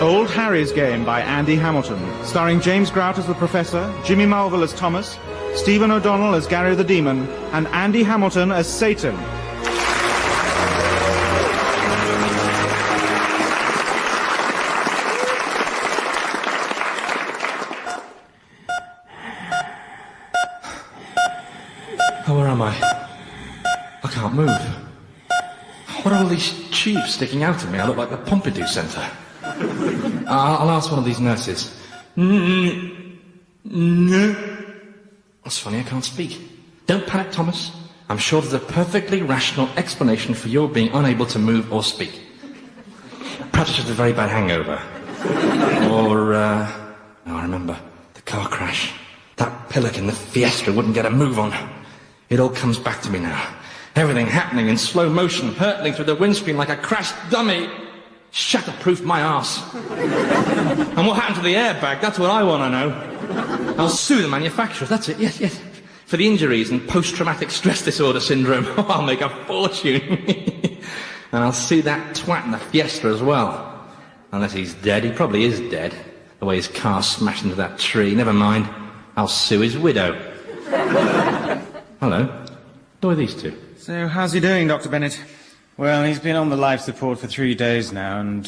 Old Harry's Game by Andy Hamilton, starring James Grout as the Professor, Jimmy Mulville as Thomas, Stephen O'Donnell as Gary the Demon, and Andy Hamilton as Satan. Oh, where am I? I can't move. What are all these tubes sticking out of me? I look like the Pompidou Centre. I'll ask one of these nurses. That's funny, I can't speak. Don't panic, Thomas. I'm sure there's a perfectly rational explanation for your being unable to move or speak. Perhaps it's just a very bad hangover. Or, no, I remember. The car crash. That pillock in the Fiesta wouldn't get a move on. It all comes back to me now. Everything happening in slow motion, hurtling through the windscreen like a crashed dummy. Shatterproof my arse. And what happened to the airbag? That's what I want to know. I'll sue the manufacturers, that's it, yes. For the injuries and post-traumatic stress disorder syndrome. Oh, I'll make a fortune. And I'll sue that twat in the Fiesta as well. Unless he's dead. He probably is dead. The way his car smashed into that tree. Never mind. I'll sue his widow. Hello. Who are these two? So, how's he doing, Dr. Bennett? Well, he's been on the life support for 3 days now, and,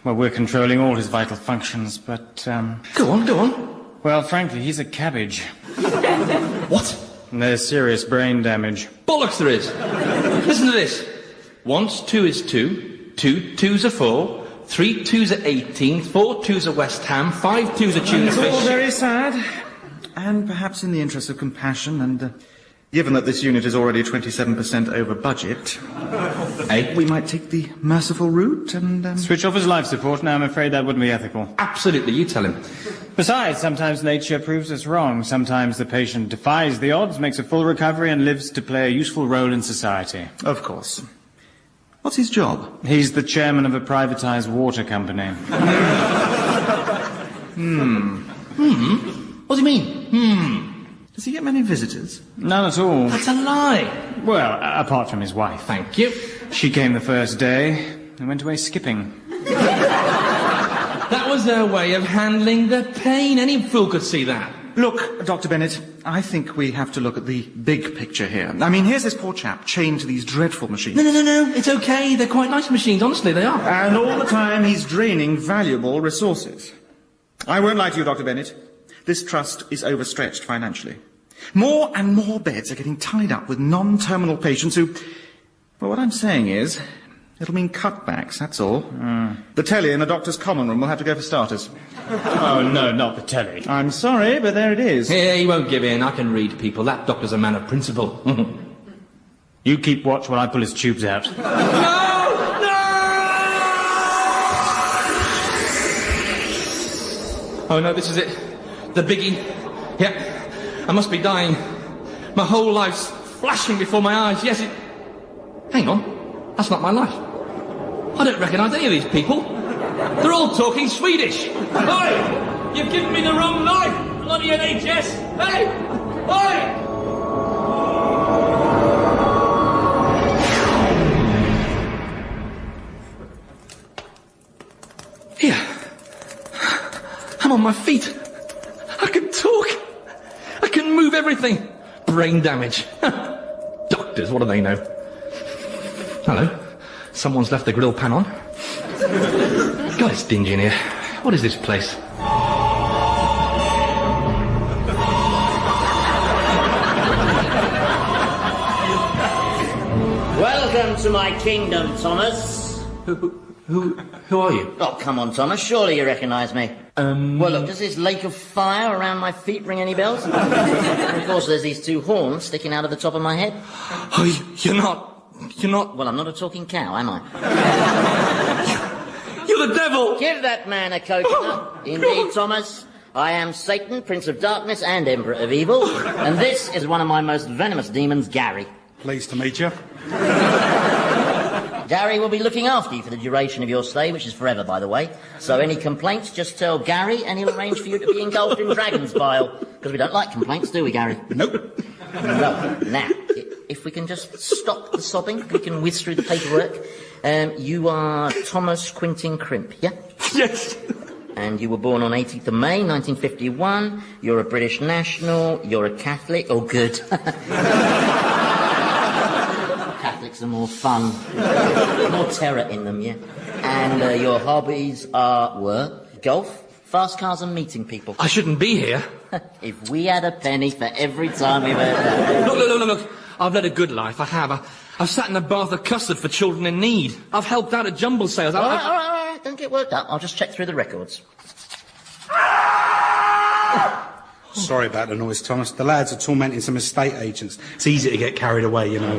well, we're controlling all his vital functions, but, Go on. Well, frankly, he's a cabbage. What? And there's serious brain damage. Bollocks there is. Listen to this. 1 2 is 2, 2 2s are 4, 3 2s are 18, 4 2s are West Ham, 5 2s are tuna It's fish. all very sad. And perhaps in the interest of compassion and... given that this unit is already 27% over budget, we might take the merciful route and... Switch off his life support? No, I'm afraid that wouldn't be ethical. Absolutely, you tell him. Besides, sometimes nature proves us wrong. Sometimes the patient defies the odds, makes a full recovery, and lives to play a useful role in society. Of course. What's his job? He's the chairman of a privatized water company. What do you mean? Does he get many visitors? None at all. That's a lie. Well, apart from his wife. Thank you. She came the first day and went away skipping. That was their way of handling the pain. Any fool could see that. Look, Dr. Bennett, I think we have to look at the big picture here. I mean, here's this poor chap chained to these dreadful machines. No. It's okay. They're quite nice machines. Honestly, they are. And all the time he's draining valuable resources. I won't lie to you, Dr. Bennett. This trust is overstretched financially. More and more beds are getting tied up with non-terminal patients who... Well, what I'm saying is, it'll mean cutbacks, that's all. The telly in the doctor's common room will have to go for starters. Oh, no, not the telly. I'm sorry, but there it is. Yeah, he won't give in. I can read people. That doctor's a man of principle. You keep watch while I pull his tubes out. No! Oh, no, this is it. The biggie. Yeah, I must be dying. My whole life's flashing before my eyes. Yes, it... Hang on. That's not my life. I don't recognise any of these people. They're all talking Swedish. Oi! You've given me the wrong life. Bloody NHS. Hey! Oi! Here. I'm on my feet. I can talk. I can move everything. Brain damage. Doctors, what do they know? Hello. Someone's left the grill pan on. God, it's dingy in here. What is this place? Welcome to my kingdom, Thomas. Who are you? Oh, come on, Thomas. Surely you recognise me. Well, look, does this lake of fire around my feet ring any bells? And of course, there's these 2 horns sticking out of the top of my head. Oh, you're not... Well, I'm not a talking cow, am I? You're the devil! Give that man a coconut. Indeed, Thomas. I am Satan, Prince of Darkness and Emperor of Evil. And this is one of my most venomous demons, Gary. Pleased to meet you. Gary will be looking after you for the duration of your stay, which is forever, by the way. So any complaints, just tell Gary, and he'll arrange for you to be engulfed in dragon's bile. Because we don't like complaints, do we, Gary? Nope. No. Now, if we can just stop the sobbing, we can whiz through the paperwork. You are Thomas Quintin Crimp, yeah? Yes. And you were born on 18th of May, 1951. You're a British national. You're a Catholic. Oh, good. Catholics are more fun. More terror in them, yeah. And your hobbies were golf, fast cars and meeting people. I shouldn't be here. If we had a penny for every time we've heard that. Look. I've led a good life, I have. I've sat in a bath of custard for children in need. I've helped out at jumble sales. All right. Don't get worked up. I'll just check through the records. Sorry about the noise, Thomas. The lads are tormenting some estate agents. It's easy to get carried away, you know.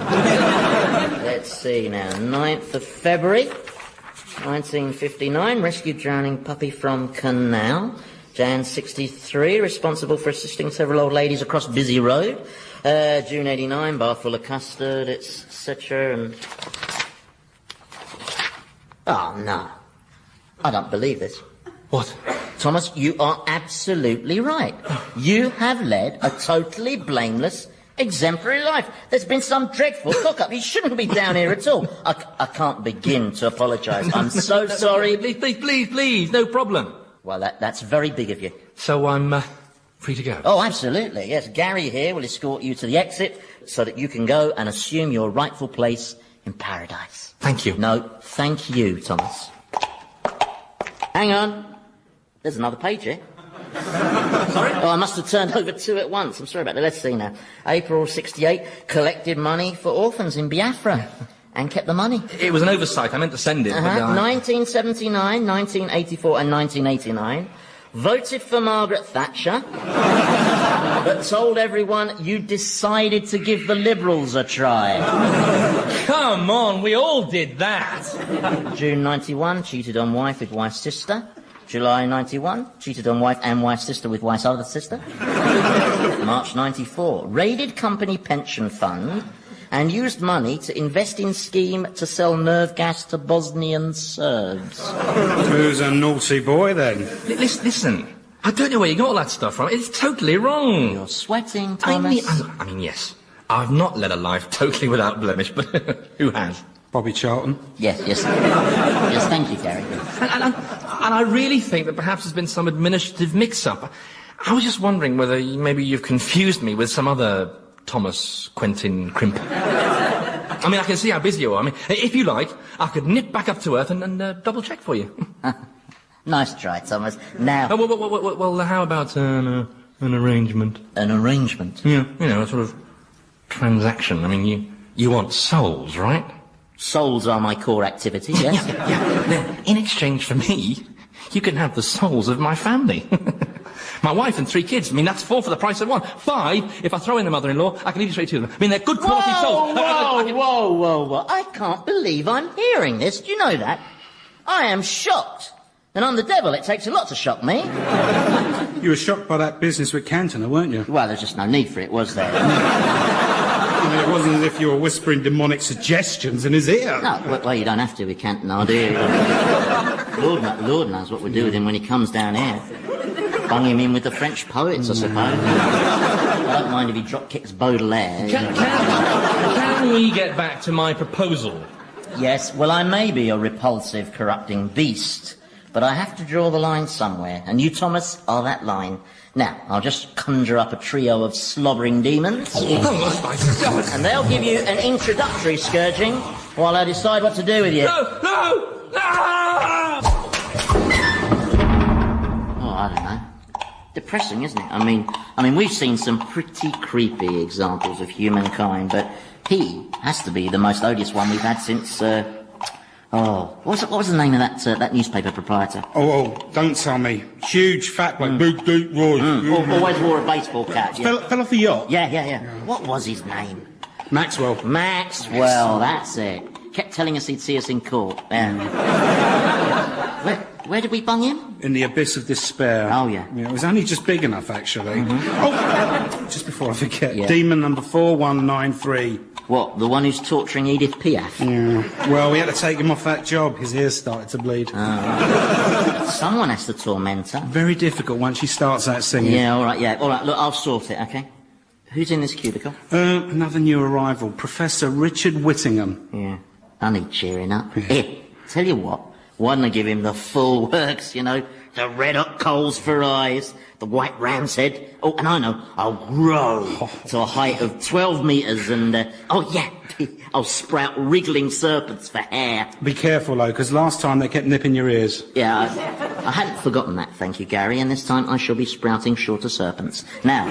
Let's see now. 9th of February, 1959. Rescued drowning puppy from canal. Jan 63. Responsible for assisting several old ladies across busy road. June 89. Bath full of custard, etc. And... Oh, no. I don't believe this. What? Thomas, you are absolutely right. You have led a totally blameless, exemplary life. There's been some dreadful cock-up. You shouldn't be down here at all. I can't begin to apologise. I'm so sorry. Please, no problem. Well, that's very big of you. So I'm free to go? Oh, absolutely, yes. Gary here will escort you to the exit so that you can go and assume your rightful place in paradise. Thank you. No, thank you, Thomas. Hang on. There's another page here. Sorry? Oh, I must have turned over two at once. I'm sorry about that. Let's see now. April 68, collected money for orphans in Biafra. And kept the money. It was an oversight. I meant to send it. But 1979, 1984 and 1989. Voted for Margaret Thatcher. But told everyone you decided to give the Liberals a try. Come on, we all did that. June 91, cheated on wife with wife's sister. July 91, cheated on wife and wife's sister with wife's other sister. March 94, raided company pension fund and used money to invest in scheme to sell nerve gas to Bosnian Serbs. Who's a naughty boy, then? Listen, I don't know where you got all that stuff from. It's totally wrong. You're sweating, Thomas. I mean, yes. I've not led a life totally without blemish, but who has? Bobby Charlton? Yes. Yes, thank you, Gary. And I really think that perhaps there's been some administrative mix-up. I was just wondering whether maybe you've confused me with some other Thomas Quentin Crimp. I mean, I can see how busy you are. I mean, if you like, I could nip back up to earth and double-check for you. Nice try, Thomas. Now... Well, how about an arrangement? An arrangement? Yeah, you know, a sort of transaction. I mean, you want souls, right? Souls are my core activity, yes. Yeah. Now, in exchange for me, you can have the souls of my family. My wife and 3 kids. I mean, that's 4 for the price of 1. 5, if I throw in the mother-in-law, I can leave you straight to them. I mean, they're good quality souls. Whoa. I can't believe I'm hearing this. Do you know that? I am shocked. And I'm the devil. It takes a lot to shock me. You were shocked by that business with Cantona, weren't you? Well, there's just no need for it, was there? I mean, it wasn't as if you were whispering demonic suggestions in his ear. No, well, you don't have to with Cantona, do you? Lord knows what we'll do with him when he comes down here. Bung him in with the French poets, I suppose. I don't mind if he drop-kicks Baudelaire. Can we get back to my proposal? Yes, well, I may be a repulsive, corrupting beast, but I have to draw the line somewhere, and you, Thomas, are that line. Now, I'll just conjure up a trio of slobbering demons, and they'll give you an introductory scourging while I decide what to do with you. No! Oh, I don't know. Depressing, isn't it? I mean, we've seen some pretty creepy examples of humankind, but he has to be the most odious one we've had since, what was the name of that newspaper proprietor? Oh, don't tell me. Huge, fat bloke, big, deep voice. Always wore a baseball cap. Yeah. Fell off the yacht? Yeah. What was his name? Maxwell, that's it. Kept telling us he'd see us in court. Where did we bung him? In the abyss of despair. Oh, yeah. It was only just big enough, actually. Just before I forget, Yeah. Demon number 4193. What, the one who's torturing Edith Piaf? Yeah. Well, we had to take him off that job. His ears started to bleed. Someone has to torment her. Very difficult once she starts that singing. Yeah, all right, look, I'll sort it, okay? Who's in this cubicle? Another new arrival, Professor Richard Whittingham. Yeah, I need cheering up. Here, tell you what, Why didn't I give him the full works, you know? The red hot coals for eyes, the white ram's head. Oh, and I know, I'll grow to a height of 12 metres and, I'll sprout wriggling serpents for hair. Be careful, though, because last time they kept nipping your ears. Yeah, I hadn't forgotten that, thank you, Gary, and this time I shall be sprouting shorter serpents. Now,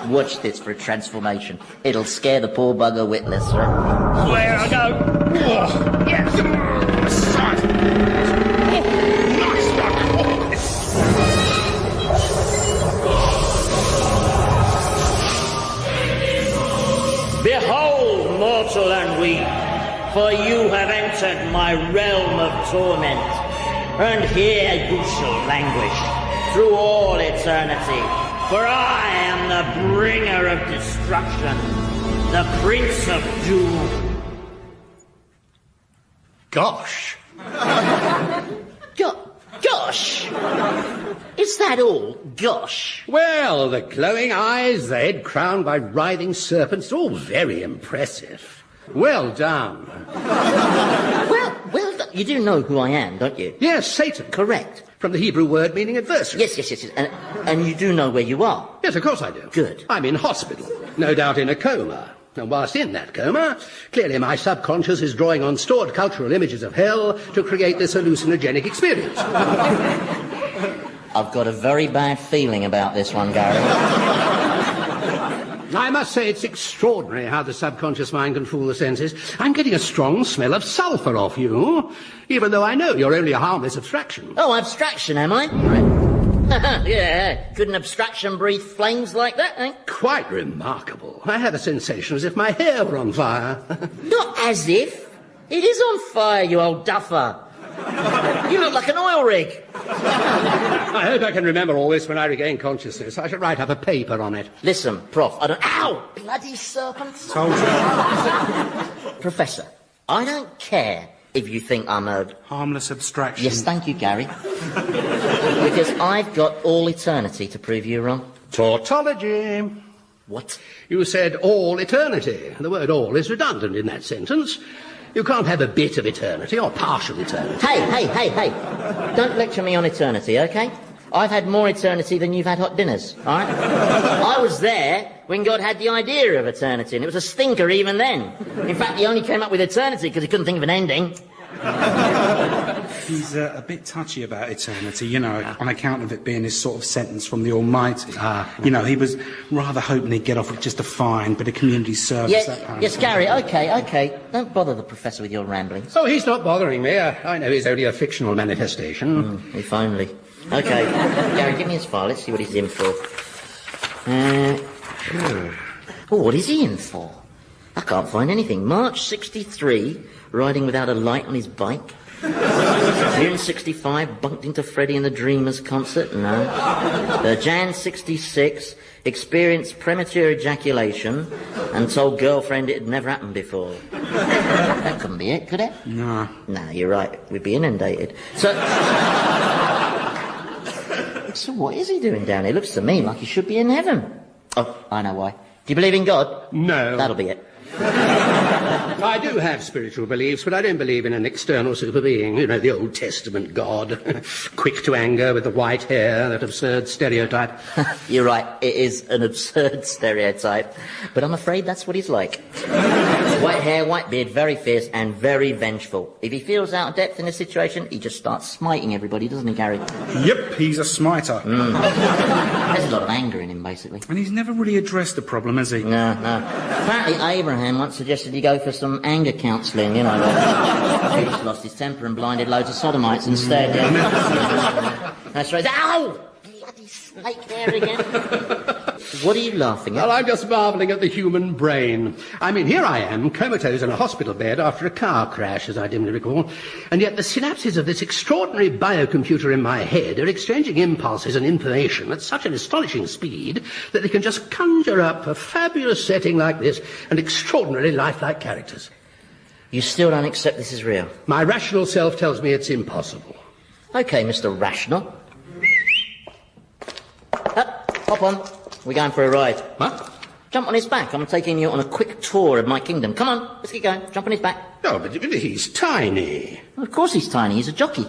watch this for a transformation. It'll scare the poor bugger witless, right? Where I go? Oh, yes! Behold, mortal and weak, for you have entered my realm of torment, and here you shall languish through all eternity, for I am the bringer of destruction, the prince of doom. Gosh. Gosh! Is that all? Gosh! Well, the glowing eyes, the head crowned by writhing serpents, all very impressive. Well done. Well, you do know who I am, don't you? Yes, Satan. Correct. From the Hebrew word meaning adversary. Yes. And you do know where you are? Yes, of course I do. Good. I'm in hospital, no doubt in a coma. And whilst in that coma, clearly my subconscious is drawing on stored cultural images of hell to create this hallucinogenic experience. I've got a very bad feeling about this one, Gary. I must say it's extraordinary how the subconscious mind can fool the senses. I'm getting a strong smell of sulphur off you, even though I know you're only a harmless abstraction. Oh, abstraction, am I? Right. Yeah, could an abstraction breathe flames like that, eh? Quite remarkable. I had a sensation as if my hair were on fire. Not as if. It is on fire, you old duffer. You look like an oil rig. I hope I can remember all this when I regain consciousness. I should write up a paper on it. Listen, Prof, I don't... Ow! Bloody serpents. Told you. Professor, I don't care if you think I'm a... Harmless abstraction. Yes, thank you, Gary. Because I've got all eternity to prove you wrong. Tautology. What? You said all eternity. The word all is redundant in that sentence. You can't have a bit of eternity or partial eternity. Hey. Don't lecture me on eternity, OK? I've had more eternity than you've had hot dinners, all right? I was there when God had the idea of eternity, and it was a stinker even then. In fact, he only came up with eternity because he couldn't think of an ending. He's a bit touchy about eternity, you know, on account of it being his sort of sentence from the Almighty. You know, he was rather hoping he'd get off with just a fine bit of community service. Yes, Gary, OK. Don't bother the professor with your ramblings. Oh, he's not bothering me. I know he's only a fictional manifestation. If only. OK, Gary, give me his file. Let's see what he's in for. What is he in for? I can't find anything. March 63, riding without a light on his bike. June 65, bunked into Freddie and the Dreamers concert. No. Jan 66, experienced premature ejaculation and told girlfriend it had never happened before. That couldn't be it, could it? No. No, you're right. We'd be inundated. So what is he doing down here? Looks to me like he should be in heaven. Oh, I know why. Do you believe in God? No. That'll be it. I do have spiritual beliefs, but I don't believe in an external super being. You know, the Old Testament God. Quick to anger with the white hair, that absurd stereotype. You're right, it is an absurd stereotype. But I'm afraid that's what he's like. White hair, white beard, very fierce and very vengeful. If he feels out of depth in a situation, he just starts smiting everybody, doesn't he, Gary? Yep, he's a smiter. There's a lot of anger in him, basically. And he's never really addressed the problem, has he? No. Apparently Abraham once suggested he go for some anger counselling, you know. He just lost his temper and blinded loads of sodomites instead. That's right. Ow! Bloody snake hair again. What are you laughing at? Well, I'm just marvelling at the human brain. I mean, here I am, comatose in a hospital bed after a car crash, as I dimly recall, and yet the synapses of this extraordinary biocomputer in my head are exchanging impulses and information at such an astonishing speed that they can just conjure up a fabulous setting like this and extraordinarily lifelike characters. You still don't accept this is real? My rational self tells me it's impossible. OK, Mr. Rational. Hop on. We're going for a ride. What? Jump on his back. I'm taking you on a quick tour of my kingdom. Come on, let's get going. Jump on his back. Oh, but he's tiny. Of course he's tiny. He's a jockey.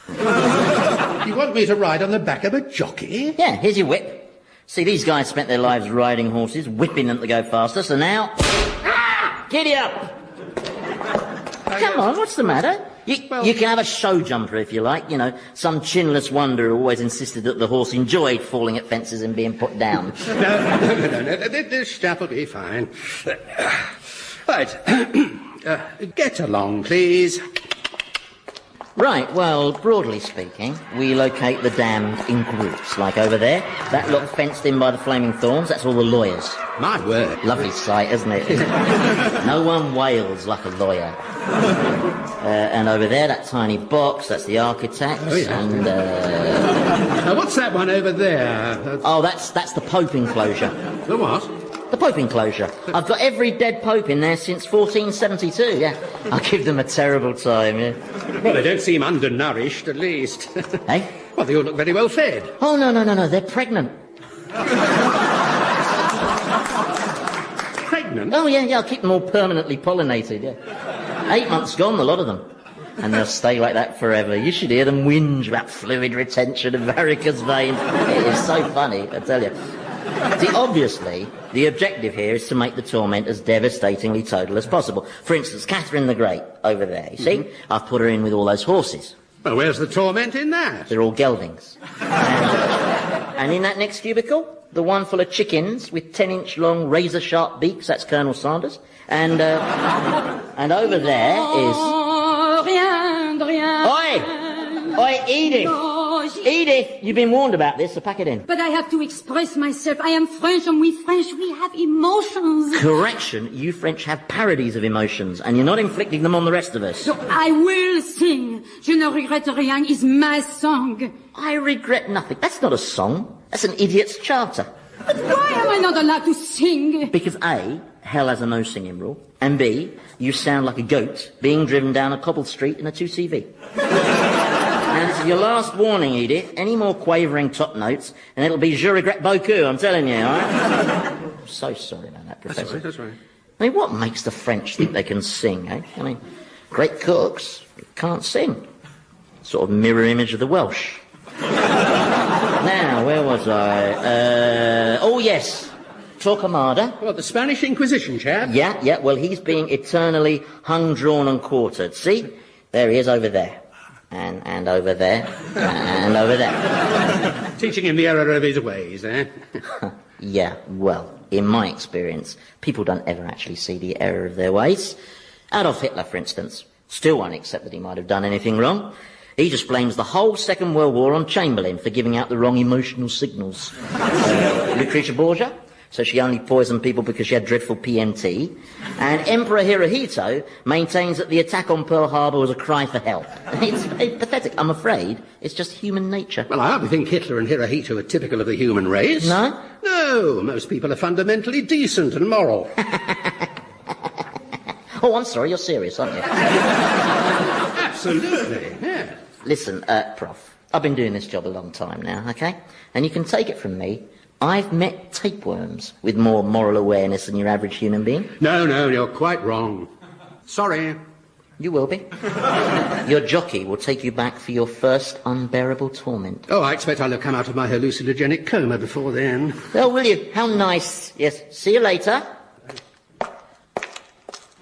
You want me to ride on the back of a jockey? Yeah, here's your whip. See, these guys spent their lives riding horses, whipping them to go faster, so now... Giddy up! Come on, what's the matter? You can have a show jumper if you like, you know, some chinless wonder who always insisted that the horse enjoyed falling at fences and being put down. No. This chap will be fine. Right. Get along, please. Right, well, broadly speaking, we locate the damned in groups, like over there. That lot fenced in by the flaming thorns, that's all the lawyers. My word. Lovely sight, isn't it? No one wails like a lawyer. And over there, that tiny box, that's the architects. Oh, yeah. And, Now, what's that one over there? Oh, that's the Pope enclosure. The what? The Pope enclosure. I've got every dead Pope in there since 1472, yeah. I give them a terrible time, yeah. Well, they don't seem undernourished, at least. Hey? Well, they all look very well fed. Oh, no, they're pregnant. Pregnant? Oh, yeah, I'll keep them all permanently pollinated, yeah. 8 months gone, a lot of them. And they'll stay like that forever. You should hear them whinge about fluid retention and varicose veins. It is so funny, I tell you. See, obviously, the objective here is to make the torment as devastatingly total as possible. For instance, Catherine the Great, over there, you see? I've put her in with all those horses. Well, where's the torment in that? They're all geldings. And in that next cubicle, the one full of chickens with 10-inch long razor-sharp beaks, that's Colonel Sanders. And over there is... Oi, Edith! Edith, you've been warned about this, so pack it in. But I have to express myself. I am French, and we French, we have emotions. Correction, you French have parodies of emotions, and you're not inflicting them on the rest of us. So I will sing. Je ne regrette rien is my song. I regret nothing. That's not a song. That's an idiot's charter. But why am I not allowed to sing? Because A, hell has a no singing rule, and B, you sound like a goat being driven down a cobbled street in a 2CV. And this is your last warning, Edith. Any more quavering top notes, and it'll be je regrette beaucoup, I'm telling you, all right? I'm so sorry about that, Professor. That's right. I mean, what makes the French think they can sing, eh? I mean, great cooks can't sing. Sort of mirror image of the Welsh. Now, where was I? Oh, yes. Torquemada. Well, the Spanish Inquisition chap? Yeah, well, he's being eternally hung, drawn and quartered. See? There he is over there. And over there. And over there. Teaching him the error of his ways, eh? Yeah, well, in my experience, people don't ever actually see the error of their ways. Adolf Hitler, for instance, still won't accept that he might have done anything wrong. He just blames the whole Second World War on Chamberlain for giving out the wrong emotional signals. Lucretia Borgia, so she only poisoned people because she had dreadful PMT. And Emperor Hirohito maintains that the attack on Pearl Harbor was a cry for help. It's pathetic. I'm afraid it's just human nature. Well, I hardly think Hitler and Hirohito are typical of the human race. No? No, most people are fundamentally decent and moral. Oh, I'm sorry, you're serious, aren't you? Absolutely, yeah. Listen, Prof, I've been doing this job a long time now, okay? And you can take it from me, I've met tapeworms with more moral awareness than your average human being. No, you're quite wrong. Sorry. You will be. Your jockey will take you back for your first unbearable torment. Oh, I expect I'll have come out of my hallucinogenic coma before then. Oh, will you? How nice. Yes, see you later.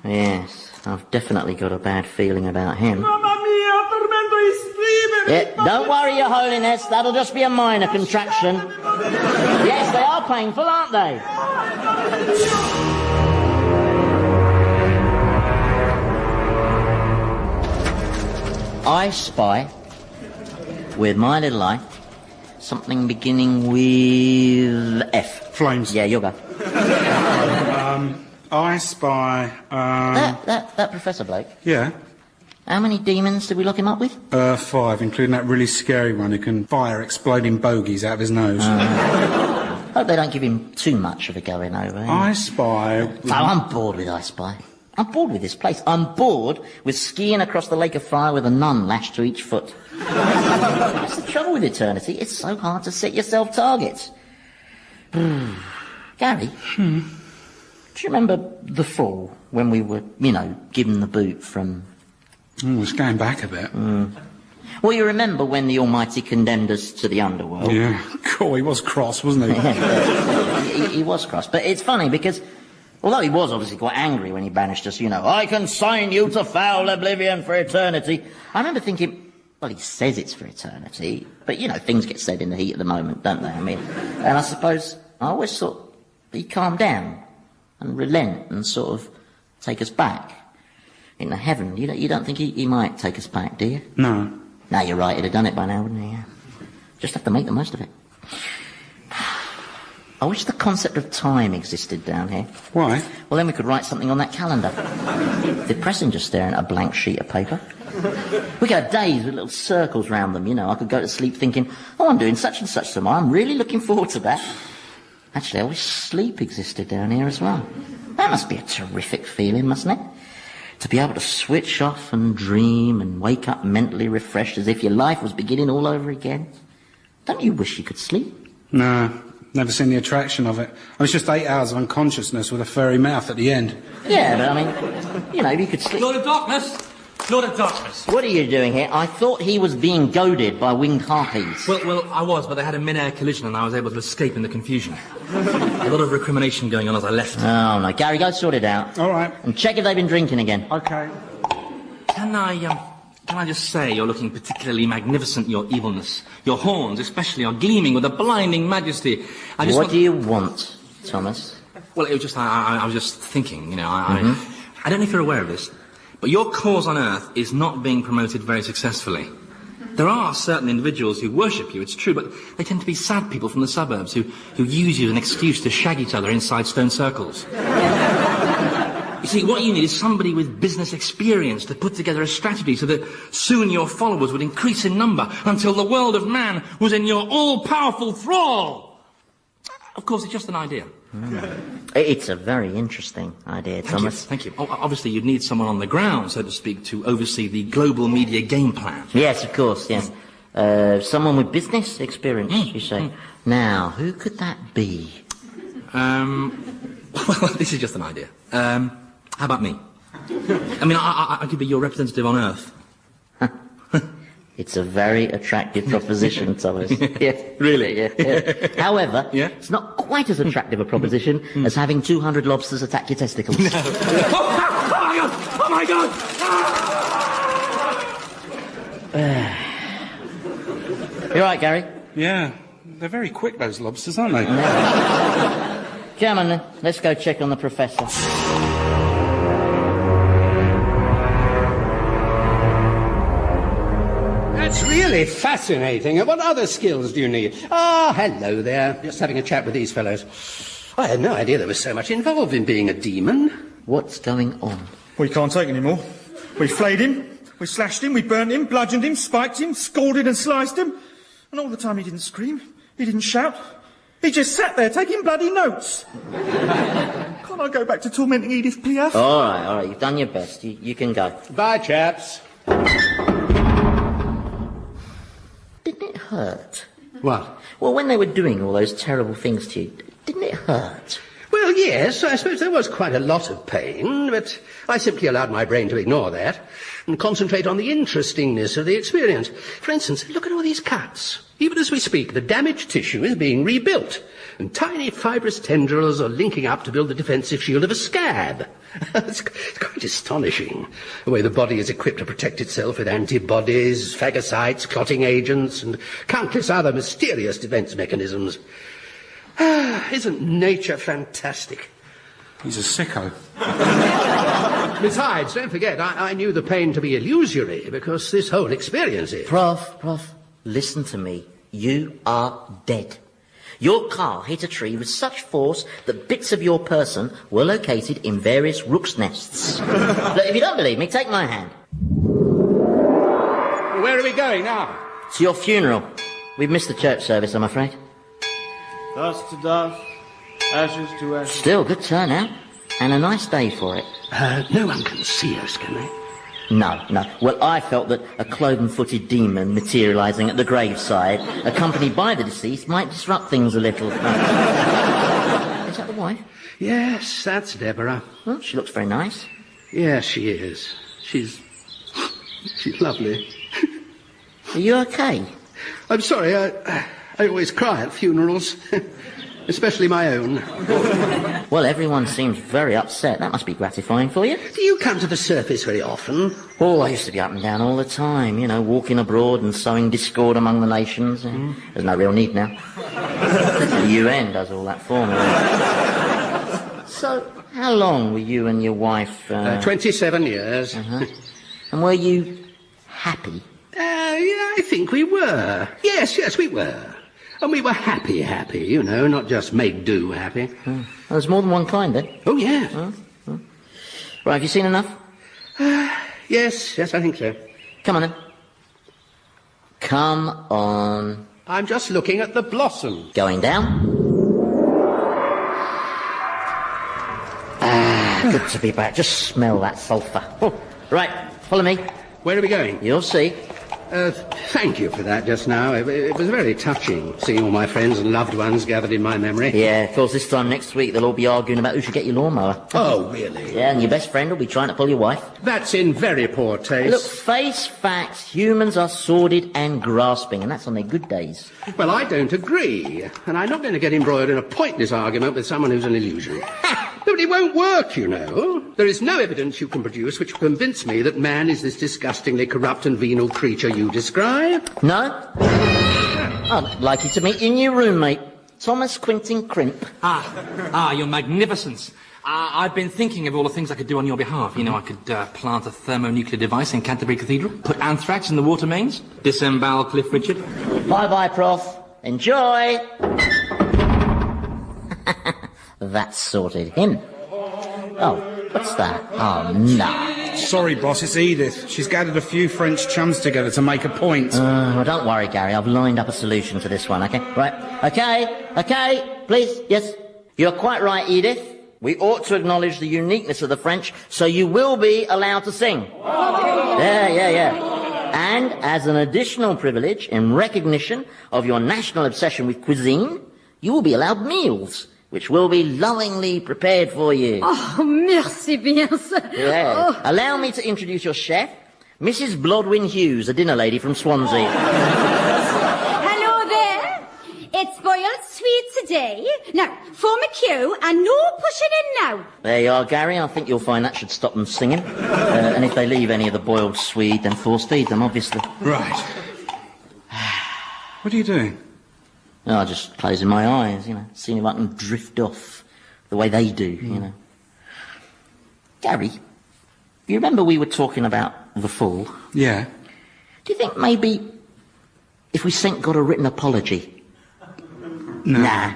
Yes, I've definitely got a bad feeling about him. Mamma mia, tormento is fever. Yeah, don't worry, Your Holiness. That'll just be a minor contraction. Yes, they are painful, aren't they? I spy, with my little eye, something beginning with F. Flames. Yeah, you'll go. I spy, That Professor Blake. Yeah. How many demons did we lock him up with? 5, including that really scary one who can fire exploding bogies out of his nose. Hope they don't give him too much of a going over. I spy... No, I'm bored with I Spy. I'm bored with this place. I'm bored with skiing across the lake of fire with a nun lashed to each foot. That's the trouble with eternity. It's so hard to set yourself targets. Gary? Do you remember The Fall when we were, given the boot from... It's going back a bit. Well, you remember when the Almighty condemned us to the underworld? Yeah. Cool, he was cross, wasn't he? He was cross. But it's funny because, although he was obviously quite angry when he banished us, I consign you to foul oblivion for eternity. I remember thinking, well, he says it's for eternity, but, things get said in the heat of the moment, don't they? And I suppose I always thought he'd calm down and relent and sort of take us back into heaven. You don't think he might take us back, do you? No. No, you're right, he'd have done it by now, wouldn't he? Yeah. Just have to make the most of it. I wish the concept of time existed down here. Why? Well, then we could write something on that calendar. Depressing just staring at a blank sheet of paper. We could have days with little circles round them, I could go to sleep thinking, I'm doing such and such tomorrow, I'm really looking forward to that. Actually, I wish sleep existed down here as well. That must be a terrific feeling, mustn't it? To be able to switch off and dream and wake up mentally refreshed as if your life was beginning all over again. Don't you wish you could sleep? No, never seen the attraction of it. It's just 8 hours of unconsciousness with a furry mouth at the end. Yeah, but if you could sleep... Lord of Darkness! Lord of Darkness! What are you doing here? I thought he was being goaded by winged harpies. Well, I was, but they had a mid-air collision and I was able to escape in the confusion. A lot of recrimination going on as I left. Oh, no. Gary, go sort it out. All right. And check if they've been drinking again. Okay. Can I just say you're looking particularly magnificent, your evilness. Your horns, especially, are gleaming with a blinding majesty. What do you want, Thomas? Well, it was just, I was just thinking, I don't know if you're aware of this, but your cause on Earth is not being promoted very successfully. There are certain individuals who worship you, it's true, but they tend to be sad people from the suburbs who use you as an excuse to shag each other inside stone circles. You see, what you need is somebody with business experience to put together a strategy so that soon your followers would increase in number until the world of man was in your all-powerful thrall. Of course, it's just an idea. It's a very interesting idea, Thomas. Thank you. Oh, obviously, you'd need someone on the ground, so to speak, to oversee the global media game plan. Yes, of course, yes. Someone with business experience, you say. Now, who could that be? Well, this is just an idea. How about me? I could be your representative on Earth. It's a very attractive proposition, Thomas. Yes, Really? Yeah. However, Yeah? it's not quite as attractive a proposition as having 200 lobsters attack your testicles. No. Oh my God! You all right, Gary? Yeah, they're very quick, those lobsters, aren't they? Come on, then. Let's go check on the professor. That's really fascinating. What other skills do you need? Ah, hello there. Just having a chat with these fellows. I had no idea there was so much involved in being a demon. What's going on? We can't take any more. We flayed him, we slashed him, we burnt him, bludgeoned him, spiked him, scalded and sliced him. And all the time he didn't scream, he didn't shout. He just sat there taking bloody notes. Can't I go back to tormenting Edith Piaf? All right. You've done your best. You can go. Bye, chaps. Didn't it hurt? What? Well, when they were doing all those terrible things to you, didn't it hurt? Well, yes, I suppose there was quite a lot of pain, but I simply allowed my brain to ignore that and concentrate on the interestingness of the experience. For instance, look at all these cuts. Even as we speak, the damaged tissue is being rebuilt, and tiny fibrous tendrils are linking up to build the defensive shield of a scab. It's quite astonishing, the way the body is equipped to protect itself with antibodies, phagocytes, clotting agents, and countless other mysterious defense mechanisms. Isn't nature fantastic? He's a sicko. Besides, don't forget, I knew the pain to be illusory, because this whole experience is... Prof, listen to me. You are dead. Your car hit a tree with such force that bits of your person were located in various rook's nests. Look, if you don't believe me, take my hand. Where are we going now? It's your funeral. We've missed the church service, I'm afraid. Dust to dust, ashes to ashes. Still, good turnout. And a nice day for it. No one can see us, can they? No. Well, I felt that a cloven-footed demon materialising at the graveside, accompanied by the deceased, might disrupt things a little. Is that the wife? Yes, that's Deborah. Well, she looks very nice. Yes, she is. She's lovely. Are you okay? I'm sorry, I always cry at funerals, especially my own. Well, everyone seems very upset. That must be gratifying for you. Do you come to the surface very often? Oh, I used to be up and down all the time, walking abroad and sowing discord among the nations. There's no real need now. The UN does all that for me. So, how long were you and your wife... 27 years. And were you happy? Yeah, I think we were. Yes, we were. And we were happy, not just make-do happy. Well, there's more than one kind, then? Oh, yeah. Right, have you seen enough? Yes, I think so. Come on, then. Come on. I'm just looking at the blossom. Going down. Good to be back. Just smell that sulphur. Right, follow me. Where are we going? You'll see. Thank you for that just now. It was very touching, seeing all my friends and loved ones gathered in my memory. Yeah, of course, this time next week they'll all be arguing about who should get your lawnmower. Oh, really? Yeah, and your best friend will be trying to pull your wife. That's in very poor taste. Look, face facts. Humans are sordid and grasping, and that's on their good days. Well, I don't agree. And I'm not going to get embroiled in a pointless argument with someone who's an illusion. But it won't work, There is no evidence you can produce which will convince me that man is this disgustingly corrupt and venal creature you describe. No? I'd like you to meet your new roommate, Thomas Quintin Crimp. Your magnificence. I've been thinking of all the things I could do on your behalf. I could plant a thermonuclear device in Canterbury Cathedral, put anthrax in the water mains, disembowel Cliff Richard. Bye-bye, Prof. Enjoy! That sorted him. Oh, what's that? Oh, no. Sorry, boss, it's Edith. She's gathered a few French chums together to make a point. Well, don't worry, Gary. I've lined up a solution to this one, okay? Right. Okay. Please, yes. You're quite right, Edith. We ought to acknowledge the uniqueness of the French, so you will be allowed to sing. Yeah. And as an additional privilege, in recognition of your national obsession with cuisine, you will be allowed meals, which will be lovingly prepared for you. Oh, merci bien, sir. Yeah. Oh. Allow me to introduce your chef, Mrs. Blodwin Hughes, a dinner lady from Swansea. Hello there. It's boiled sweet today. Now, form a queue and no pushing in now. There you are, Gary. I think you'll find that should stop them singing. And if they leave any of the boiled swede, then force feed them, obviously. Right. What are you doing? No, just closing my eyes, seeing if I can drift off the way they do, Gary, you remember we were talking about the fall? Yeah. Do you think maybe if we sent God a written apology? No. Nah.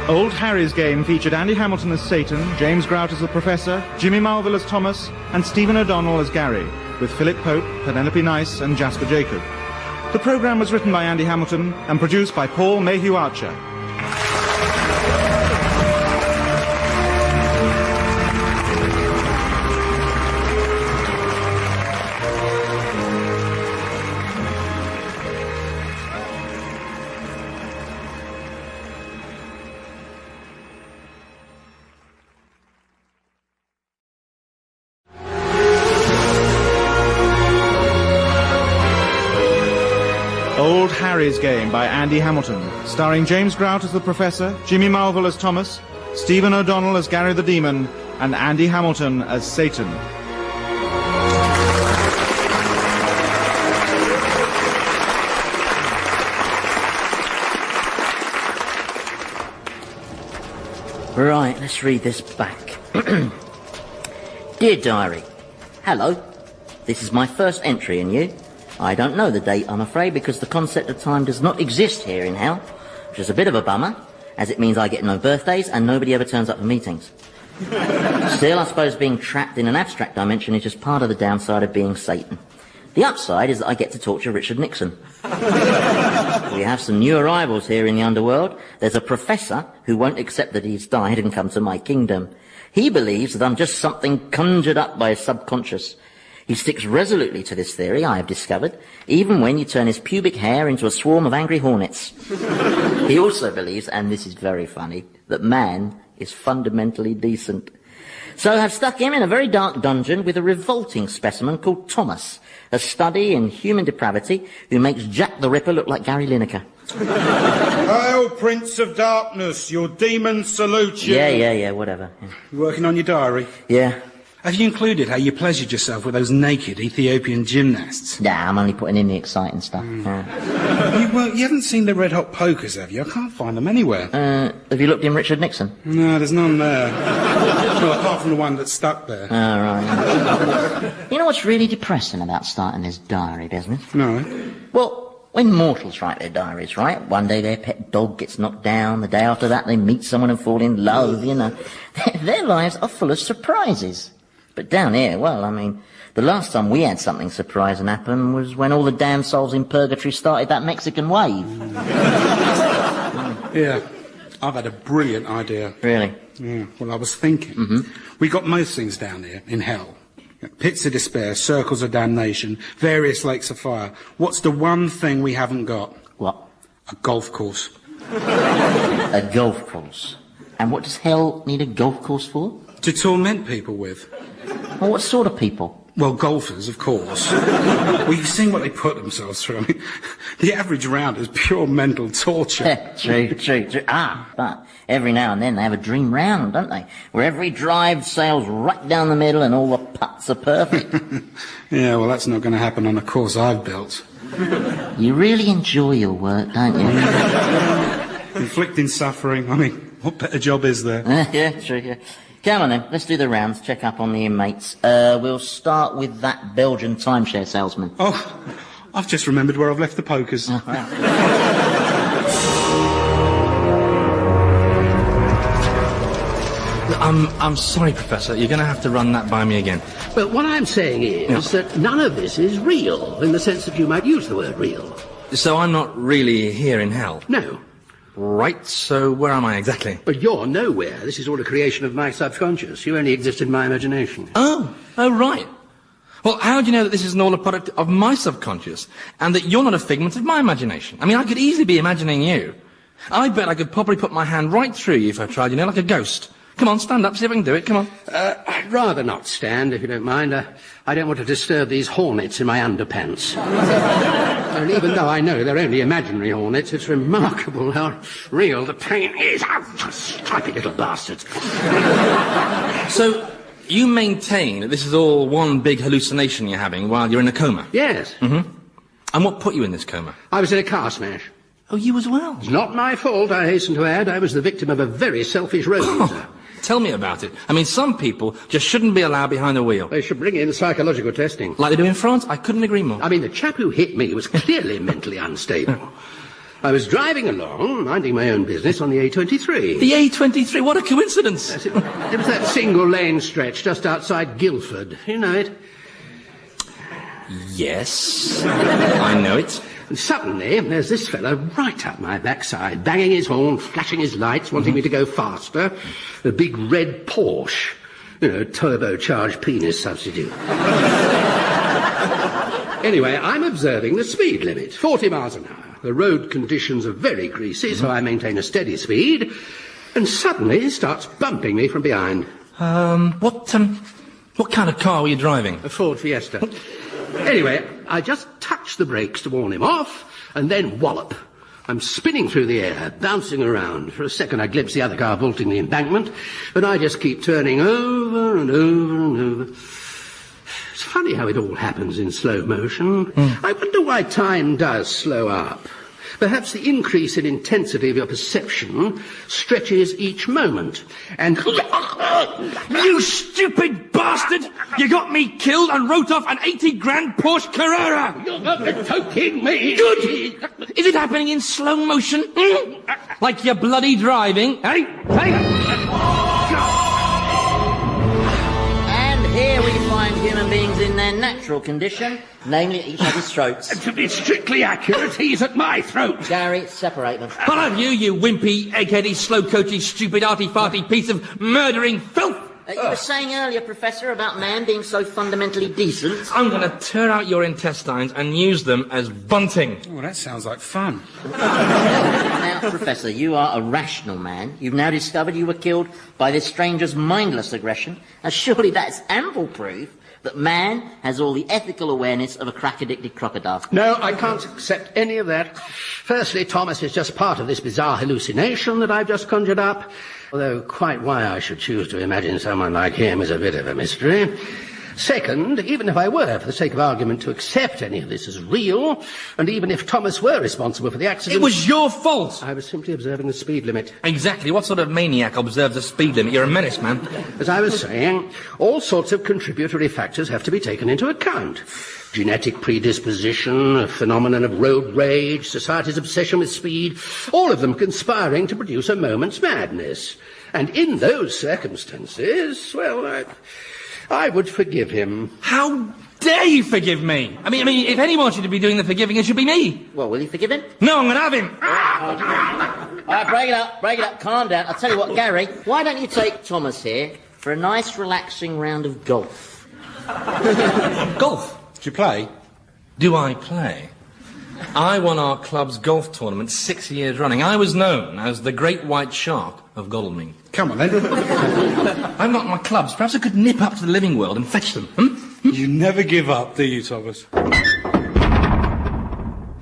Old Harry's Game featured Andy Hamilton as Satan, James Grout as the Professor, Jimmy Marvell as Thomas, and Stephen O'Donnell as Gary, with Philip Pope, Penelope Nice, and Jasper Jacob. The programme was written by Andy Hamilton and produced by Paul Mayhew Archer. Old Harry's Game by Andy Hamilton, starring James Grout as the Professor, Jimmy Marvell as Thomas, Stephen O'Donnell as Gary the Demon, and Andy Hamilton as Satan. Right, let's read this back. Dear Diary, hello. This is my first entry in you. I don't know the date, I'm afraid, because the concept of time does not exist here in hell, which is a bit of a bummer, as it means I get no birthdays and nobody ever turns up for meetings. Still, I suppose being trapped in an abstract dimension is just part of the downside of being Satan. The upside is that I get to talk to Richard Nixon. We have some new arrivals here in the underworld. There's a professor who won't accept that he's died and come to my kingdom. He believes that I'm just something conjured up by his subconscious. He sticks resolutely to this theory, I have discovered, even when you turn his pubic hair into a swarm of angry hornets. He also believes, and this is very funny, that man is fundamentally decent. So I've stuck him in a very dark dungeon with a revolting specimen called Thomas, a study in human depravity who makes Jack the Ripper look like Gary Lineker. Hail, Prince of Darkness, your demons salute you. Yeah, whatever. Yeah. You working on your diary? Yeah. Have you included how you pleasured yourself with those naked Ethiopian gymnasts? Nah, I'm only putting in the exciting stuff. You haven't seen the Red Hot Pokers, have you? I can't find them anywhere. Have you looked in Richard Nixon? No, there's none there. Well, apart from the one that's stuck there. Oh, right. You know what's really depressing about starting this diary business? No. Well, when mortals write their diaries, right? One day their pet dog gets knocked down. The day after that they meet someone and fall in love, you know. Their lives are full of surprises. But down here, well, I mean, the last time we had something surprising happen was when all the damn souls in purgatory started that Mexican wave. Yeah, I've had a brilliant idea. Really? Yeah, well, I was thinking. We got most things down here, in hell. Pits of despair, circles of damnation, various lakes of fire. What's the one thing we haven't got? What? A golf course. A golf course? And what does hell need a golf course for? To torment people with. Well, what sort of people? Well, golfers, of course. Well, you've seen what they put themselves through. I mean, the average round is pure mental torture. True. But every now and then they have a dream round, don't they? Where every drive sails right down the middle and all the putts are perfect. Yeah, well, that's not going to happen on a course I've built. You really enjoy your work, don't you? Inflicting suffering. I mean, what better job is there? Yeah, true, yeah. Come on then, let's do the rounds, check up on the inmates. We'll start with that Belgian timeshare salesman. Oh, I've just remembered where I've left the pokers. Oh, right. I'm sorry, Professor, you're going to have to run that by me again. Well, what I'm saying is that none of this is real, in the sense that you might use the word real. So I'm not really here in hell? No. Right, so where am I exactly? But you're nowhere. This is all a creation of my subconscious. You only exist in my imagination. Oh, right. Well, how do you know that this isn't all a product of my subconscious, and that you're not a figment of my imagination? I mean, I could easily be imagining you. I bet I could probably put my hand right through you if I tried, you know, like a ghost. Come on, stand up, see if I can do it, come on. I'd rather not stand, if you don't mind. I don't want to disturb these hornets in my underpants. And even though I know they're only imaginary hornets, it's remarkable how real the pain is. Stripy little bastards. So, you maintain that this is all one big hallucination you're having while you're in a coma? Yes. Mm-hmm. And what put you in this coma? I was in a car smash. Oh, you as well? It's not my fault, I hasten to add. I was the victim of a very selfish road user. Tell me about it. I mean, some people just shouldn't be allowed behind the wheel. They should bring in psychological testing. Like they do in France? I couldn't agree more. I mean, the chap who hit me was clearly mentally unstable. I was driving along, minding my own business on the A23. The A23? What a coincidence! Yes, it was that single-lane stretch just outside Guildford. You know it? Yes, I know it. And suddenly, there's this fellow right up my backside, banging his horn, flashing his lights, wanting me to go faster. A big red Porsche. You know, turbocharged penis substitute. Anyway, I'm observing the speed limit, 40 miles an hour. The road conditions are very greasy, so I maintain a steady speed. And suddenly, he starts bumping me from behind. What kind of car were you driving? A Ford Fiesta. Anyway, I just touch the brakes to warn him off, and then wallop. I'm spinning through the air, bouncing around. For a second I glimpse the other car vaulting the embankment, but I just keep turning over and over and over. It's funny how it all happens in slow motion. I wonder why time does slow up. Perhaps the increase in intensity of your perception stretches each moment. And... You stupid bastard! You got me killed and wrote off an 80 grand Porsche Carrera! You're not joking me! Good! Is it happening in slow motion? Like you're bloody driving, eh? And here we find human beings in their natural condition, namely at each other's throats. To be strictly accurate, he's at my throat. Gary, separate them. What have you wimpy, eggheady, slow-coachy, stupid, arty-farty piece of murdering filth? You were saying earlier, Professor, about man being so fundamentally decent. I'm going to tear out your intestines and use them as bunting. Oh, that sounds like fun. Now, Professor, you are a rational man. You've now discovered you were killed by this stranger's mindless aggression. And surely that's ample proof that man has all the ethical awareness of a crack-addicted crocodile. No, I can't accept any of that. Firstly, Thomas is just part of this bizarre hallucination that I've just conjured up, although quite why I should choose to imagine someone like him is a bit of a mystery. Second, even if I were, for the sake of argument, to accept any of this as real, and even if Thomas were responsible for the accident... It was your fault! I was simply observing the speed limit. Exactly. What sort of maniac observes the speed limit? You're a menace, man. As I was saying, all sorts of contributory factors have to be taken into account. Genetic predisposition, a phenomenon of road rage, society's obsession with speed, all of them conspiring to produce a moment's madness. And in those circumstances, well, I would forgive him. How dare you forgive me? I mean, if anyone should be doing the forgiving, it should be me. Well, will you forgive him? No, I'm going to have him. All right, break it up, calm down. I'll tell you what, Gary, why don't you take Thomas here for a nice, relaxing round of golf? Golf? Do you play? Do I play? I won our club's golf tournament 6 years running. I was known as the Great White Shark of Godalming. Come on, then. I've got my clubs. Perhaps I could nip up to the living world and fetch them. You never give up, do you, Thomas?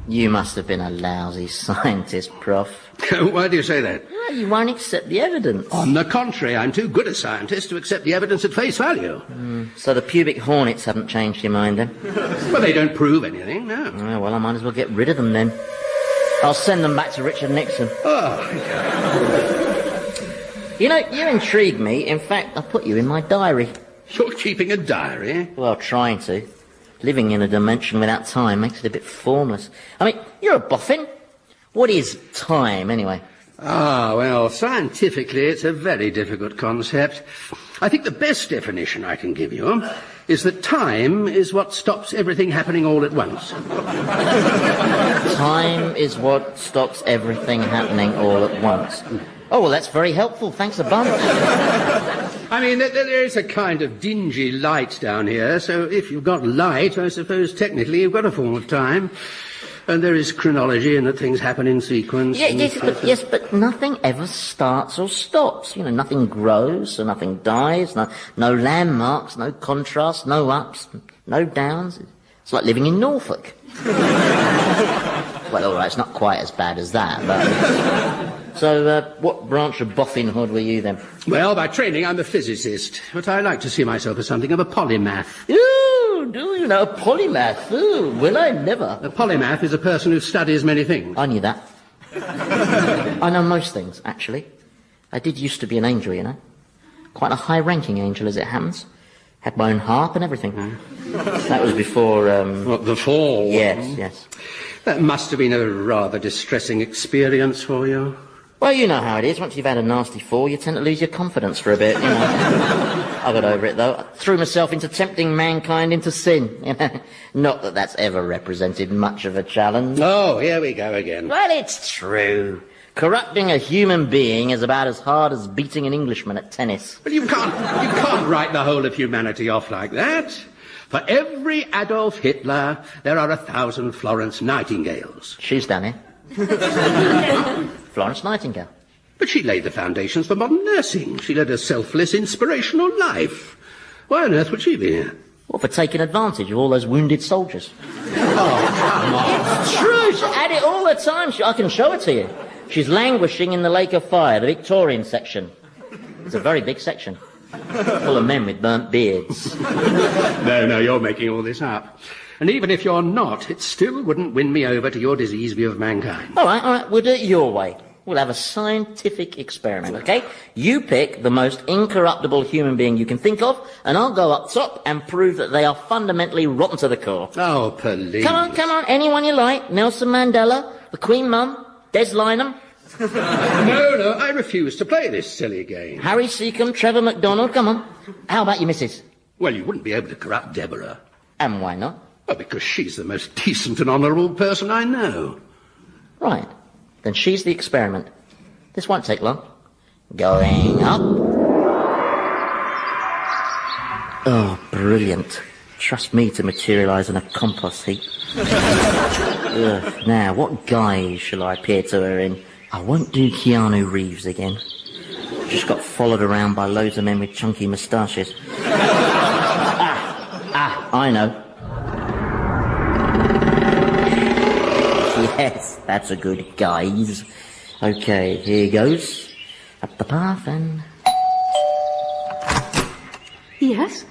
You must have been a lousy scientist, Prof. Why do you say that? Well, you won't accept the evidence. On the contrary, I'm too good a scientist to accept the evidence at face value. So the pubic hornets haven't changed your mind, then? Well, they don't prove anything, no. Oh, well, I might as well get rid of them, then. I'll send them back to Richard Nixon. Oh. You know, you intrigue me. In fact, I put you in my diary. You're keeping a diary? Well, trying to. Living in a dimension without time makes it a bit formless. I mean, you're a boffin. What is time, anyway? Ah, well, scientifically, it's a very difficult concept. I think the best definition I can give you is that time is what stops everything happening all at once. Time is what stops everything happening all at once. Oh, well, that's very helpful. Thanks a bunch. I mean, there is a kind of dingy light down here, so if you've got light, I suppose technically you've got a form of time. And there is chronology in that things happen in sequence. Yes, but nothing ever starts or stops. You know, nothing grows, so nothing dies, no landmarks, no contrast, no ups, no downs. It's like living in Norfolk. Well, all right, it's not quite as bad as that, but... So, what branch of boffinhood were you then? Well, by training, I'm a physicist, but I like to see myself as something of a polymath. Ooh, do you know, a polymath? Ooh, will I never? A polymath is a person who studies many things. I knew that. I know most things, actually. I did used to be an angel, you know. Quite a high-ranking angel, as it happens. Had my own harp and everything. That was before, What, the fall? Yes. That must have been a rather distressing experience for you. Well, you know how it is. Once you've had a nasty fall, you tend to lose your confidence for a bit, you know. I got over it, though. I threw myself into tempting mankind into sin. You know? Not that that's ever represented much of a challenge. Oh, here we go again. Well, it's true. Corrupting a human being is about as hard as beating an Englishman at tennis. But you can't write the whole of humanity off like that. For every Adolf Hitler, there are 1,000 Florence Nightingales. She's done it. Florence Nightingale. But she laid the foundations for modern nursing. She led a selfless, inspirational life. Why on earth would she be here? Well, for taking advantage of all those wounded soldiers. Oh, come on. It's true. She's at it all the time. I can show it to you. She's languishing in the Lake of Fire, the Victorian section. It's a very big section. Full of men with burnt beards. No, you're making all this up. And even if you're not, it still wouldn't win me over to your diseased view of mankind. All right, we'll do it your way. We'll have a scientific experiment, okay? You pick the most incorruptible human being you can think of, and I'll go up top and prove that they are fundamentally rotten to the core. Oh, please. Come on, anyone you like. Nelson Mandela, the Queen Mum, Des Lynam. No, I refuse to play this silly game. Harry Seacombe, Trevor MacDonald, come on. How about your missus? Well, you wouldn't be able to corrupt Deborah. And why not? Well, because she's the most decent and honourable person I know. Right. Then she's the experiment. This won't take long. Going up. Oh, brilliant. Trust me to materialise in a compost heap. Ugh, now, what guise shall I appear to her in? I won't do Keanu Reeves again. Just got followed around by loads of men with chunky moustaches. I know. Yes, that's a good guise. Okay, here goes. Up the path and... Yes?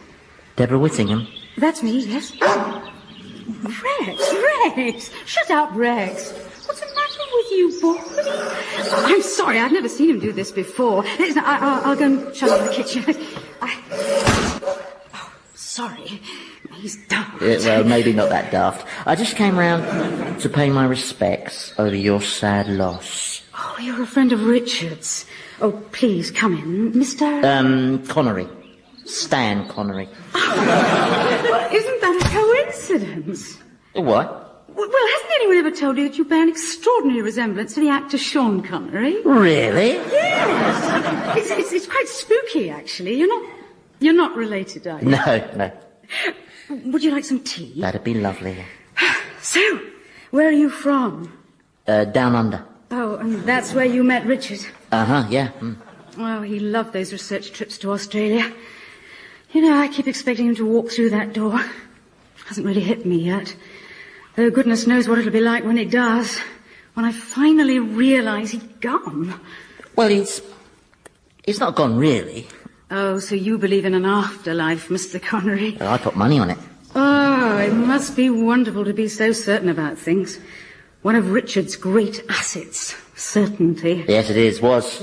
Deborah Whittingham. That's me, yes. Rex! Shut up, Rex. What's the matter with you, boy? I'm sorry, I've never seen him do this before. Listen, I'll go and shut up in the kitchen. Oh, sorry. He's daft. Well, maybe not that daft. I just came round to pay my respects over your sad loss. Oh, you're a friend of Richard's. Oh, please, come in. Mr... Connery. Stan Connery. Well, isn't that a coincidence? What? Well, hasn't anyone ever told you that you bear an extraordinary resemblance to the actor Sean Connery? Really? Yes. It's quite spooky, actually. You're not related, are you? No. Would you like some tea? That'd be lovely. So, where are you from? Down under. Oh, and that's where you met Richard? Uh-huh, yeah. Well, he loved those research trips to Australia. You know, I keep expecting him to walk through that door. Hasn't really hit me yet. Though goodness knows what it'll be like when it does. When I finally realise he's gone. Well, he's not gone, really. Oh, so you believe in an afterlife, Mr. Connery? Well, I put money on it. Oh, it must be wonderful to be so certain about things. One of Richard's great assets. Certainty. Yes, it is. Was.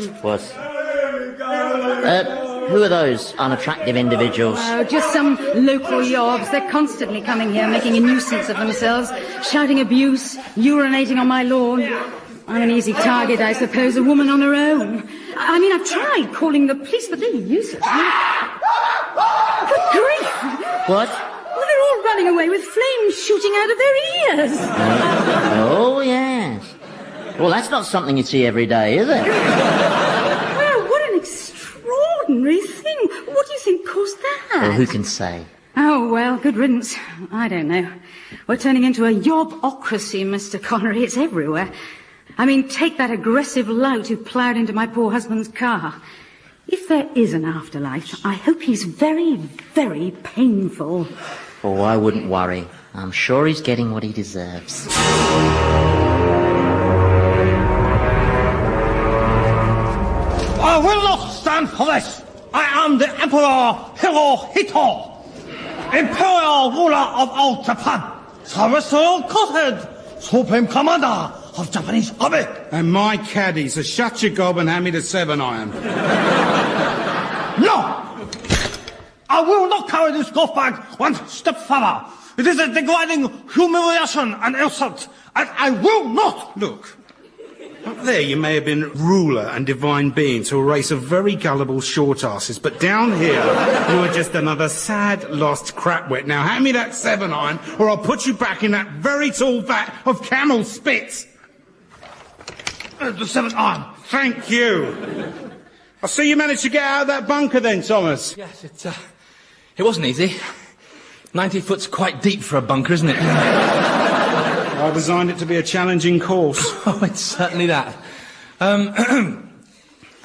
Who are those unattractive individuals? Oh, just some local yobs. They're constantly coming here, making a nuisance of themselves, shouting abuse, urinating on my lawn. I'm an easy target, I suppose, a woman on her own. I mean, I've tried calling the police, but they're useless. Good grief! What? Well, they're all running away with flames shooting out of their ears. Oh, yes. Well, that's not something you see every day, is it? Well, what an extraordinary thing. What do you think caused that? Well, who can say? Oh, well, good riddance. I don't know. We're turning into a yobocracy, Mr. Connery. It's everywhere. I mean, take that aggressive lout who ploughed into my poor husband's car. If there is an afterlife, I hope he's very, very painful. Oh, I wouldn't worry. I'm sure he's getting what he deserves. I will not stand for this. I am the Emperor Hirohito, Imperial ruler of all Japan, Celestial Godhead, Supreme Commander of Japanese Army. And my caddy, so shut your gob and hand me the 7-iron. No! I will not carry this golf bag one step further. It is a degrading humiliation and insult, and I will not. Look, up there you may have been ruler and divine being to a race of very gullible short asses, but down here you are just another sad, lost crapwit. Now hand me that 7-iron or I'll put you back in that very tall vat of camel spit. The 7-iron. Thank you. I see you managed to get out of that bunker then, Thomas. Yes, it wasn't easy. 90 foot's quite deep for a bunker, isn't it? I designed it to be a challenging course. Oh, it's certainly that.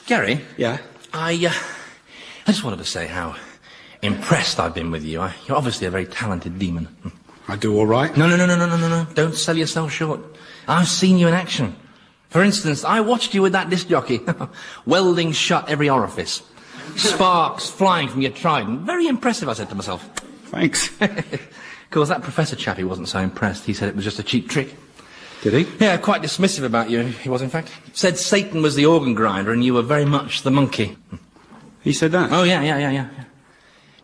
Gary? Yeah? I just wanted to say how impressed I've been with you. You're obviously a very talented demon. I do all right. No. Don't sell yourself short. I've seen you in action. For instance, I watched you with that disc jockey, welding shut every orifice. Sparks flying from your trident. Very impressive, I said to myself. Thanks. Of course, that professor chappie wasn't so impressed. He said it was just a cheap trick. Did he? Yeah, quite dismissive about you, he was, in fact. Said Satan was the organ grinder and you were very much the monkey. He said that? Oh, yeah.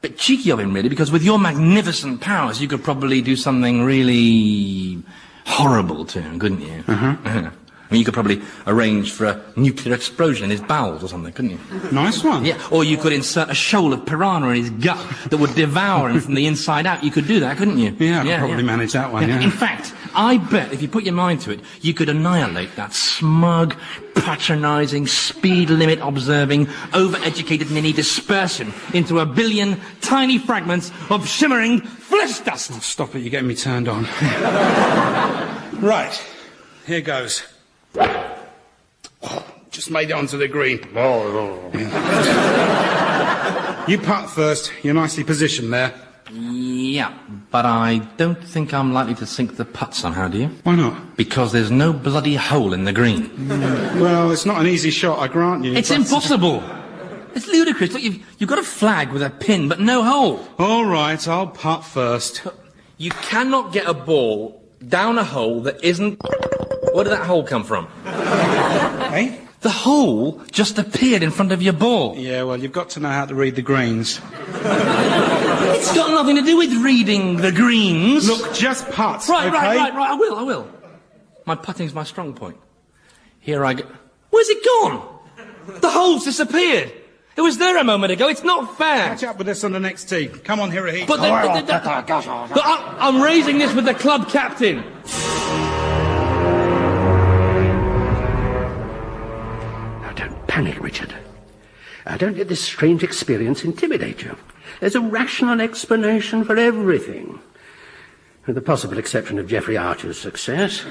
Bit cheeky of him, really, because with your magnificent powers, you could probably do something really horrible to him, couldn't you? Uh-huh. I mean, you could probably arrange for a nuclear explosion in his bowels or something, couldn't you? Nice one. Yeah, or you could insert a shoal of piranha in his gut that would devour him from the inside out. You could do that, couldn't you? Yeah, I could probably manage that one, yeah. In fact, I bet if you put your mind to it, you could annihilate that smug, patronising, speed limit observing, over-educated ninny, disperse him into a billion tiny fragments of shimmering flesh dust. Oh, stop it, you're getting me turned on. Right, here goes. Oh, just made it onto the green. Yeah. You putt first. You're nicely positioned there. Yeah, but I don't think I'm likely to sink the putt somehow, do you? Why not? Because there's no bloody hole in the green. Well, it's not an easy shot, I grant you. It's impossible. It's ludicrous. Look, you've got a flag with a pin, but no hole. All right, I'll putt first. You cannot get a ball down a hole that isn't... Where did that hole come from? Eh? The hole just appeared in front of your ball. Yeah, well, you've got to know how to read the greens. It's got nothing to do with reading the greens. Look, just putt, Right, okay? right. I will. My putting's my strong point. Here I go. Where's it gone? The hole's disappeared. It was there a moment ago. It's not fair. Catch up with us on the next tee. Come on, Hirohito. But I'm raising this with the club captain. Now, don't panic, Richard. Don't let this strange experience intimidate you. There's a rational explanation for everything. With the possible exception of Geoffrey Archer's success.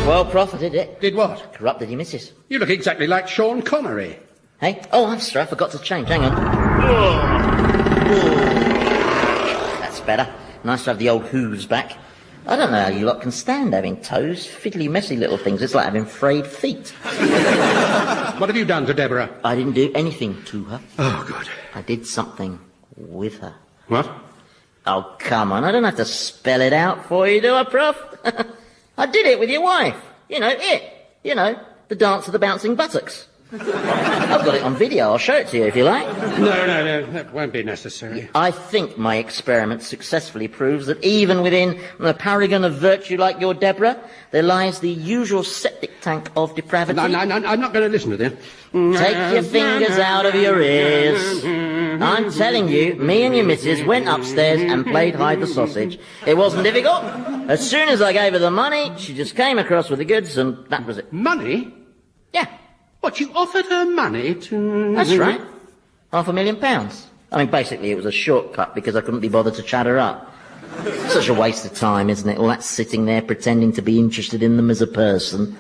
Well, Prof, I did it. Did what? Corrupted your missus. You look exactly like Sean Connery. Hey? Oh, I'm sorry, I forgot to change. Hang on. That's better. Nice to have the old hooves back. I don't know how you lot can stand having toes. Fiddly, messy little things. It's like having frayed feet. What have you done to Deborah? I didn't do anything to her. Oh, good. I did something with her. What? Oh, come on. I don't have to spell it out for you, do I, Prof? I did it with your wife. You know, the dance of the bouncing buttocks. I've got it on video. I'll show it to you if you like. No, that won't be necessary. I think my experiment successfully proves that even within a paragon of virtue like your Deborah, there lies the usual septic tank of depravity. No, I'm not going to listen to this. Take your fingers out of your ears. I'm telling you, me and your missus went upstairs and played hide the sausage. It wasn't difficult. As soon as I gave her the money, she just came across with the goods and that was it. Money? Yeah. What, you offered her money to... That's right. £500,000. I mean, basically, it was a shortcut because I couldn't be bothered to chat her up. Such a waste of time, isn't it? All that sitting there pretending to be interested in them as a person.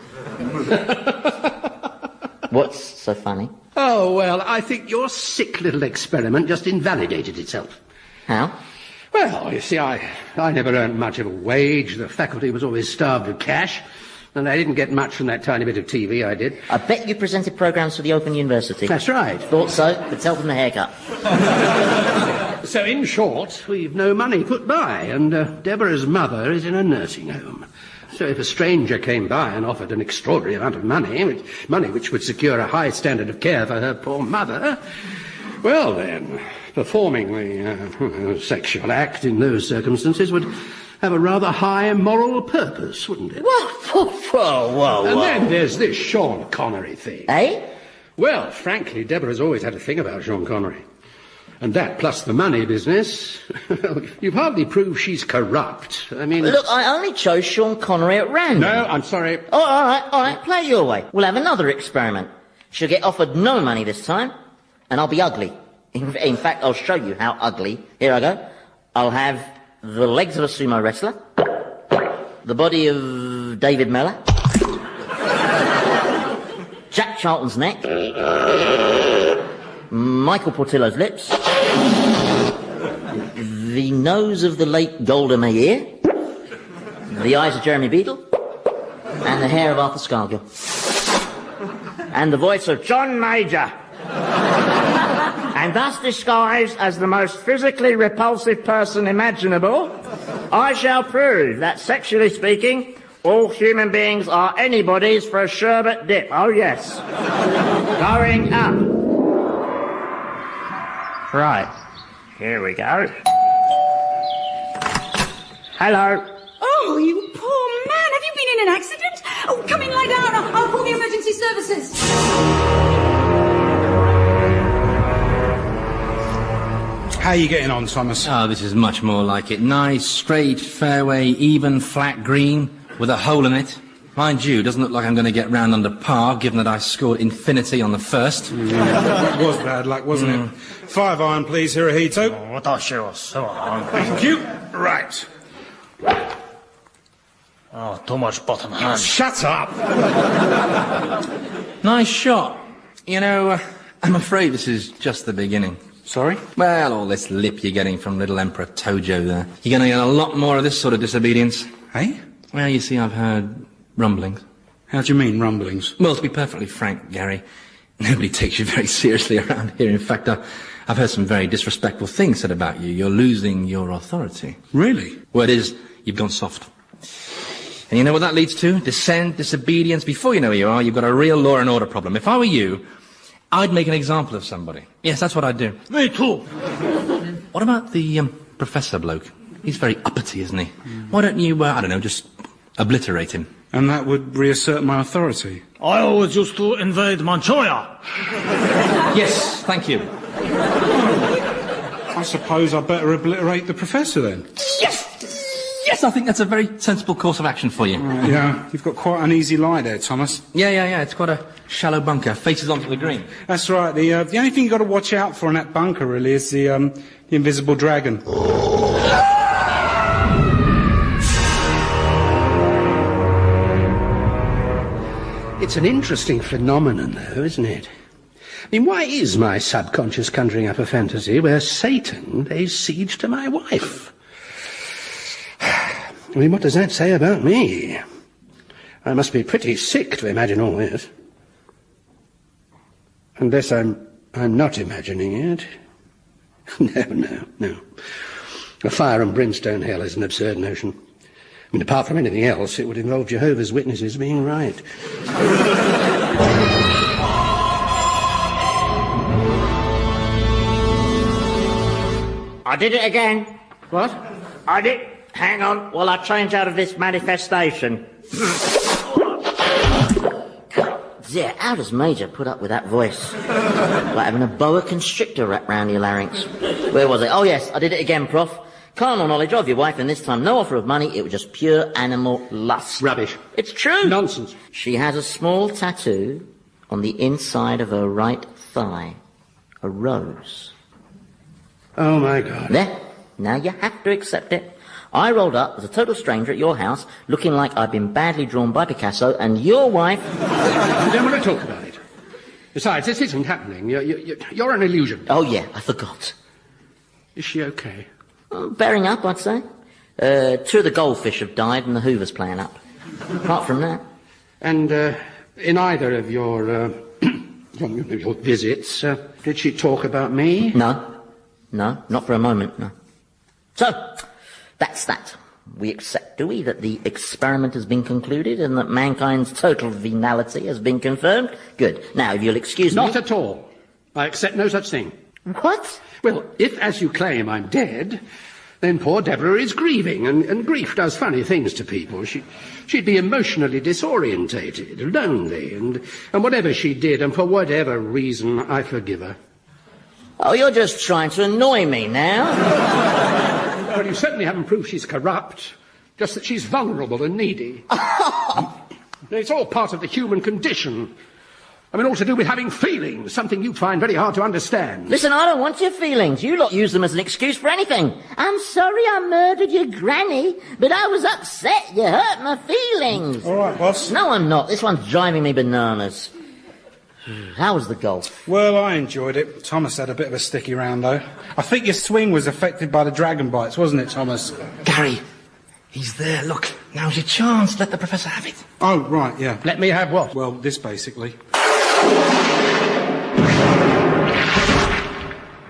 What's so funny? Oh, well, I think your sick little experiment just invalidated itself. How? Well, you see, I never earned much of a wage. The faculty was always starved of cash. And I didn't get much from that tiny bit of TV I did. I bet you presented programmes for the Open University. That's right. Thought so. Could tell from the haircut. So, in short, we've no money put by, and Deborah's mother is in a nursing home. So if a stranger came by and offered an extraordinary amount of money which would secure a high standard of care for her poor mother, well then, performing the sexual act in those circumstances would have a rather high moral purpose, wouldn't it? Whoa. And then there's this Sean Connery thing. Eh? Well, frankly, Deborah's always had a thing about Sean Connery. And that, plus the money business, you've hardly proved she's corrupt. I mean... Look, I only chose Sean Connery at random. No, I'm sorry. Oh, all right, play it your way. We'll have another experiment. She'll get offered no money this time, and I'll be ugly. In fact, I'll show you how ugly. Here I go. I'll have the legs of a sumo wrestler, the body of David Mellor, Jack Charlton's neck, Michael Portillo's lips, the nose of the late Golda Meir, the eyes of Jeremy Beadle, and the hair of Arthur Scargill, and the voice of John Major. And thus disguised as the most physically repulsive person imaginable, I shall prove that, sexually speaking, all human beings are anybody's for a sherbet dip. Oh, yes. Going up. Right. Here we go. Hello. Oh, you poor man. Have you been in an accident? Oh, come in, lie down. I'll call the emergency services. How are you getting on, Thomas? Oh, this is much more like it. Nice, straight, fairway, even, flat green, with a hole in it. Mind you, doesn't look like I'm going to get round under par, given that I scored infinity on the first. It was bad luck, wasn't it? 5 iron, please, Hirohito. Thank you. Right. Oh, too much bottom hand. Shut up! Nice shot. You know, I'm afraid this is just the beginning. Sorry? Well, all this lip you're getting from little Emperor Tojo there. You're going to get a lot more of this sort of disobedience. Hey? Well, you see, I've heard rumblings. How do you mean, rumblings? Well, to be perfectly frank, Gary, nobody takes you very seriously around here. In fact, I've heard some very disrespectful things said about you. You're losing your authority. Really? Word is, you've gone soft. And you know what that leads to? Dissent, disobedience. Before you know who you are, you've got a real law and order problem. If I were you, I'd make an example of somebody. Yes, that's what I'd do. Me too. What about the professor bloke? He's very uppity, isn't he? Why don't you, I don't know, just obliterate him? And that would reassert my authority. I always used to invade Manchuria. Yes, thank you. I suppose I'd better obliterate the professor then. Yes! Yes, I think that's a very sensible course of action for you. Yeah, you've got quite an easy lie there, Thomas. Yeah, it's quite a shallow bunker, faces onto the green. That's right. The only thing you've got to watch out for in that bunker, really, is the invisible dragon. It's an interesting phenomenon, though, isn't it? I mean, why is my subconscious conjuring up a fantasy where Satan lays siege to my wife? I mean, what does that say about me? I must be pretty sick to imagine all this. Unless I'm not imagining it. No. A fire and brimstone hell is an absurd notion. I mean, apart from anything else, it would involve Jehovah's Witnesses being right. I did it again. What? I did. Hang on while I change out of this manifestation. Yeah, how does Major put up with that voice? Like having a boa constrictor wrapped round your larynx. Where was it? Oh, yes, I did it again, Prof. Carnal knowledge of your wife, and this time no offer of money. It was just pure animal lust. Rubbish. It's true. Nonsense. She has a small tattoo on the inside of her right thigh. A rose. Oh, my God. There. Now you have to accept it. I rolled up as a total stranger at your house, looking like I'd been badly drawn by Picasso, and your wife... I don't want to talk about it. Besides, this isn't happening. You're an illusion. Oh, yeah, I forgot. Is she okay? Bearing up, I'd say. 2 of the goldfish have died and the Hoover's playing up. Apart from that. And in either of your visits, did she talk about me? No, not for a moment, no. So, that's that. We accept, do we, that the experiment has been concluded and that mankind's total venality has been confirmed? Good. Now, if you'll excuse me... Not at all. I accept no such thing. What? Well, if, as you claim, I'm dead, then poor Deborah is grieving, and grief does funny things to people. She'd be emotionally disorientated, lonely, and whatever she did, and for whatever reason, I forgive her. Oh, you're just trying to annoy me now. Well, you certainly haven't proved she's corrupt, just that she's vulnerable and needy. It's all part of the human condition. I mean, all to do with having feelings, something you find very hard to understand. Listen, I don't want your feelings. You lot use them as an excuse for anything. I'm sorry I murdered your granny, but I was upset. You hurt my feelings. All right, boss. No, I'm not. This one's driving me bananas. How was the golf? Well, I enjoyed it. Thomas had a bit of a sticky round, though. I think your swing was affected by the dragon bites, wasn't it, Thomas? Gary, he's there, look. Now's your chance. Let the professor have it. Oh, right, yeah. Let me have what? Well, this, basically.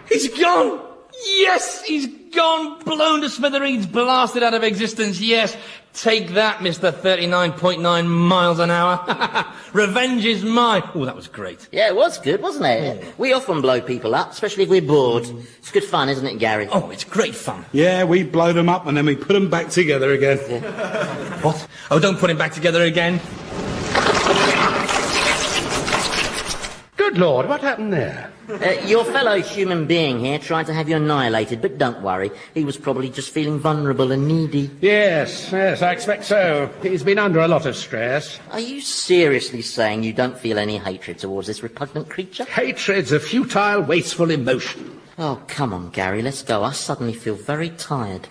He's gone! Yes, he's gone, blown to smithereens, blasted out of existence, yes. Take that, Mr. 39.9 miles an hour. Revenge is mine. Oh, that was great. Yeah, it was good, wasn't it? We often blow people up, especially if we're bored. It's good fun, isn't it, Gary? Oh, it's great fun. Yeah, we blow them up and then we put them back together again. What? Oh, don't put him back together again. Good Lord, what happened there? Your fellow human being here tried to have you annihilated, but don't worry. He was probably just feeling vulnerable and needy. Yes, I expect so. He's been under a lot of stress. Are you seriously saying you don't feel any hatred towards this repugnant creature? Hatred's a futile, wasteful emotion. Oh, come on, Gary, let's go. I suddenly feel very tired.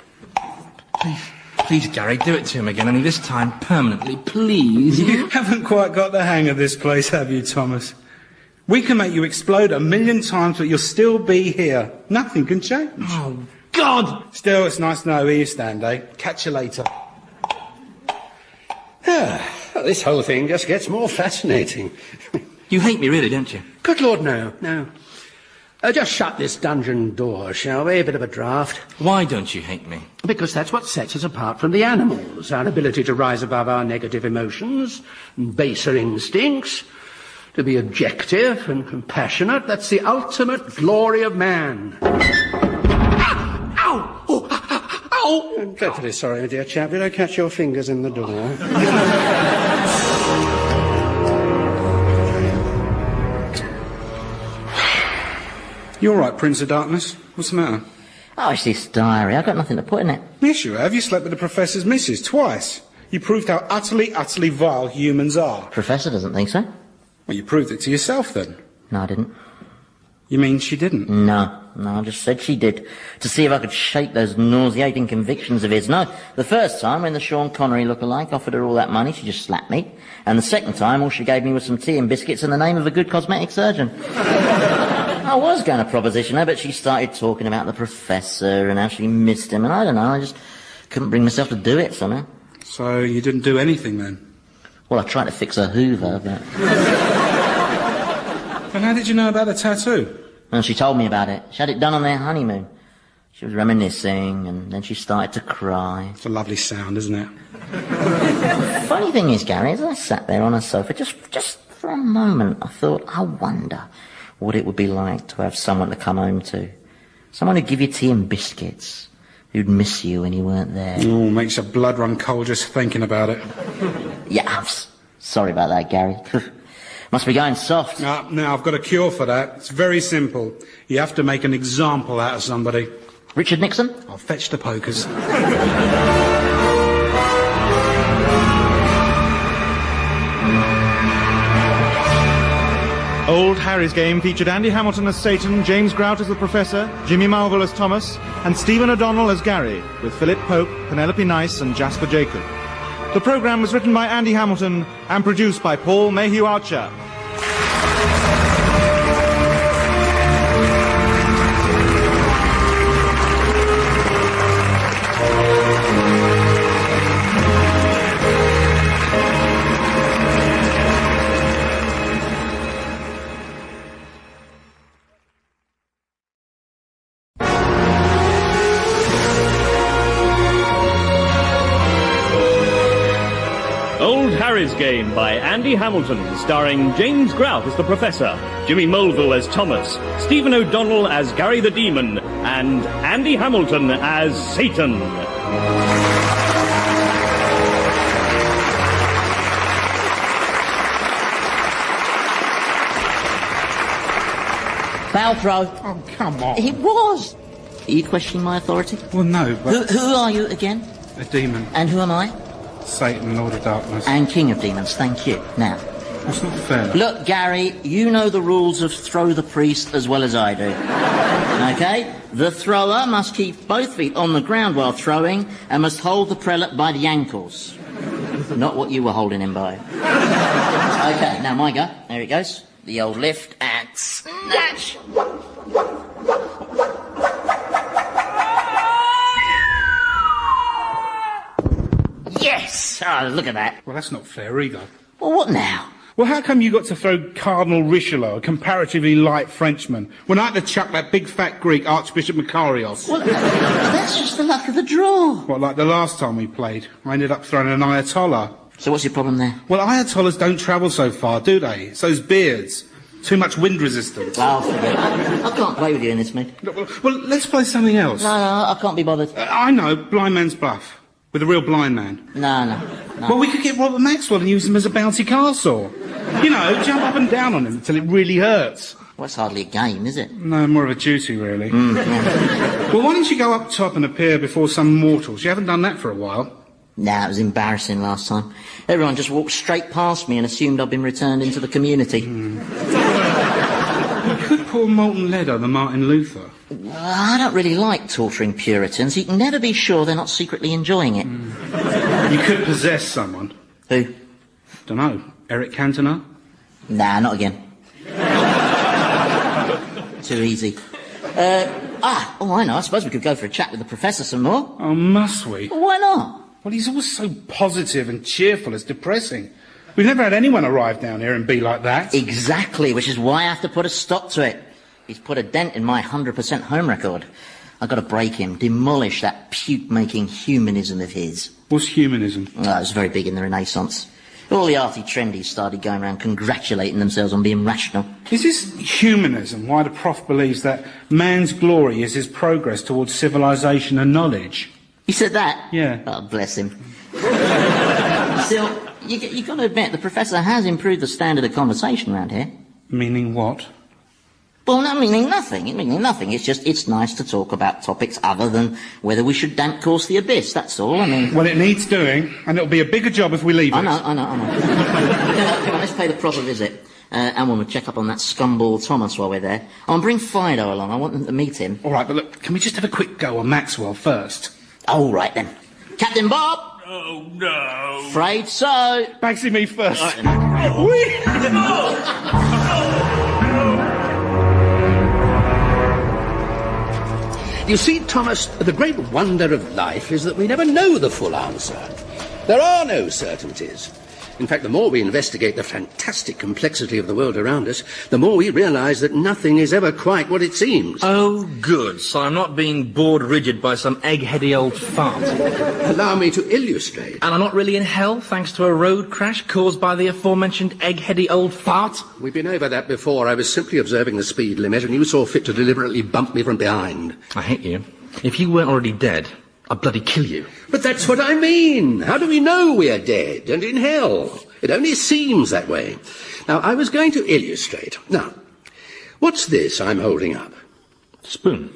Please, Gary, do it to him again, only this time permanently, please. You haven't quite got the hang of this place, have you, Thomas? We can make you explode 1,000,000 times, but you'll still be here. Nothing can change. Oh, God! Still, it's nice to know where you stand, eh? Catch you later. This whole thing just gets more fascinating. You hate me, really, don't you? Good Lord, no. Just shut this dungeon door, shall we? A bit of a draught. Why don't you hate me? Because that's what sets us apart from the animals. Our ability to rise above our negative emotions, baser instincts. To be objective and compassionate, that's the ultimate glory of man. Ow! Ow! I'm dreadfully sorry, my dear chap. Did I catch your fingers in the door? You all right, Prince of Darkness? What's the matter? Oh, it's this diary. I've got nothing to put in it. Yes, you have. You slept with the Professor's missus twice. You proved how utterly vile humans are. Professor doesn't think so. Well, you proved it to yourself, then. No, I didn't. You mean she didn't? No, I just said she did. To see if I could shake those nauseating convictions of his. No, the first time, when the Sean Connery lookalike offered her all that money, she just slapped me. And the second time, all she gave me was some tea and biscuits in the name of a good cosmetic surgeon. I was going to proposition her, but she started talking about the Professor and how she missed him, and I don't know, I just couldn't bring myself to do it somehow. So you didn't do anything, then? Well, I tried to fix her Hoover, but... And how did you know about the tattoo? Well, she told me about it. She had it done on their honeymoon. She was reminiscing, and then she started to cry. It's a lovely sound, isn't it? Funny thing is, Gary, as I sat there on a sofa, just for a moment, I thought, I wonder what it would be like to have someone to come home to. Someone who'd give you tea and biscuits, who'd miss you when you weren't there. Oh, makes your blood run cold just thinking about it. Yeah, I'm sorry about that, Gary. Must be going soft. Now, I've got a cure for that. It's very simple. You have to make an example out of somebody. Richard Nixon? I'll fetch the pokers. Old Harry's Game featured Andy Hamilton as Satan, James Grout as the Professor, Jimmy Mulville as Thomas, and Stephen O'Donnell as Gary, with Philip Pope, Penelope Nice and Jasper Jacob. The programme was written by Andy Hamilton and produced by Paul Mayhew Archer. Harry's Game by Andy Hamilton, starring James Grout as the Professor, Jimmy Mulville as Thomas, Stephen O'Donnell as Gary the Demon, and Andy Hamilton as Satan. Foul throw. Oh, come on. It was. Are you questioning my authority? Well, no, but... Who are you again? A demon. And who am I? Satan, Lord of Darkness. And King of Demons, thank you. Now. That's not fair. Look, Gary, you know the rules of throw the priest as well as I do. Okay? The thrower must keep both feet on the ground while throwing and must hold the prelate by the ankles. Not what you were holding him by. Okay, now my go. There it goes. The old lift and snatch. Yes! Oh, look at that. Well, that's not fair either. Well, what now? Well, how come you got to throw Cardinal Richelieu, a comparatively light Frenchman, when I had to chuck that bbig fat Greek Archbishop Makarios? Well, that's just the luck of the draw. What, like the last time we played? I ended up throwing an Ayatollah. So what's your problem there? Well, Ayatollahs don't travel so far, do they? It's those beards. Too much wind resistance. Oh, forget it. I can't play with you in this, mate. Well, let's play something else. No, I can't be bothered. I know, blind man's bluff. With a real blind man. No. Well, we could get Robert Maxwell and use him as a bouncy castle. You know, jump up and down on him until it really hurts. Well, it's hardly a game, is it? No, more of a duty, really. Yeah. Well, why don't you go up top and appear before some mortals? You haven't done that for a while. Nah, it was embarrassing last time. Everyone just walked straight past me and assumed I'd been returned into the community. You could pour molten lead over Martin Luther. I don't really like torturing Puritans. You can never be sure they're not secretly enjoying it. You could possess someone. Who? Dunno. Eric Cantona? Nah, not again. Too easy. I know. I suppose we could go for a chat with the Professor some more. Oh, must we? Well, why not? Well, he's always so positive and cheerful, it's depressing. We've never had anyone arrive down here and be like that. Exactly, which is why I have to put a stop to it. He's put a dent in my 100% home record. I've got to break him, demolish that puke-making humanism of his. What's humanism? Oh, it was very big in the Renaissance. All the arty trendies started going around congratulating themselves on being rational. Is this humanism why the prof believes that man's glory is his progress towards civilization and knowledge? He said that? Yeah. Oh, bless him. Still, you've got to admit, the Professor has improved the standard of conversation around here. Meaning what? Well, no, meaning nothing. It's just, it's nice to talk about topics other than whether we should damp course the abyss, that's all. I mean... Well, it needs doing, and it'll be a bigger job if we leave it. I know. Come on, let's pay the proper visit. And we'll check up on that scumball Thomas while we're there. I'll bring Fido along. I want them to meet him. All right, but look, can we just have a quick go on Maxwell first? All right, then. Captain Bob! Oh, no. Afraid so. Bagsy, me first. All right, You see, Thomas, the great wonder of life is that we never know the full answer. There are no certainties. In fact, the more we investigate the fantastic complexity of the world around us, the more we realise that nothing is ever quite what it seems. Oh, good. So I'm not being bored rigid by some egg-heady old fart. Allow me to illustrate. And I'm not really in hell thanks to a road crash caused by the aforementioned egg-heady old fart? We've been over that before. I was simply observing the speed limit and you saw fit to deliberately bump me from behind. I hate you. If you weren't already dead, I'd bloody kill you. But that's what I mean. How do we know we're dead and in hell? It only seems that way. Now, I was going to illustrate. Now, what's this I'm holding up? Spoon.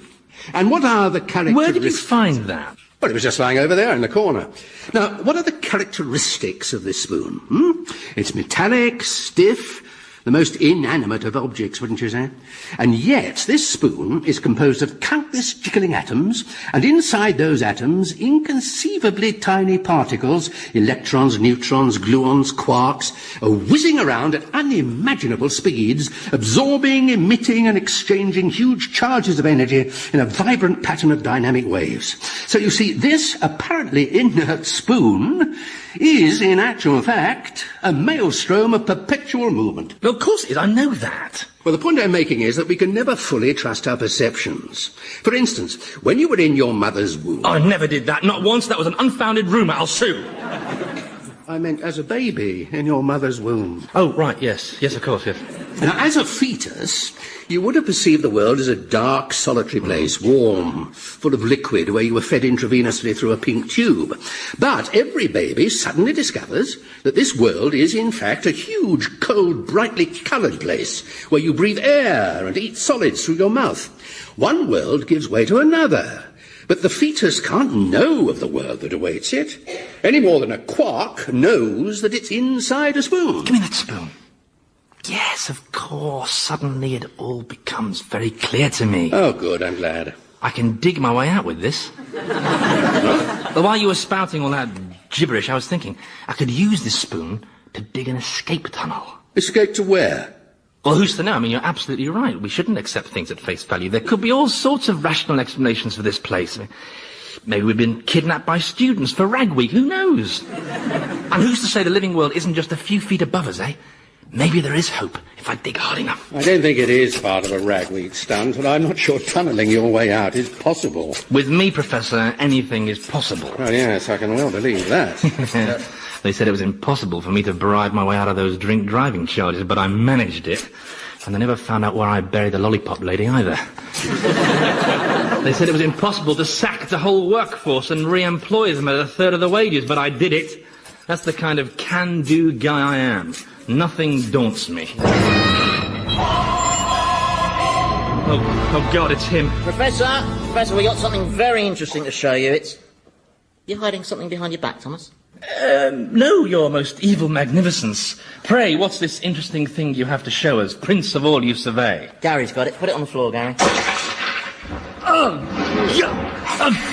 And what are the characteristics... Where did you find that? Well, it was just lying over there in the corner. Now, what are the characteristics of this spoon? It's metallic, stiff, the most inanimate of objects, wouldn't you say? And yet, this spoon is composed of countless jiggling atoms, and inside those atoms, inconceivably tiny particles, electrons, neutrons, gluons, quarks, are whizzing around at unimaginable speeds, absorbing, emitting, and exchanging huge charges of energy in a vibrant pattern of dynamic waves. So you see, this apparently inert spoon is, in actual fact, a maelstrom of perpetual movement. Well, of course it is. I know that. Well, the point I'm making is that we can never fully trust our perceptions. For instance, when you were in your mother's womb... I never did that. Not once. That was an unfounded rumour. I'll sue. I meant as a baby in your mother's womb. Oh, right, yes. Yes, of course, yes. Now, as a fetus, you would have perceived the world as a dark, solitary place, warm, full of liquid, where you were fed intravenously through a pink tube. But every baby suddenly discovers that this world is, in fact, a huge, cold, brightly coloured place, where you breathe air and eat solids through your mouth. One world gives way to another. But the fetus can't know of the world that awaits it, any more than a quark knows that it's inside a spoon. Give me that spoon. Yes, of course. Suddenly it all becomes very clear to me. Oh, good, I'm glad. I can dig my way out with this. But while you were spouting all that gibberish, I was thinking I could use this spoon to dig an escape tunnel. Escape to where? Well, who's to know? I mean, you're absolutely right. We shouldn't accept things at face value. There could be all sorts of rational explanations for this place. I mean, maybe we've been kidnapped by students for Rag Week. Who knows? And who's to say the living world isn't just a few feet above us, eh? Maybe there is hope if I dig hard enough. I don't think it is part of a ragweed stunt, but I'm not sure tunnelling your way out is possible. With me, Professor, anything is possible. Oh, yes, I can well believe that. They said it was impossible for me to bribe my way out of those drink driving charges, but I managed it. And they never found out where I buried the lollipop lady either. They said it was impossible to sack the whole workforce and re-employ them at a third of the wages, but I did it. That's the kind of can-do guy I am. Nothing daunts me. Oh God, it's him. Professor, we got something very interesting to show you. You're hiding something behind your back, Thomas? No, your most evil magnificence. Pray, what's this interesting thing you have to show us, prince of all you survey? Gary's got it. Put it on the floor, Gary.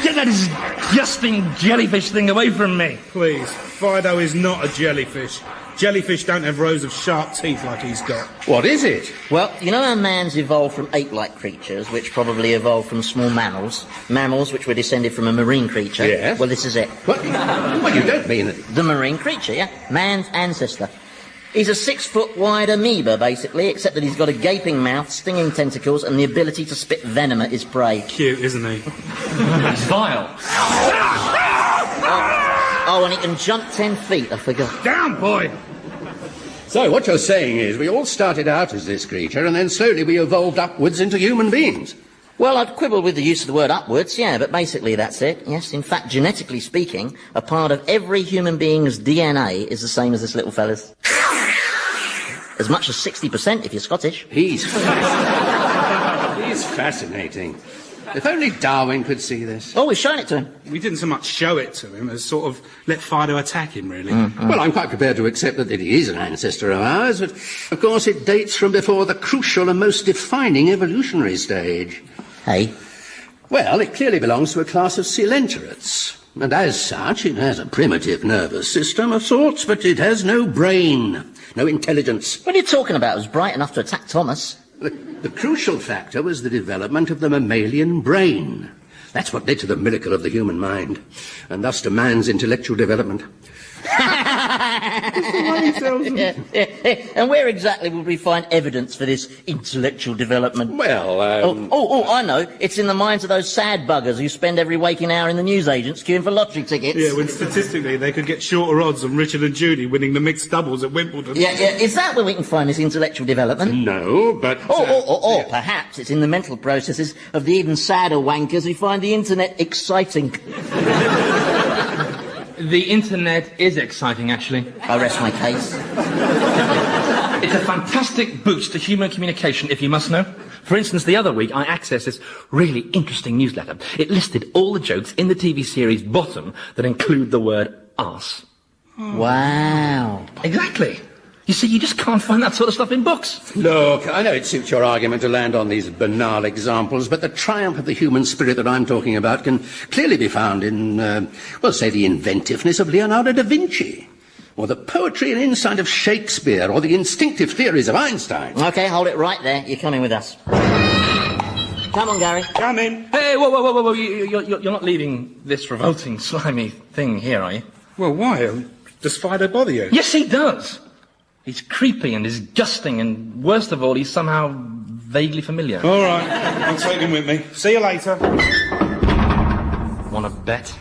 Get that disgusting jellyfish thing away from me. Please, Fido is not a jellyfish. Jellyfish don't have rows of sharp teeth like he's got. What is it? Well, you know how man's evolved from ape-like creatures, which probably evolved from small mammals? Mammals which were descended from a marine creature? Yes. Well, this is it. What? Well, you don't mean it. The marine creature, yeah. Man's ancestor. He's a 6-foot-wide amoeba, basically, except that he's got a gaping mouth, stinging tentacles, and the ability to spit venom at his prey. Cute, isn't he? He's vile. Oh, and he can jump 10 feet, I forgot. Down, boy! So what you're saying is we all started out as this creature and then slowly we evolved upwards into human beings. Well, I'd quibble with the use of the word upwards, yeah, but basically that's it. Yes, in fact, genetically speaking, a part of every human being's DNA is the same as this little fella's. As much as 60% if you're Scottish. He's fascinating. If only Darwin could see this. Oh, we've shown it to him. We didn't so much show it to him as sort of let Fido attack him, really. Well, I'm quite prepared to accept that he is an ancestor of ours, but of course it dates from before the crucial and most defining evolutionary stage. Hey? Well, it clearly belongs to a class of coelenterods. And as such, it has a primitive nervous system of sorts, but it has no brain, no intelligence. What are you talking about? It was bright enough to attack Thomas. The crucial factor was the development of the mammalian brain. That's what led to the miracle of the human mind, and thus to man's intellectual development. And where exactly would we find evidence for this intellectual development? Well, I know. It's in the minds of those sad buggers who spend every waking hour in the newsagents queuing for lottery tickets. Yeah, when statistically they could get shorter odds on Richard and Judy winning the mixed doubles at Wimbledon. Yeah. Is that where we can find this intellectual development? No, but... Or perhaps it's in the mental processes of the even sadder wankers who find the internet exciting. The internet is exciting, actually. I rest my case. It's a fantastic boost to human communication, if you must know. For instance, the other week I accessed this really interesting newsletter. It listed all the jokes in the TV series Bottom that include the word arse. Wow. Exactly. You see, you just can't find that sort of stuff in books. Look, I know it suits your argument to land on these banal examples, but the triumph of the human spirit that I'm talking about can clearly be found in, say, the inventiveness of Leonardo da Vinci, or the poetry and insight of Shakespeare, or the instinctive theories of Einstein. OK, hold it right there. You're coming with us. Come on, Gary. Come in. Hey, whoa. You're not leaving this revolting, slimy thing here, are you? Well, why? Does Fido bother you? Yes, he does. He's creepy and disgusting, and worst of all, he's somehow vaguely familiar. All right, I'll take him with me. See you later. Want to bet?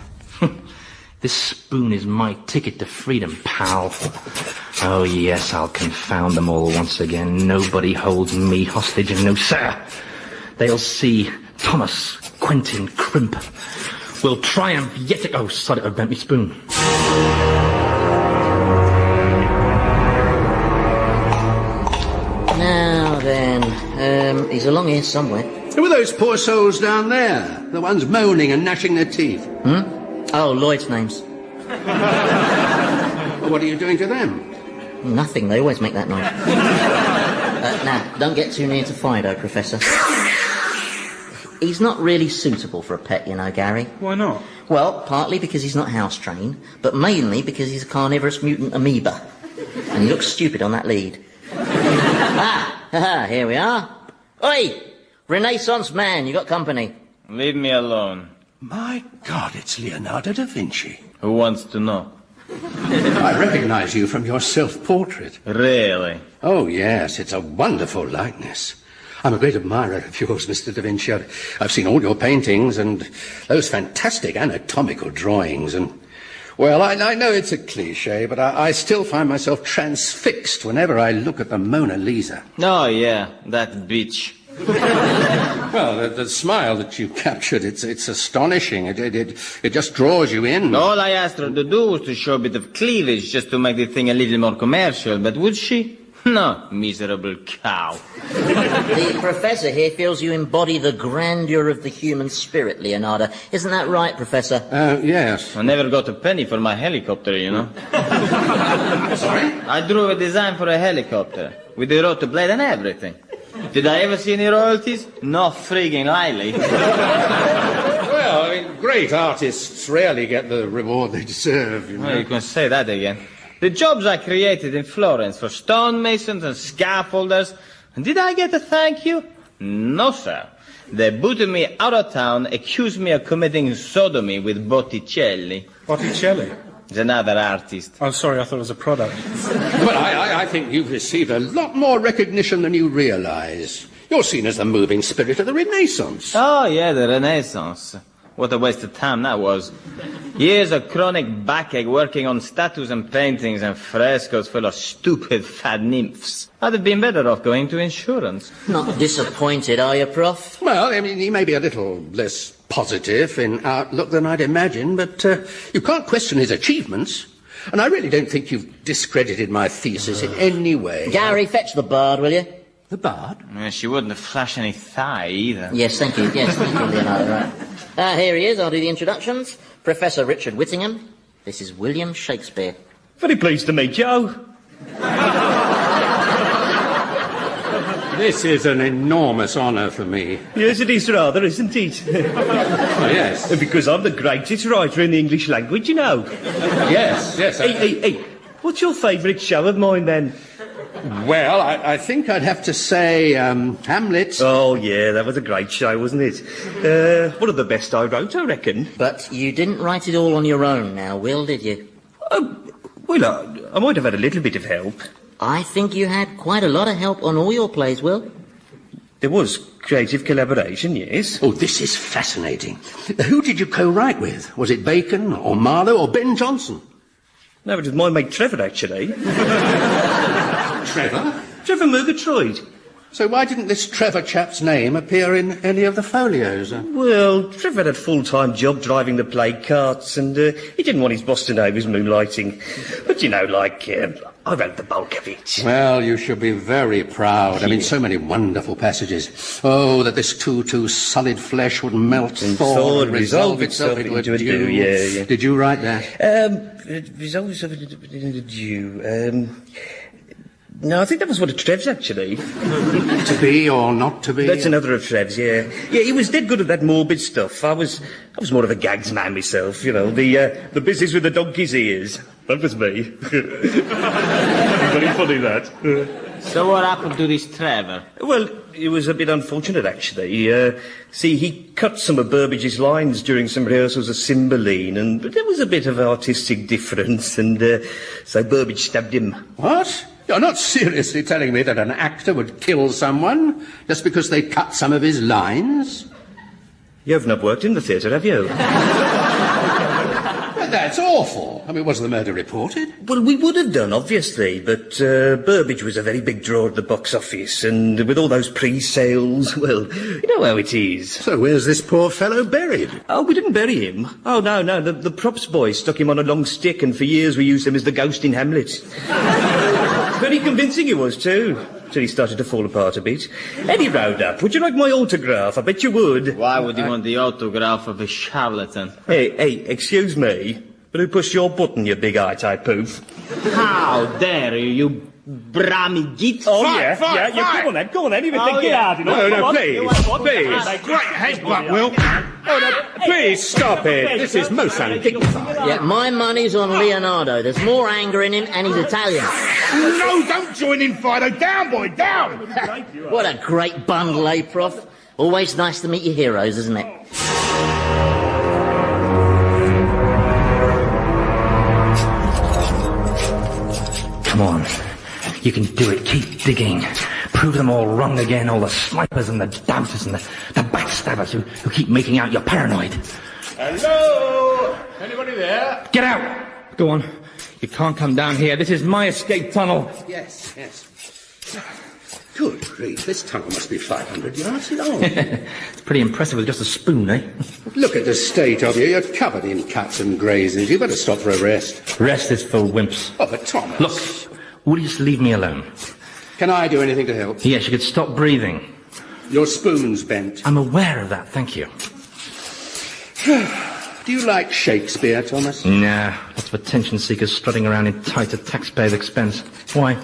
This spoon is my ticket to freedom, pal. Oh, yes, I'll confound them all once again. Nobody holds me hostage, and no, sir. They'll see Thomas Quentin Crimp will triumph yet... Oh, sorry, I bent me spoon. Now then, he's along here somewhere. Who are those poor souls down there? The ones moaning and gnashing their teeth? Oh, Lloyd's names. Well, what are you doing to them? Nothing, they always make that noise. Now, don't get too near to Fido, Professor. He's not really suitable for a pet, you know, Gary. Why not? Well, partly because he's not house-trained, but mainly because he's a carnivorous mutant amoeba. And he looks stupid on that lead. Here we are. Oi! Renaissance man, you got company. Leave me alone. My God, it's Leonardo da Vinci. Who wants to know? I recognize you from your self-portrait. Really? Oh, yes, it's a wonderful likeness. I'm a great admirer of yours, Mr. Da Vinci. I've seen all your paintings and those fantastic anatomical drawings and... Well, I know it's a cliché, but I still find myself transfixed whenever I look at the Mona Lisa. Oh, yeah, that bitch. Well, the smile that you captured, it's astonishing. It just draws you in. All I asked her to do was to show a bit of cleavage just to make the thing a little more commercial, but would she? No, miserable cow. The professor here feels you embody the grandeur of the human spirit, Leonardo. Isn't that right, Professor? Yes. I never got a penny for my helicopter, you know. Sorry? I drew a design for a helicopter, with the rotor blade and everything. Did I ever see any royalties? No frigging likely. Well, I mean, great artists rarely get the reward they deserve, you know. Well, you can say that again. The jobs I created in Florence for stonemasons and scaffolders, and did I get a thank you? No, sir. They booted me out of town, accused me of committing sodomy with Botticelli. Botticelli? He's another artist. Oh, sorry, I thought it was a product. Well, I think you've received a lot more recognition than you realize. You're seen as the moving spirit of the Renaissance. Oh, yeah, the Renaissance. What a waste of time that was. Years of chronic backache working on statues and paintings and frescoes full of stupid fat nymphs. I'd have been better off going to insurance. Not disappointed, are you, Prof? Well, I mean, he may be a little less positive in outlook than I'd imagined, but you can't question his achievements. And I really don't think you've discredited my thesis in any way. Gary, fetch the bard, will you? The bard? Yeah, she wouldn't have flashed any thigh either. Yes, thank you. Yes, thank you, Leonardo. Right. Here he is. I'll do the introductions. Professor Richard Whittingham. This is William Shakespeare. Very pleased to meet you. This is an enormous honour for me. Yes, it is rather, isn't it? Oh, yes. Because I'm the greatest writer in the English language, you know. Yes. Hey, what's your favourite show of mine, then? Well, I think I'd have to say Hamlet. Oh, yeah, that was a great show, wasn't it? One of the best I wrote, I reckon. But you didn't write it all on your own now, Will, did you? Well, I might have had a little bit of help. I think you had quite a lot of help on all your plays, Will. There was creative collaboration, yes. Oh, this is fascinating. Who did you co-write with? Was it Bacon or Marlowe or Ben Jonson? No, it was my mate Trevor, actually. Trevor? Trevor Murgatroyd. So why didn't this Trevor chap's name appear in any of the folios? Well, Trevor had a full-time job driving the plague carts, and he didn't want his boss to know he was moonlighting. But, you know, I wrote the bulk of it. Well, you should be very proud. I mean, so many wonderful passages. Oh, that this too solid flesh would melt, thaw, and resolve itself into a dew. Yeah. Did you write that? Resolve itself into a dew. No, I think that was one of Trev's, actually. To be or not to be? That's another of Trev's, yeah. Yeah, he was dead good at that morbid stuff. I was more of a gags man myself, you know, the business with the donkey's ears. That was me. Very funny, that. So what happened to this Trevor? Well, it was a bit unfortunate, actually. See, he cut some of Burbage's lines during some rehearsals of Cymbeline, and there was a bit of artistic difference, and so Burbage stabbed him. What? You're not seriously telling me that an actor would kill someone just because they cut some of his lines? You have not worked in the theatre, have you? That's awful. I mean, was the murder reported? Well, we would have done, obviously, but Burbage was a very big draw at the box office, and with all those pre-sales, well, you know how it is. So where's this poor fellow buried? Oh, we didn't bury him. Oh, no, the props boy stuck him on a long stick, and for years we used him as the ghost in Hamlet. Very convincing he was, too. Till he started to fall apart a bit. Eddie rode up. Would you like my autograph? I bet you would. Why would you want the autograph of a charlatan? Hey, excuse me, but who pushed your button, you big-eye type poof? How dare you brammy git? Oh, yeah, come on then, even think it hard enough. No, please. Great headbutt, Will. Oh, no, please stop it. This is most undignified. Yeah, my money's on Leonardo. There's more anger in him, and he's Italian. No, don't join in, Fido. Down, boy, down. What a great bundle, eh, Prof? Always nice to meet your heroes, isn't it? Come on. You can do it. Keep digging. Prove them all wrong again, all the snipers and the doubters and the backstabbers who keep making out you're paranoid. Hello? Anybody there? Get out! Go on. You can't come down here. This is my escape tunnel. Yes, yes. Good grief, this tunnel must be 500 yards long. It's pretty impressive with just a spoon, eh? Look at the state of you. You're covered in cuts and grazes. You better stop for a rest. Rest is for wimps. Oh, but Thomas... Look, will you just leave me alone? Can I do anything to help? Yes, you could stop breathing. Your spoon's bent. I'm aware of that, thank you. Do you like Shakespeare, Thomas? Nah, lots of attention seekers strutting around in tight at taxpayers' expense. Why?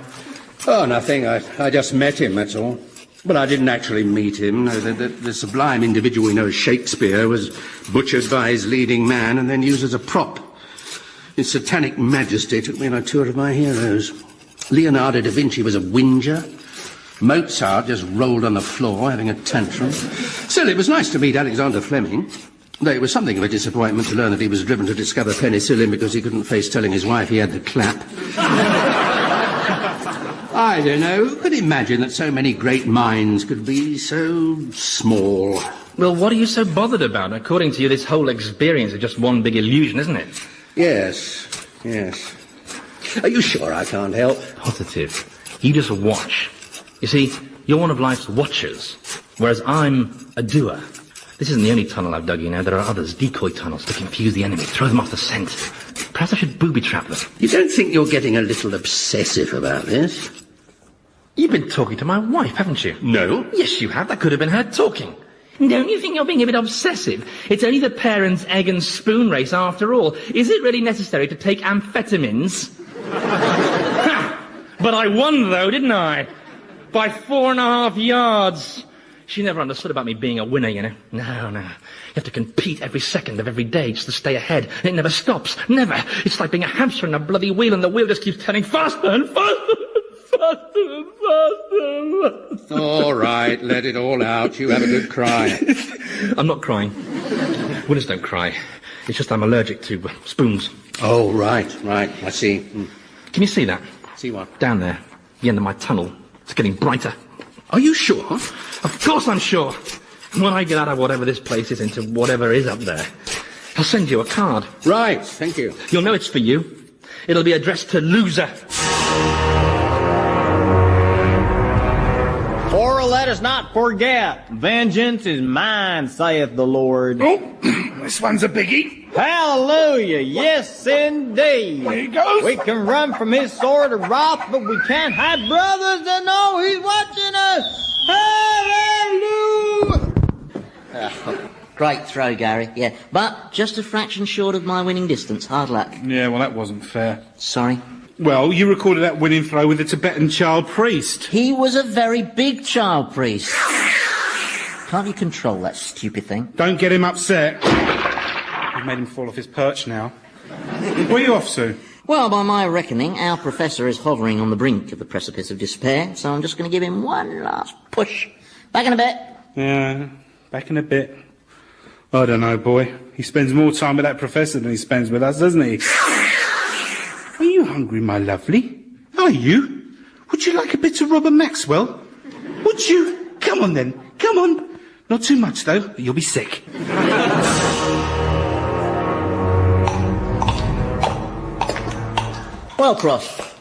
Oh, nothing. I just met him, that's all. But I didn't actually meet him. No, the sublime individual we know as Shakespeare was butchered by his leading man and then used as a prop. His satanic majesty took me on a tour of my heroes. Leonardo da Vinci was a whinger. Mozart just rolled on the floor having a tantrum. Still, it was nice to meet Alexander Fleming. Though it was something of a disappointment to learn that he was driven to discover penicillin because he couldn't face telling his wife he had the clap. I don't know. Who could imagine that so many great minds could be so small? Well, what are you so bothered about? According to you, this whole experience is just one big illusion, isn't it? Yes, yes. Are you sure I can't help? Positive. You just watch. You see, you're one of life's watchers, whereas I'm a doer. This isn't the only tunnel I've dug, you know. There are others, decoy tunnels, to confuse the enemy, throw them off the scent. Perhaps I should booby-trap them. You don't think you're getting a little obsessive about this? You've been talking to my wife, haven't you? No. Yes, you have. That could have been her talking. Don't you think you're being a bit obsessive? It's only the parents' egg and spoon race after all. Is it really necessary to take amphetamines? But I won, though, didn't I? By 4.5 yards. She never understood about me being a winner, you know. No. You have to compete every second of every day just to stay ahead. And it never stops. Never. It's like being a hamster in a bloody wheel, and the wheel just keeps turning faster and faster. Faster. All right, let it all out. You have a good cry. I'm not crying. Winners don't cry. It's just I'm allergic to spoons. Oh, right. I see. Can you see that? See what? Down there, the end of my tunnel. It's getting brighter. Are you sure? Of course I'm sure. When I get out of whatever this place is into whatever is up there, I'll send you a card. Right, thank you. You'll know it's for you. It'll be addressed to Loser. 4 let us not forget. Vengeance is mine, saith the Lord. Oh, this one's a biggie. Hallelujah. Yes, indeed. There he goes. We can run from his sword of wrath, but we can't hide brothers that know he's watching us. Hallelujah. Great throw, Gary. Yeah, but just a fraction short of my winning distance. Hard luck. Yeah, well, that wasn't fair. Sorry. Well, you recorded that winning throw with a Tibetan child priest. He was a very big child priest. Can't you control that stupid thing? Don't get him upset. You've made him fall off his perch now. Where are you off to? Well, by my reckoning, our professor is hovering on the brink of the precipice of despair, so I'm just going to give him one last push. Back in a bit. Yeah, back in a bit. I don't know, boy. He spends more time with that professor than he spends with us, doesn't he? Are you hungry, my lovely? Are you? Would you like a bit of Robert Maxwell? Would you? Come on, then. Come on. Not too much, though. You'll be sick. Well, Prof,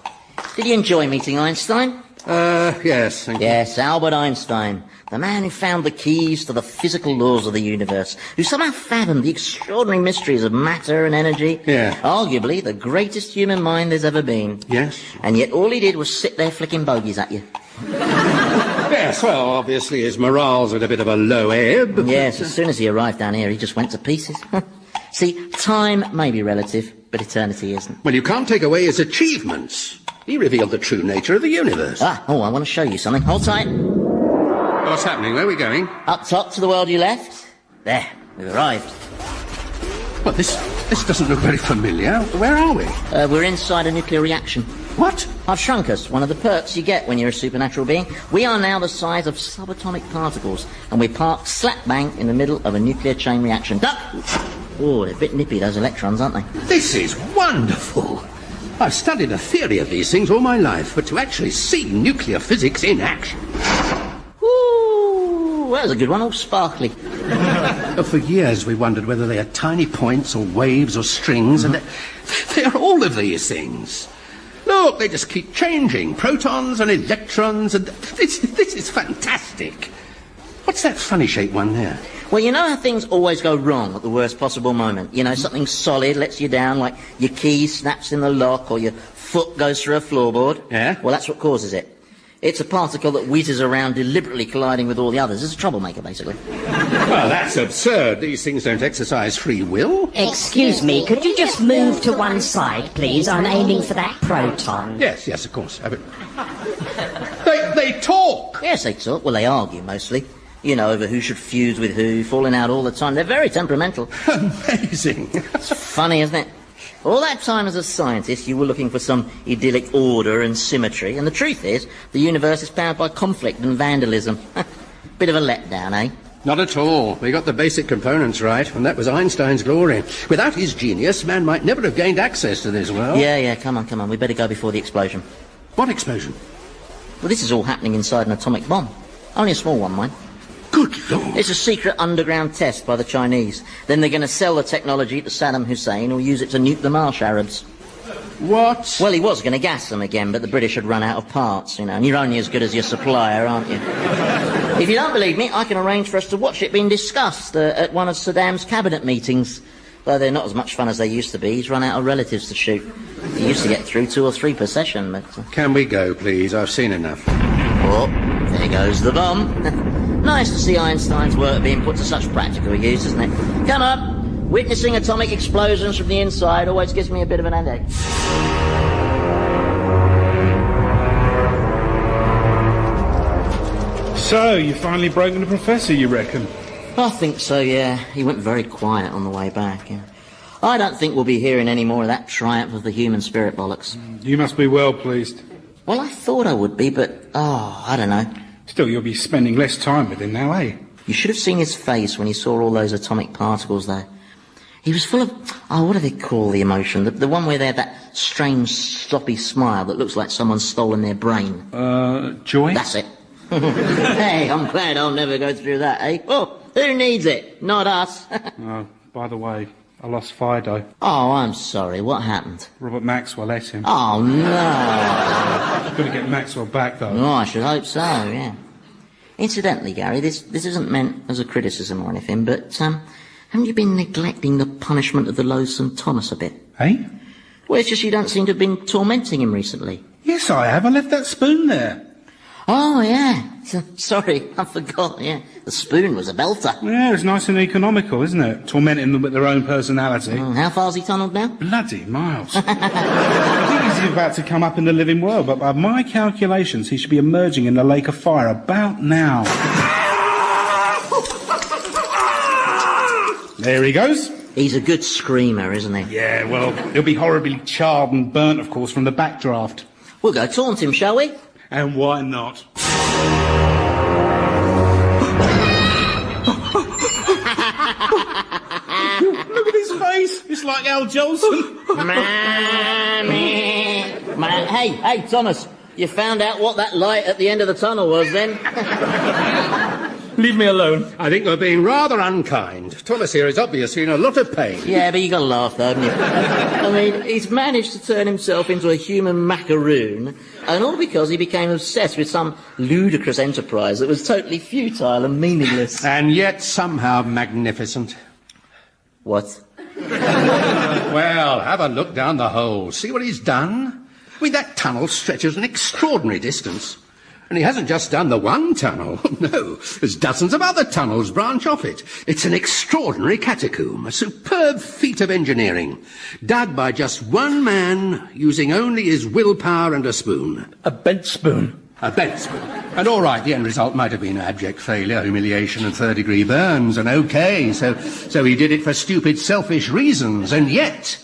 did you enjoy meeting Einstein? Yes, thank you. Yes, Albert Einstein, the man who found the keys to the physical laws of the universe, who somehow fathomed the extraordinary mysteries of matter and energy. Yeah. Arguably the greatest human mind there's ever been. Yes. And yet all he did was sit there flicking bogies at you. Yes, well, obviously his morale's at a bit of a low ebb. Yes, as soon as he arrived down here, he just went to pieces. See, time may be relative, but eternity isn't. Well, you can't take away his achievements. He revealed the true nature of the universe. I want to show you something. Hold tight. What's happening? Where are we going? Up top to the world you left. There, we've arrived. Well, this doesn't look very familiar. Where are we? We're inside a nuclear reaction. What? I've shrunk us, one of the perks you get when you're a supernatural being. We are now the size of subatomic particles, and we're parked slap bang in the middle of a nuclear chain reaction. Duck! Oh, they're a bit nippy, those electrons, aren't they? This is wonderful. I've studied the theory of these things all my life, but to actually see nuclear physics in action... Ooh, that was a good one, all sparkly. For years we wondered whether they are tiny points or waves or strings, and they're all of these things. Look, they just keep changing. Protons and electrons, and this is fantastic. What's that funny shaped one there? Well, you know how things always go wrong at the worst possible moment? You know, something solid lets you down, like your key snaps in the lock or your foot goes through a floorboard. Yeah? Well, that's what causes it. It's a particle that whizzes around deliberately colliding with all the others. It's a troublemaker, basically. Well, that's absurd. These things don't exercise free will. Excuse me, could you just move to one side, please? I'm aiming for that proton. Yes, of course. They talk! Yes, they talk. Well, they argue, mostly. You know, over who should fuse with who, falling out all the time. They're very temperamental. Amazing. It's funny, isn't it? All that time as a scientist, you were looking for some idyllic order and symmetry, and the truth is, the universe is powered by conflict and vandalism. Bit of a letdown, eh? Not at all. We got the basic components right, and that was Einstein's glory. Without his genius, man might never have gained access to this world. Yeah, come on. We better go before the explosion. What explosion? Well, this is all happening inside an atomic bomb. Only a small one, mind. Good Lord. It's a secret underground test by the Chinese. Then they're going to sell the technology to Saddam Hussein, who'll use it to nuke the Marsh Arabs. What? Well, he was going to gas them again, but the British had run out of parts, you know, and you're only as good as your supplier, aren't you? If you don't believe me, I can arrange for us to watch it being discussed at one of Saddam's cabinet meetings. Though they're not as much fun as they used to be. He's run out of relatives to shoot. He used to get through 2 or 3 per session, but... Can we go, please? I've seen enough. Oh, there goes the bomb. Nice to see Einstein's work being put to such practical use, isn't it? Come on. Witnessing atomic explosions from the inside always gives me a bit of an headache. So, you've finally broken the professor, you reckon? I think so, yeah. He went very quiet on the way back. Yeah. I don't think we'll be hearing any more of that triumph of the human spirit bollocks. You must be well pleased. Well, I thought I would be, but, I don't know. Still, you'll be spending less time with him now, eh? You should have seen his face when he saw all those atomic particles there. He was full of, what do they call the emotion? The one where they have that strange, sloppy smile that looks like someone's stolen their brain. Joy? That's it. Hey, I'm glad I'll never go through that, eh? Oh, who needs it? Not us. Oh, by the way, I lost Fido. Oh, I'm sorry. What happened? Robert Maxwell ate him. Oh, no. I'm going to get Maxwell back, though. Oh, I should hope so, yeah. Incidentally, Gary, this isn't meant as a criticism or anything, but, haven't you been neglecting the punishment of the loathsome Thomas a bit? Eh? Well, it's just you don't seem to have been tormenting him recently. Yes, I have. I left that spoon there. Oh, yeah. Sorry, I forgot, yeah. The spoon was a belter. Yeah, it's nice and economical, isn't it? Tormenting them with their own personality. How far's he tunnelled now? Bloody miles. I think he's about to come up in the living world, but by my calculations, he should be emerging in the lake of fire about now. There he goes. He's a good screamer, isn't he? Yeah, well, he'll be horribly charred and burnt, of course, from the backdraft. We'll go taunt him, shall we? And why not? Look at his face. It's like Al Jolson. Hey, Thomas. You found out what that light at the end of the tunnel was, then? Leave me alone. I think we're being rather unkind. Thomas here is obviously in a lot of pain. Yeah, but you got to laugh, though, haven't you? I mean, he's managed to turn himself into a human macaroon, and all because he became obsessed with some ludicrous enterprise that was totally futile and meaningless. And yet somehow magnificent. What? Well, have a look down the hole. See what he's done? I mean, that tunnel stretches an extraordinary distance. And he hasn't just done the one tunnel. No, there's dozens of other tunnels branch off it. It's an extraordinary catacomb, a superb feat of engineering, dug by just one man using only his willpower and a spoon. A bent spoon. A bent spoon. And all right, the end result might have been abject failure, humiliation and third-degree burns, and okay, so he did it for stupid, selfish reasons, and yet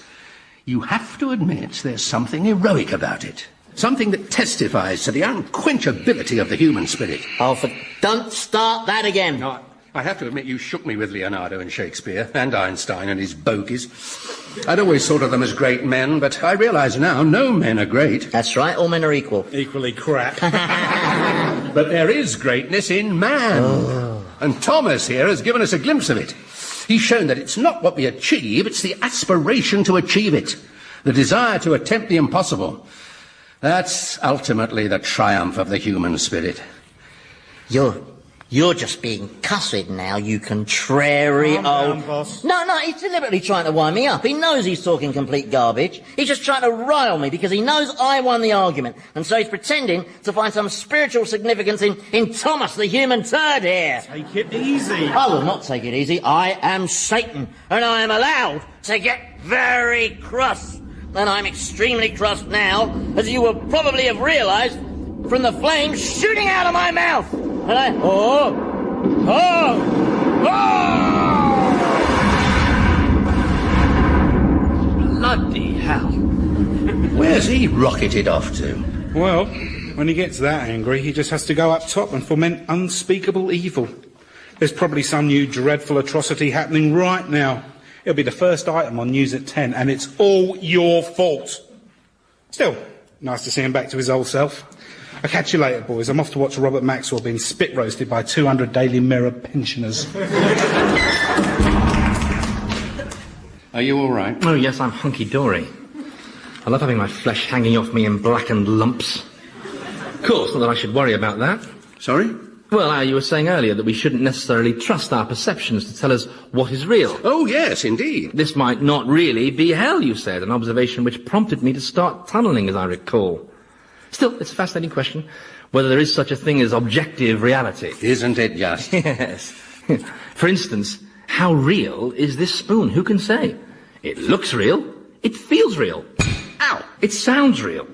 you have to admit there's something heroic about it. Something that testifies to the unquenchability of the human spirit. Oh, don't start that again. No, I have to admit you shook me with Leonardo and Shakespeare, and Einstein and his bogies. I'd always thought of them as great men, but I realise now no men are great. That's right, all men are equal. Equally crap. But there is greatness in man. Oh. And Thomas here has given us a glimpse of it. He's shown that it's not what we achieve, it's the aspiration to achieve it. The desire to attempt the impossible. That's ultimately the triumph of the human spirit. You're just being cussed now, you contrary Calm old... down, boss. No, he's deliberately trying to wind me up. He knows he's talking complete garbage. He's just trying to rile me because he knows I won the argument. And so he's pretending to find some spiritual significance in Thomas the human turd here. Take it easy. I will not take it easy. I am Satan, and I am allowed to get very cross. And I'm extremely cross now, as you will probably have realised from the flames shooting out of my mouth. And I... Bloody hell. Where's he rocketed off to? Well, when he gets that angry, he just has to go up top and foment unspeakable evil. There's probably some new dreadful atrocity happening right now. It'll be the first item on News at 10, and it's all your fault. Still, nice to see him back to his old self. I'll catch you later, boys. I'm off to watch Robert Maxwell being spit roasted by 200 Daily Mirror pensioners. Are you all right? Oh, yes, I'm hunky-dory. I love having my flesh hanging off me in blackened lumps. Of course, not that I should worry about that. Sorry? Well, you were saying earlier that we shouldn't necessarily trust our perceptions to tell us what is real. Oh, yes, indeed. This might not really be hell, you said, an observation which prompted me to start tunnelling, as I recall. Still, it's a fascinating question, whether there is such a thing as objective reality. Isn't it just? Yes. For instance, how real is this spoon? Who can say? It looks real. It feels real. Ow! It sounds real.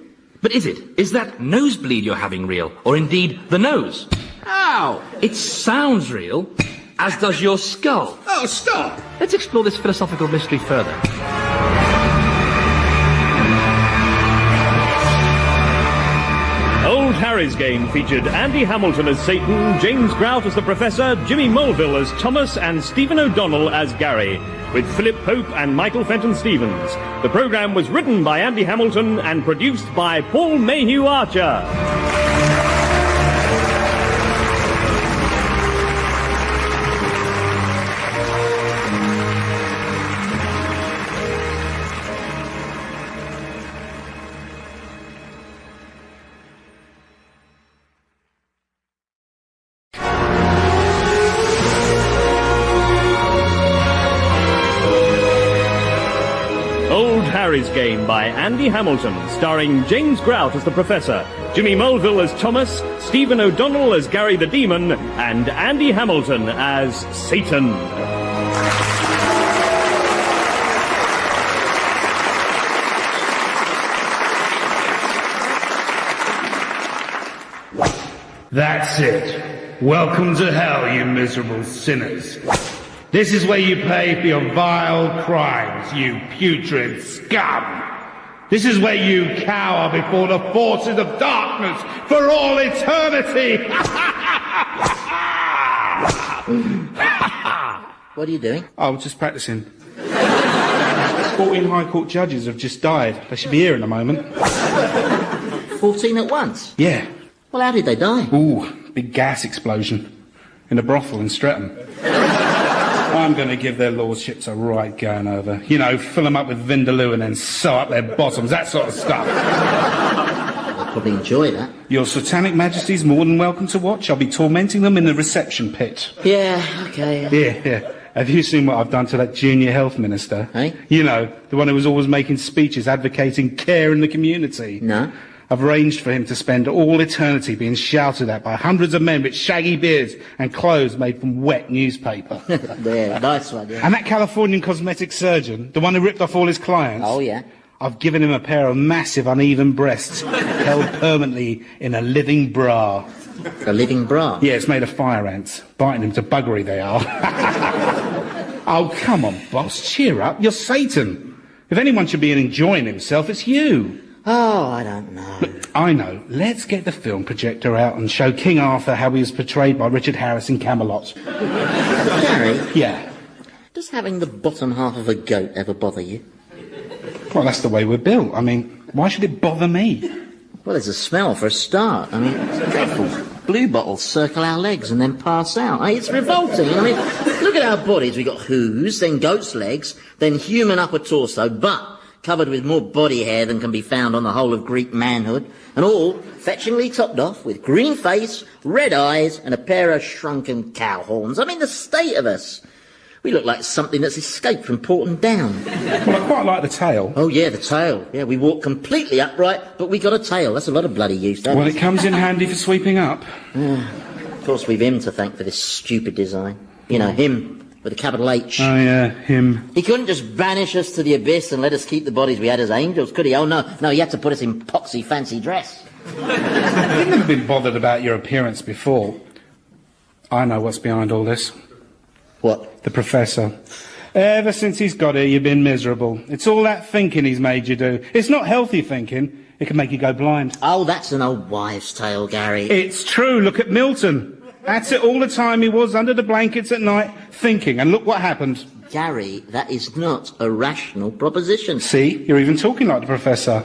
But is it? Is that nosebleed you're having real? Or indeed the nose? Ow! It sounds real, as does your skull. Oh, stop! Let's explore this philosophical mystery further. Old Harry's Game featured Andy Hamilton as Satan, James Grout as the Professor, Jimmy Mulville as Thomas, and Stephen O'Donnell as Gary, with Philip Pope and Michael Fenton Stevens. The programme was written by Andy Hamilton and produced by Paul Mayhew Archer. Harry's Game by Andy Hamilton, starring James Grout as the Professor, Jimmy Mulville as Thomas, Stephen O'Donnell as Gary the Demon, and Andy Hamilton as Satan. That's it. Welcome to hell, you miserable sinners. This is where you pay for your vile crimes, you putrid scum. This is where you cower before the forces of darkness for all eternity. What are you doing? Oh, just practicing. 14 High Court judges have just died. They should be here in a moment. 14 at once? Yeah. Well, how did they die? Ooh, big gas explosion in a brothel in Streatham. I'm going to give their lordships a right going over. You know, fill them up with Vindaloo and then sew up their bottoms, that sort of stuff. They'll probably enjoy that. Your Satanic Majesty's more than welcome to watch. I'll be tormenting them in the reception pit. Yeah, okay. Yeah. Have you seen what I've done to that junior health minister? Hey? You know, the one who was always making speeches advocating care in the community. No. I've arranged for him to spend all eternity being shouted at by hundreds of men with shaggy beards and clothes made from wet newspaper. Yeah, nice one, yeah. And that Californian cosmetic surgeon, the one who ripped off all his clients... Oh, yeah. I've given him a pair of massive uneven breasts held permanently in a living bra. A living bra? Yeah, it's made of fire ants. Biting him to buggery they are. Oh, come on, boss, cheer up. You're Satan. If anyone should be enjoying himself, it's you. Oh, I don't know. Look, I know. Let's get the film projector out and show King Arthur how he was portrayed by Richard Harris in Camelot. Gary? Yeah. Does having the bottom half of a goat ever bother you? Well, that's the way we're built. I mean, why should it bother me? Well, there's a smell for a start. I mean, it's dreadful. Blue bottles circle our legs and then pass out. It's revolting. I mean, look at our bodies. We've got hooves, then goat's legs, then human upper torso, but covered with more body hair than can be found on the whole of Greek manhood, and all fetchingly topped off with green face, red eyes, and a pair of shrunken cow horns. I mean, the state of us. We look like something that's escaped from Porton Down. Well, I quite like the tail. Oh, yeah, the tail. Yeah, we walk completely upright, but we got a tail. That's a lot of bloody use, don't Well, it comes in handy for sweeping up. Of course, we've him to thank for this stupid design. You know, him, with a capital H. Oh, yeah, him. He couldn't just banish us to the abyss and let us keep the bodies we had as angels, could he? Oh, no, he had to put us in poxy fancy dress. You've never been bothered about your appearance before. I know what's behind all this. What? The Professor. Ever since he's got here, you've been miserable. It's all that thinking he's made you do. It's not healthy thinking. It can make you go blind. Oh, that's an old wives' tale, Gary. It's true. Look at Milton. That's it all the time he was under the blankets at night, thinking. And look what happened. Gary, that is not a rational proposition. See? You're even talking like the Professor.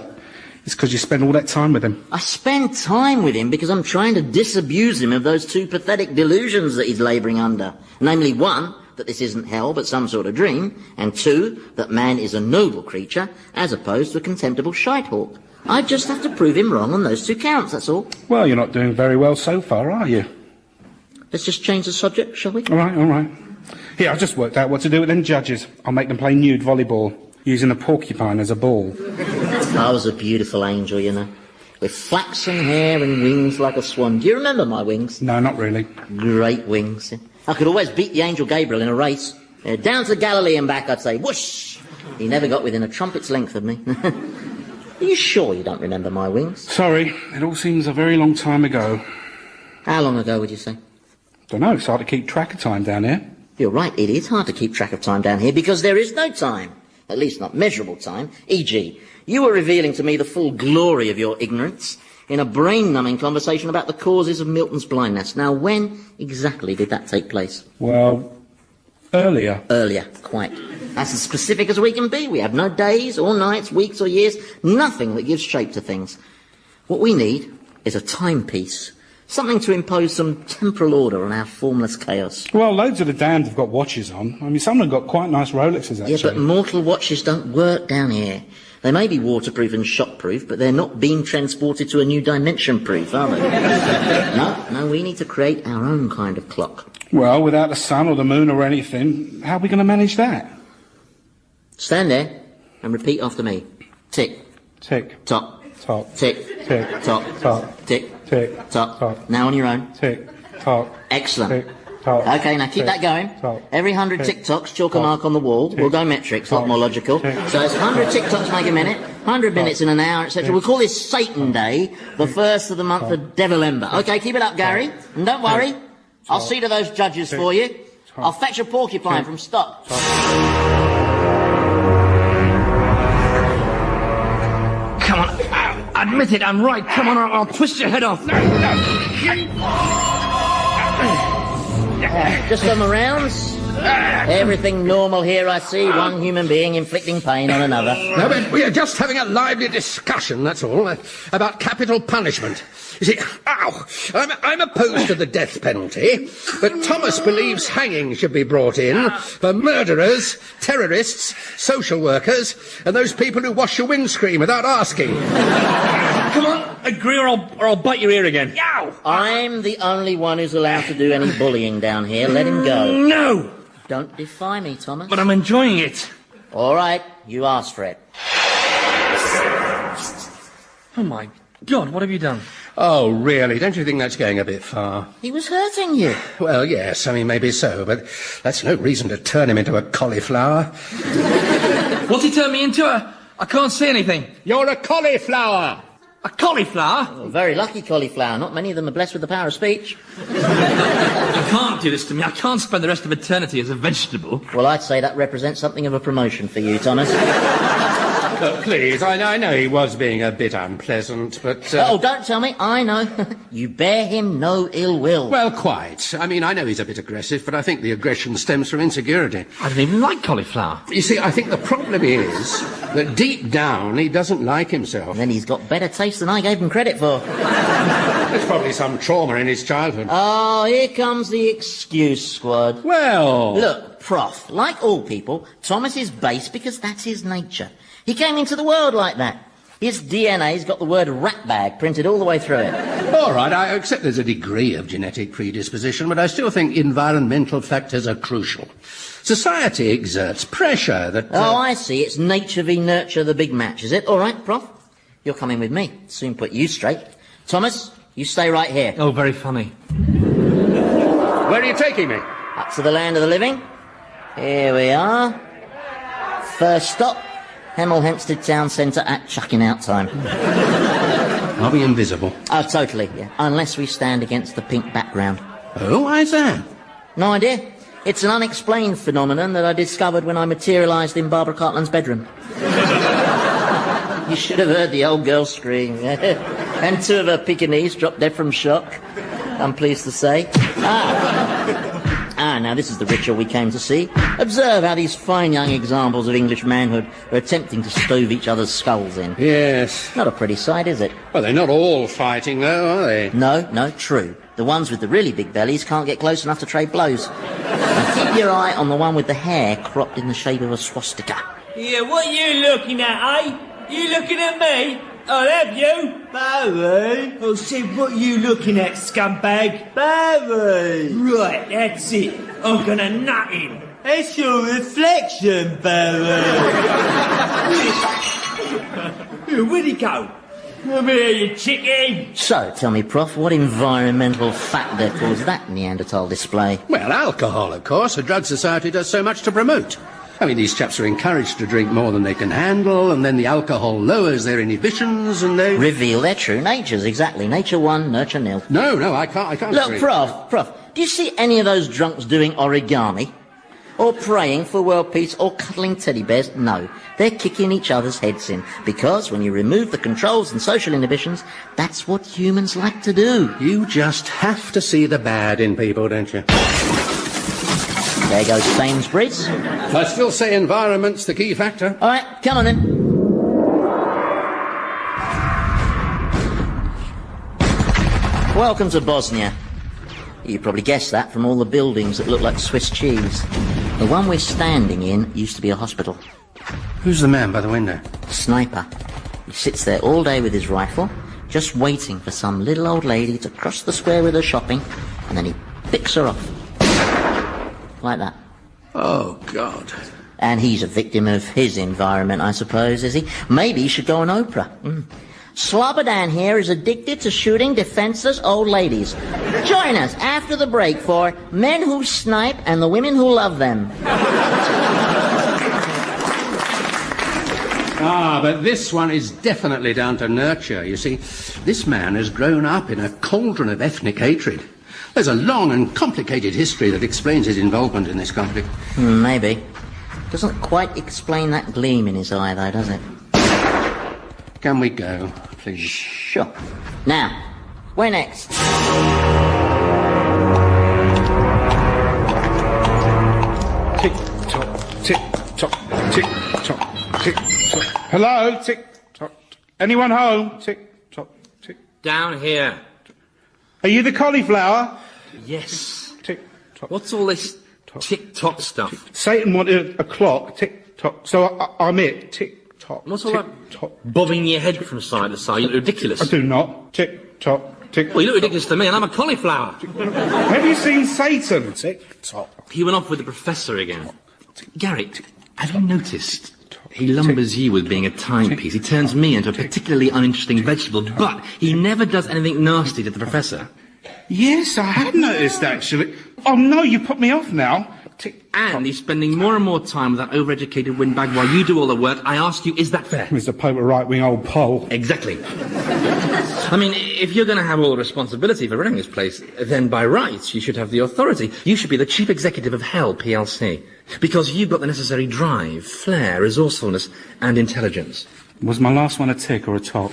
It's because you spend all that time with him. I spend time with him because I'm trying to disabuse him of those two pathetic delusions that he's labouring under. Namely, one, that this isn't hell but some sort of dream, and two, that man is a noble creature as opposed to a contemptible shitehawk. I just have to prove him wrong on those two counts, that's all. Well, you're not doing very well so far, are you? Let's just change the subject, shall we? All right. Here, I've just worked out what to do with them judges. I'll make them play nude volleyball, using a porcupine as a ball. I was a beautiful angel, you know, with flaxen hair and wings like a swan. Do you remember my wings? No, not really. Great wings. I could always beat the angel Gabriel in a race. Down to Galilee and back, I'd say, whoosh! He never got within a trumpet's length of me. Are you sure you don't remember my wings? Sorry, it all seems a very long time ago. How long ago would you say? Don't know, it's hard to keep track of time down here. You're right, it is hard to keep track of time down here because there is no time. At least not measurable time. E.g., you were revealing to me the full glory of your ignorance in a brain-numbing conversation about the causes of Milton's blindness. Now, when exactly did that take place? Well, earlier. Earlier, quite. That's as specific as we can be. We have no days or nights, weeks or years, nothing that gives shape to things. What we need is a timepiece, something to impose some temporal order on our formless chaos. Well, loads of the damned have got watches on. I mean, some have got quite nice Rolexes, actually. Yeah, but mortal watches don't work down here. They may be waterproof and shockproof, but they're not being transported to a new dimension proof, are they? No, we need to create our own kind of clock. Well, without the sun or the moon or anything, how are we going to manage that? Stand there and repeat after me. Tick. Tick. Tock. Tock. Tick. Tick. Tock. Tock. Tick. Tick. Tock. Tock. Now on your own. Tick. Tock. Excellent. Tick. Tock. Okay, now keep that going. Tock. Every 100 tick-tocks, chalk a mark on the wall. We'll go metrics, a lot more logical. So it's 100 tick-tocks make a minute, 100 minutes in an hour, etc. We'll call this Satan Day, the first of the month of Devilember. Okay, keep it up, Gary. And don't worry, I'll see to those judges for you. I'll fetch a porcupine from stock. Come on, admit it, I'm right. Come on, I'll twist your head off. Just on the rounds. Everything normal here, I see. One human being inflicting pain on another. No, but we are just having a lively discussion, that's all, about capital punishment. You see, I'm opposed to the death penalty, but Thomas believes hanging should be brought in for murderers, terrorists, social workers, and those people who wash your windscreen without asking. Come on, agree or I'll bite your ear again. Yow! I'm the only one who's allowed to do any bullying down here. Let him go. No! Don't defy me, Thomas. But I'm enjoying it. All right, you asked for it. Oh, my God, what have you done? Oh, really? Don't you think that's going a bit far? He was hurting you. Well, yes, I mean, maybe so, but that's no reason to turn him into a cauliflower. What's he turned me into? I can't see anything. You're a cauliflower! A cauliflower? Oh, very lucky cauliflower. Not many of them are blessed with the power of speech. You can't do this to me. I can't spend the rest of eternity as a vegetable. Well, I'd say that represents something of a promotion for you, Thomas. Look, please, I know he was being a bit unpleasant, but... Oh, don't tell me. I know. You bear him no ill will. Well, quite. I mean, I know he's a bit aggressive, but I think the aggression stems from insecurity. I don't even like cauliflower. You see, I think the problem is that deep down he doesn't like himself. Then he's got better taste than I gave him credit for. There's probably some trauma in his childhood. Oh, here comes the excuse squad. Well... Look, Prof, like all people, Thomas is base because that's his nature. He came into the world like that. His DNA's got the word ratbag printed all the way through it. All right, I accept there's a degree of genetic predisposition, but I still think environmental factors are crucial. Society exerts pressure that... Oh, I see. It's nature v nurture, the big match, is it? All right, Prof. You're coming with me. Soon put you straight. Thomas, you stay right here. Oh, very funny. Where are you taking me? Up to the land of the living. Here we are. First stop, Hemel Hempstead Town Centre at chucking out time. Are we invisible? Oh, totally, yeah. Unless we stand against the pink background. Oh, why is that? No idea. It's an unexplained phenomenon that I discovered when I materialised in Barbara Cartland's bedroom. You should have heard the old girl scream. And two of her Pekingese dropped dead from shock, I'm pleased to say. Now this is the ritual we came to see. Observe how these fine young examples of English manhood are attempting to stove each other's skulls in. Yes. Not a pretty sight, is it? Well, they're not all fighting, though, are they? No, true. The ones with the really big bellies can't get close enough to trade blows. Now keep your eye on the one with the hair cropped in the shape of a swastika. Yeah, what are you looking at, eh? You looking at me? I'll have you. Barry. Oh, say, what are you looking at, scumbag? Barry. Right, that's it. I'm gonna nut him. It's your reflection, Barry. Where'd he go? Come here, you chicken. So, tell me, Prof, what environmental factor caused that Neanderthal display? Well, alcohol, of course. A drug society does so much to promote. I mean, these chaps are encouraged to drink more than they can handle, and then the alcohol lowers their inhibitions, and they... Reveal their true natures, exactly. Nature 1, nurture 0. No, I can't Look, agree. Prof, do you see any of those drunks doing origami? Or praying for world peace, or cuddling teddy bears? No. They're kicking each other's heads in. Because when you remove the controls and social inhibitions, that's what humans like to do. You just have to see the bad in people, don't you? There goes Sainsbury's. I still say environment's the key factor. All right, come on then. Welcome to Bosnia. You probably guessed that from all the buildings that look like Swiss cheese. The one we're standing in used to be a hospital. Who's the man by the window? Sniper. He sits there all day with his rifle, just waiting for some little old lady to cross the square with her shopping, and then he picks her off. Like that. Oh, God. And he's a victim of his environment, I suppose, is he? Maybe he should go on Oprah. Slobberdan here is addicted to shooting defenseless old ladies. Join us after the break for Men Who Snipe and the Women Who Love Them. But this one is definitely down to nurture. You see, this man has grown up in a cauldron of ethnic hatred. There's a long and complicated history that explains his involvement in this conflict. Maybe. Doesn't quite explain that gleam in his eye, though, does it? Can we go, please? Sure. Now, where next? Tick-tock, tick-tock, tick-tock, tick-tock. Hello? Tick-tock. Anyone home? Tick-tock, tick. Down here. Are you the cauliflower? Yes. Tick-tock. What's all this tick-tock stuff? Satan wanted a clock. Tick-tock. So I'm it. Tick-tock. What's all that bobbing your head from side to side? You look ridiculous. I do not. Tick-tock, tick. Well, you look ridiculous to me, and I'm a cauliflower. Have you seen Satan? Tick-tock. He went off with the professor again. Gary, have you noticed? He lumbers you with being a timepiece. He turns me into a particularly uninteresting vegetable, but he never does anything nasty to the professor. Yes, I had noticed, actually. Oh, no, you put me off now. And he's spending more and more time with that overeducated windbag while you do all the work. I ask you, is that fair? Mr. Pope, a right-wing old pole. Exactly. I mean, if you're going to have all the responsibility for running this place, then by rights you should have the authority. You should be the chief executive of Hell PLC. Because you've got the necessary drive, flair, resourcefulness, and intelligence. Was my last one a tick or a top?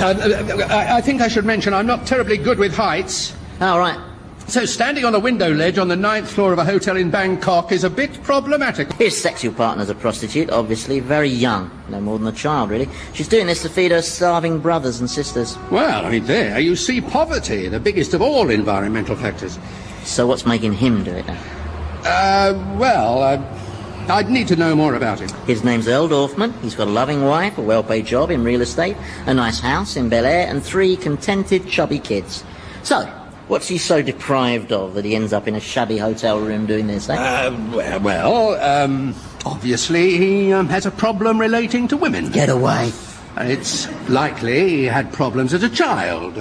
I think I should mention I'm not terribly good with heights. All right. So standing on a window ledge on the 9th floor of a hotel in Bangkok is a bit problematic. His sexual partner's a prostitute, obviously, very young. No more than a child, really. She's doing this to feed her starving brothers and sisters. Well, I mean, there you see poverty, the biggest of all environmental factors. So what's making him do it, then? I'd need to know more about him. His name's Earl Dorfman. He's got a loving wife, a well-paid job in real estate, a nice house in Bel Air, and 3 contented, chubby kids. So, what's he so deprived of that he ends up in a shabby hotel room doing this, eh? Obviously he has a problem relating to women. Get away. It's likely he had problems as a child,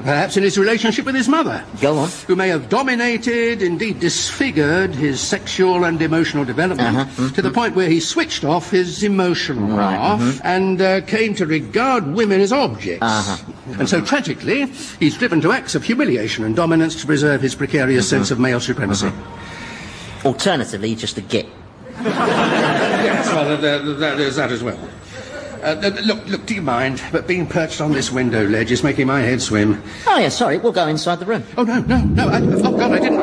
perhaps in his relationship with his mother. Go on. Who may have dominated, indeed disfigured, his sexual and emotional development to the point where he switched off his emotional half and came to regard women as objects. And so, tragically, he's driven to acts of humiliation and dominance to preserve his precarious sense of male supremacy. Alternatively, just a git. Yes, well, there's that as well. Look, do you mind? But being perched on this window ledge is making my head swim. Oh, yeah, sorry. We'll go inside the room. Oh, no. Oh, God, I didn't...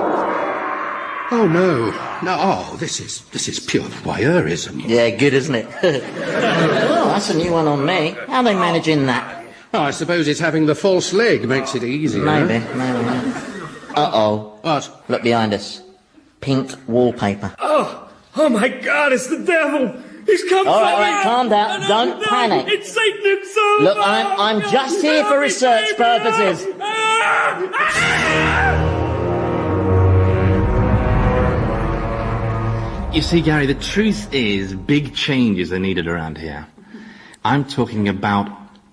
Oh, no. Oh, this is pure voyeurism. Yeah, good, isn't it? Well, that's a new one on me. How are they managing that? Oh, I suppose it's having the false leg makes it easier. Maybe. Uh-oh. What? Look behind us. Pink wallpaper. Oh, my God, it's the devil! He's come all right, calm down. Don't panic. It's Satan himself! Look, I'm just here for research purposes. You see, Gary, the truth is big changes are needed around here. I'm talking about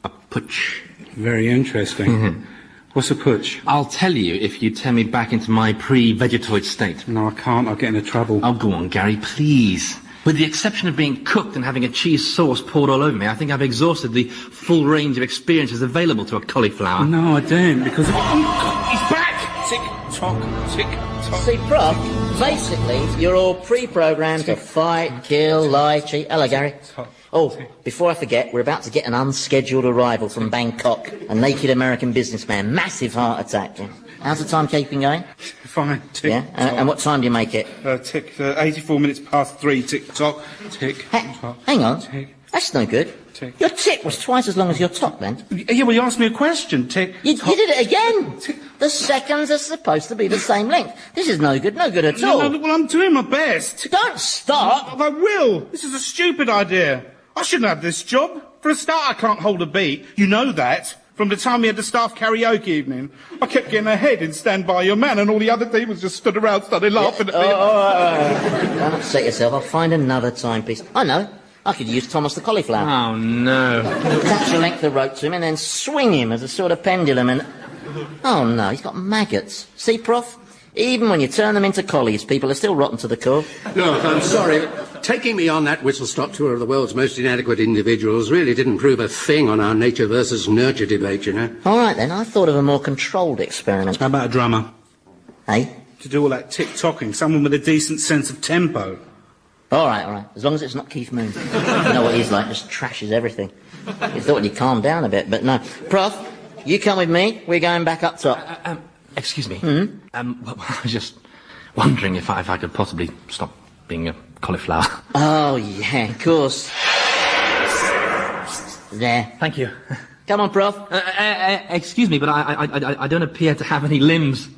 a putsch. Very interesting. What's a putsch? I'll tell you if you turn me back into my pre-vegetoid state. No, I can't. I'll get into trouble. Oh, go on, Gary, please. With the exception of being cooked and having a cheese sauce poured all over me, I think I've exhausted the full range of experiences available to a cauliflower. No, I don't, because... He's back! Tick-tock. See, Prof, basically, you're all pre-programmed to fight, kill, lie, cheat. Hello, Gary. Oh, before I forget, we're about to get an unscheduled arrival from Bangkok. A naked American businessman. Massive heart attack. Yeah. How's the timekeeping going? Fine. Tick. Yeah? And what time do you make it? 84 minutes past 3. Tick-tock. Tick-tock. Hang on. Tick. That's no good. Tick. Your tick was twice as long as your top, then. Yeah, well, you asked me a question. Tick. You did it again. The seconds are supposed to be the same length. This is no good at all. No, well, I'm doing my best. Don't stop. I will. This is a stupid idea. I shouldn't have this job. For a start, I can't hold a beat. You know that. From the time we had the staff karaoke evening, I kept getting ahead in Stand By Your Man, and all the other demons just stood around, started laughing at me. Don't upset yourself. I'll find another timepiece. I know. I could use Thomas the cauliflower. Oh, no. Attach a length of rope to him and then swing him as a sort of pendulum and... Oh, no, he's got maggots. See, Prof? Even when you turn them into collies, people are still rotten to the core. Look, I'm sorry. Taking me on that whistle-stop tour of the world's most inadequate individuals really didn't prove a thing on our nature versus nurture debate, you know. All right, then. I thought of a more controlled experiment. How about a drummer? Hey? To do all that tick-tocking, someone with a decent sense of tempo. All right. As long as it's not Keith Moon. You know what he's like, just trashes everything. You thought he'd calm down a bit, but no. Prof, you come with me. We're going back up top. Excuse me. Well, I was just wondering if I could possibly stop being a cauliflower. Oh, yeah, of course. There. Thank you. Come on, Prof. Excuse me, but I don't appear to have any limbs.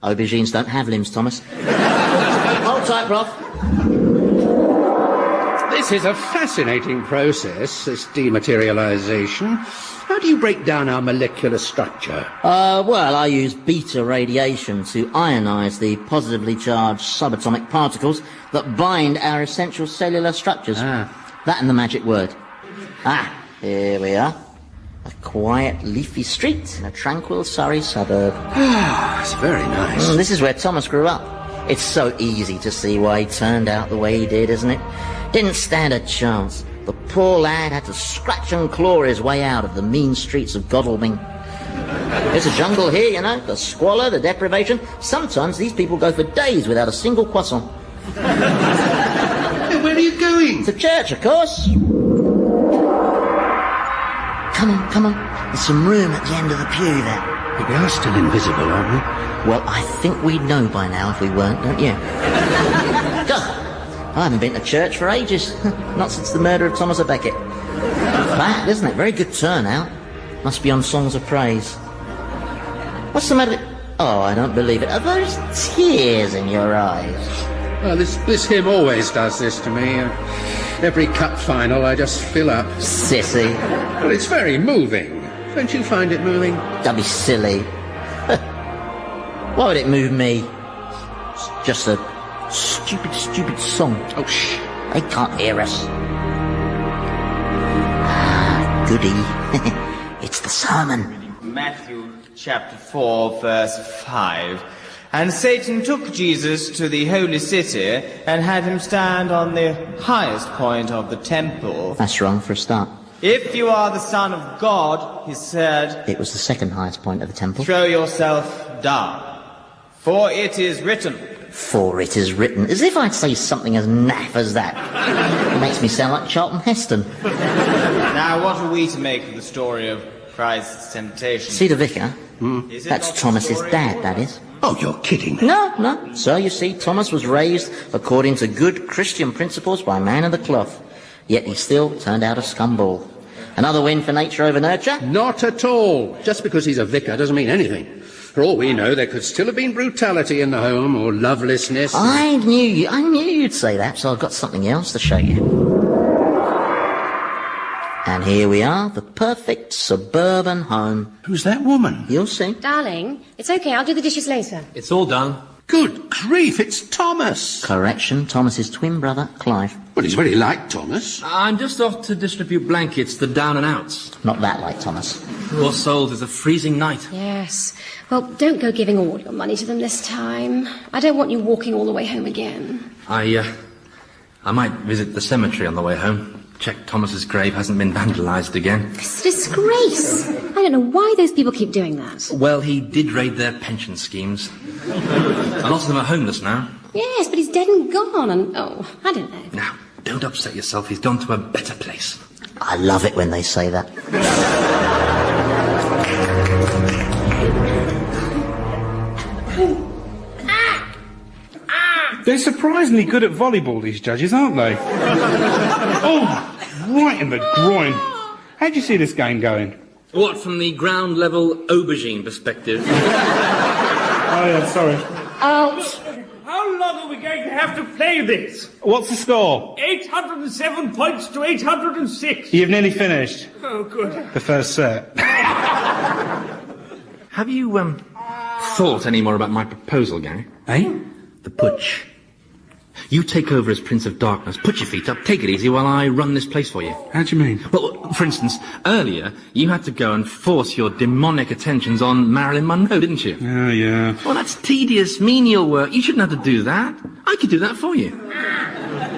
Aubergines don't have limbs, Thomas. Hold tight, Prof. This is a fascinating process, this dematerialization. How do you break down our molecular structure? Well, I use beta radiation to ionize the positively charged subatomic particles that bind our essential cellular structures. That and the magic word. Here we are. A quiet, leafy street in a tranquil Surrey suburb. It's very nice. This is where Thomas grew up. It's so easy to see why he turned out the way he did, isn't it? Didn't stand a chance. The poor lad had to scratch and claw his way out of the mean streets of Godalming. There's a jungle here, you know, the squalor, the deprivation. Sometimes these people go for days without a single croissant. Where are you going? To church, of course. Come on. There's some room at the end of the pew there. We are still invisible, aren't we? Well, I think we'd know by now if we weren't, don't you? God, I haven't been to church for ages. Not since the murder of Thomas à Becket. That, isn't it? Very good turnout. Must be on Songs of Praise. What's the matter? Oh, I don't believe it. Are those tears in your eyes? Well, this hymn always does this to me. Every cup final, I just fill up. Sissy. Well, it's very moving. Don't you find it moving? Don't be silly. Why would it move me? It's just a stupid song. Oh, shh. They can't hear us. Ah, goody. It's the sermon. Matthew chapter 4, verse 5. And Satan took Jesus to the holy city and had him stand on the highest point of the temple. That's wrong for a start. If you are the Son of God, he said, it was the second highest point of the temple. Throw yourself down, for it is written. For it is written. As if I'd say something as naff as that. It makes me sound like Charlton Heston. Now, what are we to make of the story of Christ's temptation? See the vicar? That's Thomas's dad, that is. Oh, you're kidding me. No. So, you see, Thomas was raised according to good Christian principles by a man of the cloth. Yet he still turned out a scumball. Another win for nature over nurture? Not at all. Just because he's a vicar doesn't mean anything. For all we know, there could still have been brutality in the home or lovelessness. I knew you'd say that, so I've got something else to show you. And here we are, the perfect suburban home. Who's that woman? You'll see. Darling, it's okay, I'll do the dishes later. It's all done. Good grief, it's Thomas. Correction, Thomas's twin brother, Clive. Well, he's very like Thomas. I'm just off to distribute blankets, the down and outs. Not that like Thomas. Poor souls, it's a freezing night. Yes. Well, don't go giving all your money to them this time. I don't want you walking all the way home again. I might visit the cemetery on the way home. Check Thomas's grave hasn't been vandalised again. It's a disgrace. I don't know why those people keep doing that. Well, he did raid their pension schemes. A lot of them are homeless now. Yes, but he's dead and gone, and, oh, I don't know. Now, don't upset yourself. He's gone to a better place. I love it when they say that. They're surprisingly good at volleyball, these judges, aren't they? Oh, right in the groin. How'd you see this game going? What, from the ground level aubergine perspective? Oh, yeah, sorry. Ouch. How long are we going to have to play this? What's the score? 807 points to 806. You've nearly finished. Oh, good. The first set. Have you, thought any more about my proposal, Gary? Eh? The putsch. You take over as Prince of Darkness, put your feet up, take it easy while I run this place for you. How do you mean? Well, for instance, earlier you had to go and force your demonic attentions on Marilyn Monroe, didn't you? Oh, yeah. Well, that's tedious, menial work. You shouldn't have to do that. I could do that for you.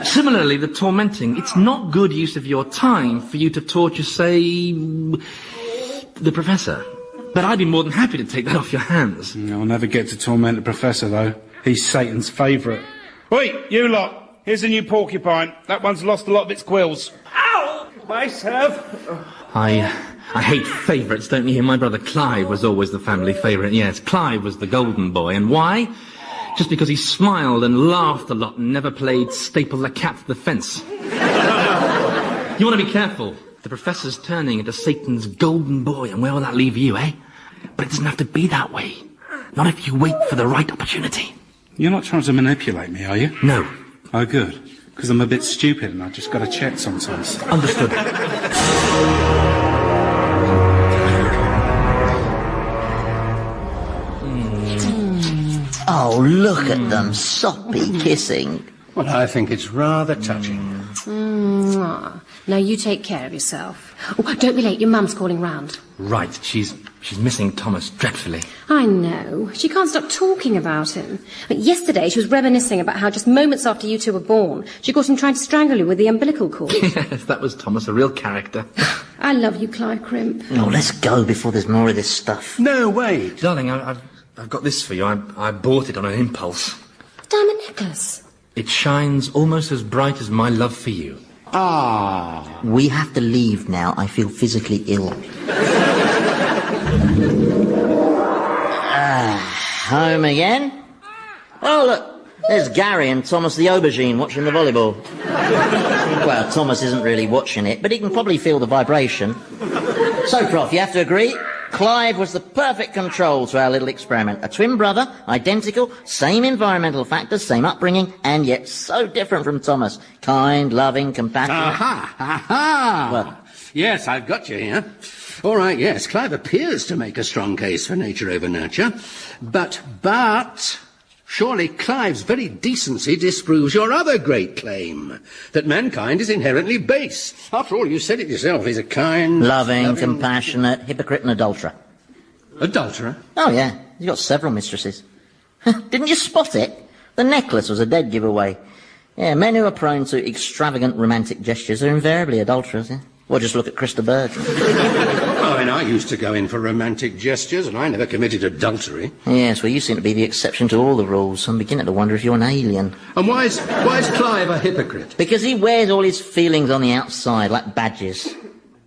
Similarly, the tormenting. It's not good use of your time for you to torture, say, the Professor. But I'd be more than happy to take that off your hands. I'll never get to torment the Professor, though. He's Satan's favourite. Wait, you lot. Here's a new porcupine. That one's lost a lot of its quills. Ow! Myself. I hate favourites, don't you? My brother Clive was always the family favourite. Yes, Clive was the golden boy. And why? Just because he smiled and laughed a lot and never played staple the cat to the fence. You want to be careful. The Professor's turning into Satan's golden boy, and where will that leave you, eh? But it doesn't have to be that way. Not if you wait for the right opportunity. You're not trying to manipulate me, are you? No. Oh, good. Because I'm a bit stupid and I've just got to check sometimes. Understood. Oh, look at them, soppy kissing. Well, I think it's rather touching. Now, you take care of yourself. Oh, don't be late. Your mum's calling round. Right, she's She's missing Thomas dreadfully. I know. She can't stop talking about him. But yesterday she was reminiscing about how just moments after you two were born, she got him trying to strangle you with the umbilical cord. Yes, that was Thomas, a real character. I love you, Clive Crimp. Oh, let's go before there's more of this stuff. No, wait. Darling, I've got this for you. I bought it on an impulse. Diamond necklace. It shines almost as bright as my love for you. Ah. We have to leave now. I feel physically ill. Home again? Oh, look, there's Gary and Thomas the aubergine watching the volleyball. Well, Thomas isn't really watching it, but he can probably feel the vibration. So, Prof, you have to agree, Clive was the perfect control to our little experiment. A twin brother, identical, same environmental factors, same upbringing, and yet so different from Thomas. Kind, loving, compassionate. Aha! Aha! Well, yes, I've got you here. All right, yes, Clive appears to make a strong case for nature over nurture. But, surely Clive's very decency disproves your other great claim, that mankind is inherently base. After all, you said it yourself, he's a kind... loving, compassionate, hypocrite and adulterer. Adulterer? Oh, yeah, he's got several mistresses. Didn't you spot it? The necklace was a dead giveaway. Yeah, men who are prone to extravagant romantic gestures are invariably adulterers, yeah? Well, just look at Christa Bird. Well, I mean, I used to go in for romantic gestures, and I never committed adultery. Yes, well, you seem to be the exception to all the rules. I'm beginning to wonder if you're an alien. And why is Clive a hypocrite? Because he wears all his feelings on the outside, like badges.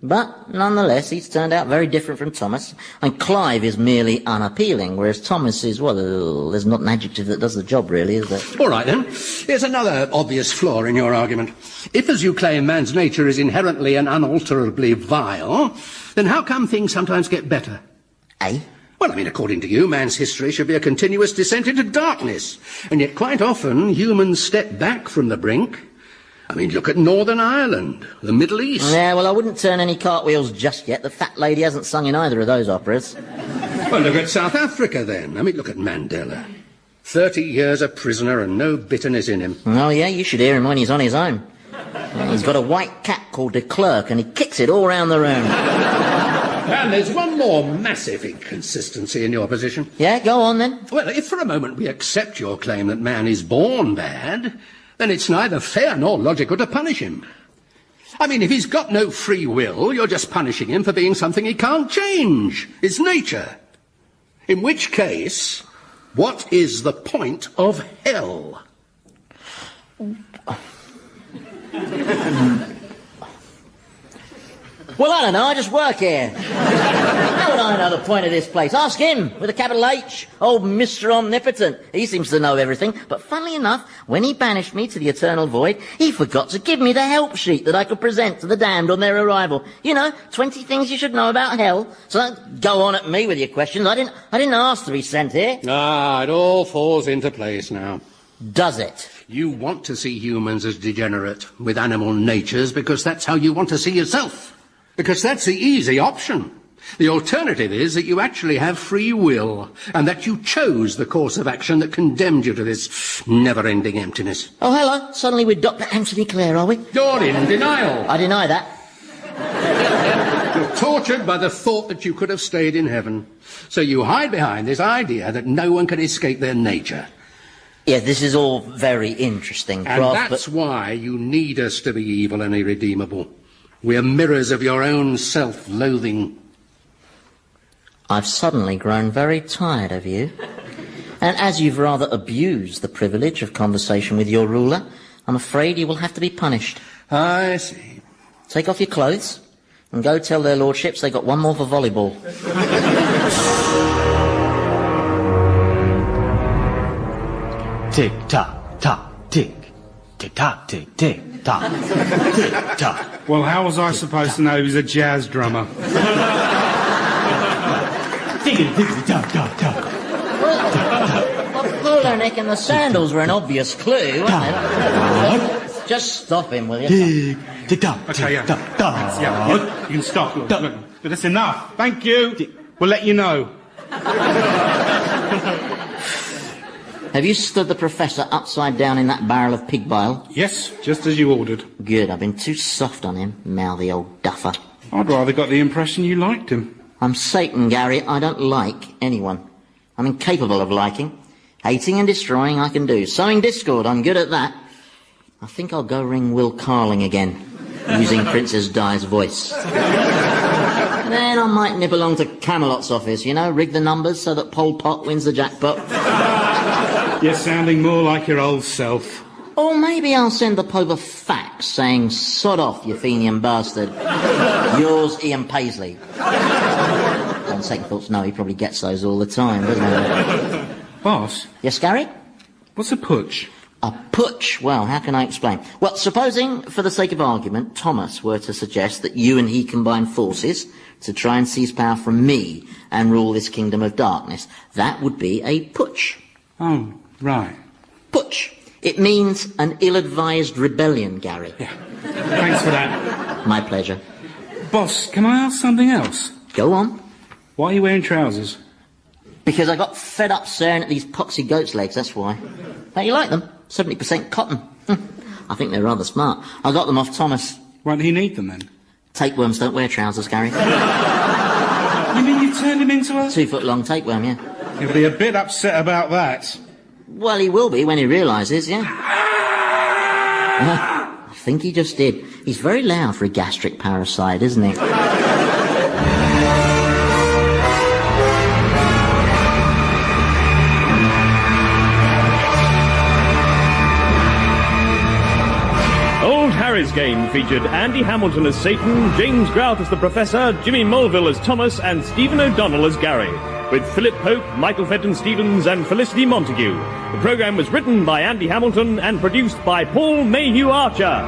But, nonetheless, he's turned out very different from Thomas. And Clive is merely unappealing, whereas Thomas is, well, there's not an adjective that does the job, really, is there? All right, then. Here's another obvious flaw in your argument. If, as you claim, man's nature is inherently and unalterably vile, then how come things sometimes get better? Eh? Well, I mean, according to you, man's history should be a continuous descent into darkness. And yet, quite often, humans step back from the brink. I mean, look at Northern Ireland, the Middle East. Yeah, well, I wouldn't turn any cartwheels just yet. The fat lady hasn't sung in either of those operas. Well, look at South Africa, then. I mean, look at Mandela. 30 years a prisoner and no bitterness in him. Oh, yeah, you should hear him when he's on his own. He's got a white cat called de Klerk, and he kicks it all round the room. And there's one more massive inconsistency in your position. Yeah, go on, then. Well, if for a moment we accept your claim that man is born bad, then it's neither fair nor logical to punish him. I mean, if he's got no free will, you're just punishing him for being something he can't change. It's nature. In which case, what is the point of hell? Well, I don't know, I just work here. How would I know the point of this place? Ask him, with a capital H. Old Mr. Omnipotent. He seems to know everything. But funnily enough, when he banished me to the eternal void, he forgot to give me the help sheet that I could present to the damned on their arrival. You know, 20 things you should know about hell. So don't go on at me with your questions. I didn't ask to be sent here. Ah, it all falls into place now. Does it? You want to see humans as degenerate, with animal natures, because that's how you want to see yourself. Because that's the easy option. The alternative is that you actually have free will, and that you chose the course of action that condemned you to this never-ending emptiness. Oh, hello. Suddenly we're Dr. Anthony Clare, are we? You're in denial. I deny that. You're tortured by the thought that you could have stayed in heaven. So you hide behind this idea that no one can escape their nature. Yeah, this is all very interesting, Prof. And that's why you need us to be evil and irredeemable. We're mirrors of your own self-loathing. I've suddenly grown very tired of you. And as you've rather abused the privilege of conversation with your ruler, I'm afraid you will have to be punished. I see. Take off your clothes and go tell their lordships they got one more for volleyball. Tick tock tock tick. Tick tock tick tick tock. Tick tock. Well, how was I supposed to know he was a jazz drummer? Tickety tickety tock tock tock. Well, Polonek and the sandals were an obvious clue, weren't they? Just stop him, will you? Tick tick tock. Okay, yeah. Tock tock. Yeah, you can stop. Look, but that's enough. Thank you. We'll let you know. Have you stood the professor upside down in that barrel of pig bile? Yes, just as you ordered. Good, I've been too soft on him, mouthy old duffer. I'd rather got the impression you liked him. I'm Satan, Gary. I don't like anyone. I'm incapable of liking. Hating and destroying I can do. Sowing discord, I'm good at that. I think I'll go ring Will Carling again, using Princess Di's voice. Then I might nip along to Camelot's office, you know, rig the numbers so that Pol Pot wins the jackpot. You're sounding more like your old self. Or maybe I'll send the Pope a fax saying, sod off, you Fenian bastard. Yours, Ian Paisley. On second thoughts, no, he probably gets those all the time, doesn't he? Boss? Yes, Gary? What's a putsch? A putsch? Well, how can I explain? Well, supposing, for the sake of argument, Thomas were to suggest that you and he combine forces to try and seize power from me and rule this kingdom of darkness, that would be a putsch. Oh, right. Putsch. It means an ill-advised rebellion, Gary. Yeah. Thanks for that. My pleasure. Boss, can I ask something else? Go on. Why are you wearing trousers? Because I got fed up staring at these poxy goat's legs, that's why. Don't you like them? 70% cotton. I think they're rather smart. I got them off Thomas. Why don't he need them then? Tapeworms don't wear trousers, Gary. You mean you turned him into a... 2-foot-long tapeworm, yeah. He'll be a bit upset about that. Well, he will be when he realises, yeah. I think he just did. He's very loud for a gastric parasite, isn't he? Old Harry's Game featured Andy Hamilton as Satan, James Grout as the Professor, Jimmy Mulville as Thomas, and Stephen O'Donnell as Gary, with Philip Pope, Michael Fenton-Stevens, and Felicity Montague. The programme was written by Andy Hamilton and produced by Paul Mayhew Archer.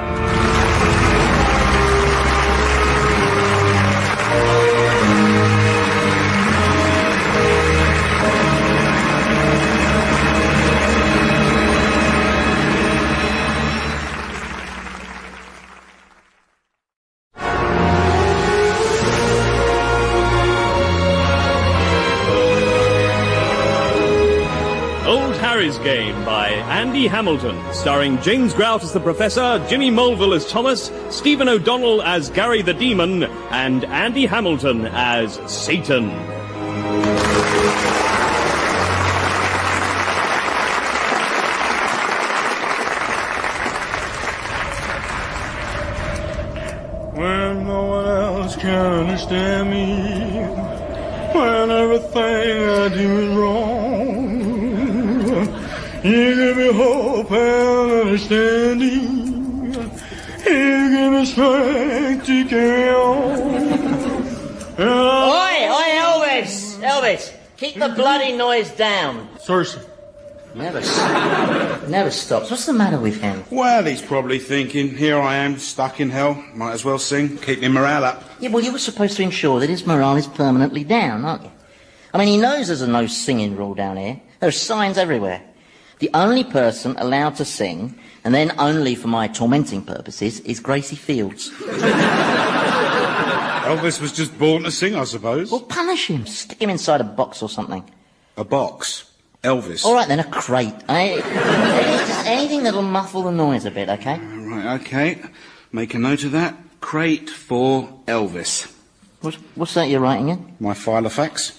Harry's Game by Andy Hamilton, starring James Grout as the Professor, Jimmy Mulville as Thomas, Stephen O'Donnell as Gary the Demon, and Andy Hamilton as Satan. When no one else can understand me, when everything I do is wrong, you give me hope and understanding. You give me strength to carry on. Oi, Elvis! Elvis, keep the bloody noise down. Sorry, sir. Never stops. What's the matter with him? Well, he's probably thinking, here I am, stuck in hell. Might as well sing, keep my morale up. Yeah, well, you were supposed to ensure that his morale is permanently down, aren't you? I mean, he knows there's a no singing rule down here. There are signs everywhere. The only person allowed to sing, and then only for my tormenting purposes, is Gracie Fields. Elvis was just born to sing, I suppose. Well, punish him. Stick him inside a box or something. A box? Elvis? All right, then, a crate. Just anything that'll muffle the noise a bit, okay? Right, okay. Make a note of that. Crate for Elvis. What's that you're writing in? My filofax.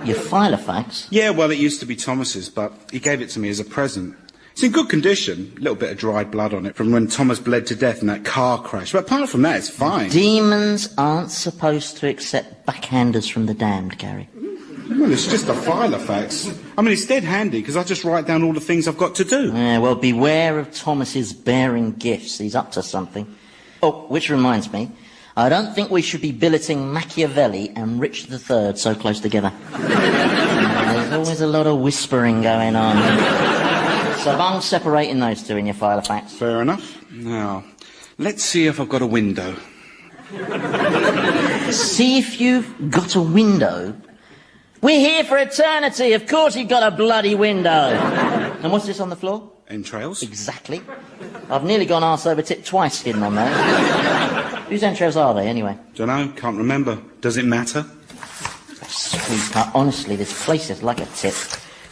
Your filofax? Yeah, well, it used to be Thomas's, but he gave it to me as a present. It's in good condition. A little bit of dried blood on it from when Thomas bled to death in that car crash. But apart from that, it's fine. Demons aren't supposed to accept backhanders from the damned, Gary. Well, it's just a filofax. I mean, it's dead handy, because I just write down all the things I've got to do. Yeah, well, beware of Thomas's bearing gifts. He's up to something. Oh, which reminds me, I don't think we should be billeting Machiavelli and Richard III so close together. There's always a lot of whispering going on. So I'm separating those two in your filofax. Fair enough. Now, let's see if I've got a window. See if you've got a window? We're here for eternity. Of course you've got a bloody window. And what's this on the floor? Entrails? Exactly. I've nearly gone arse over tip twice skidding on those. Whose entrails are they, anyway? Dunno, can't remember. Does it matter? Sweetheart, honestly, this place is like a tip.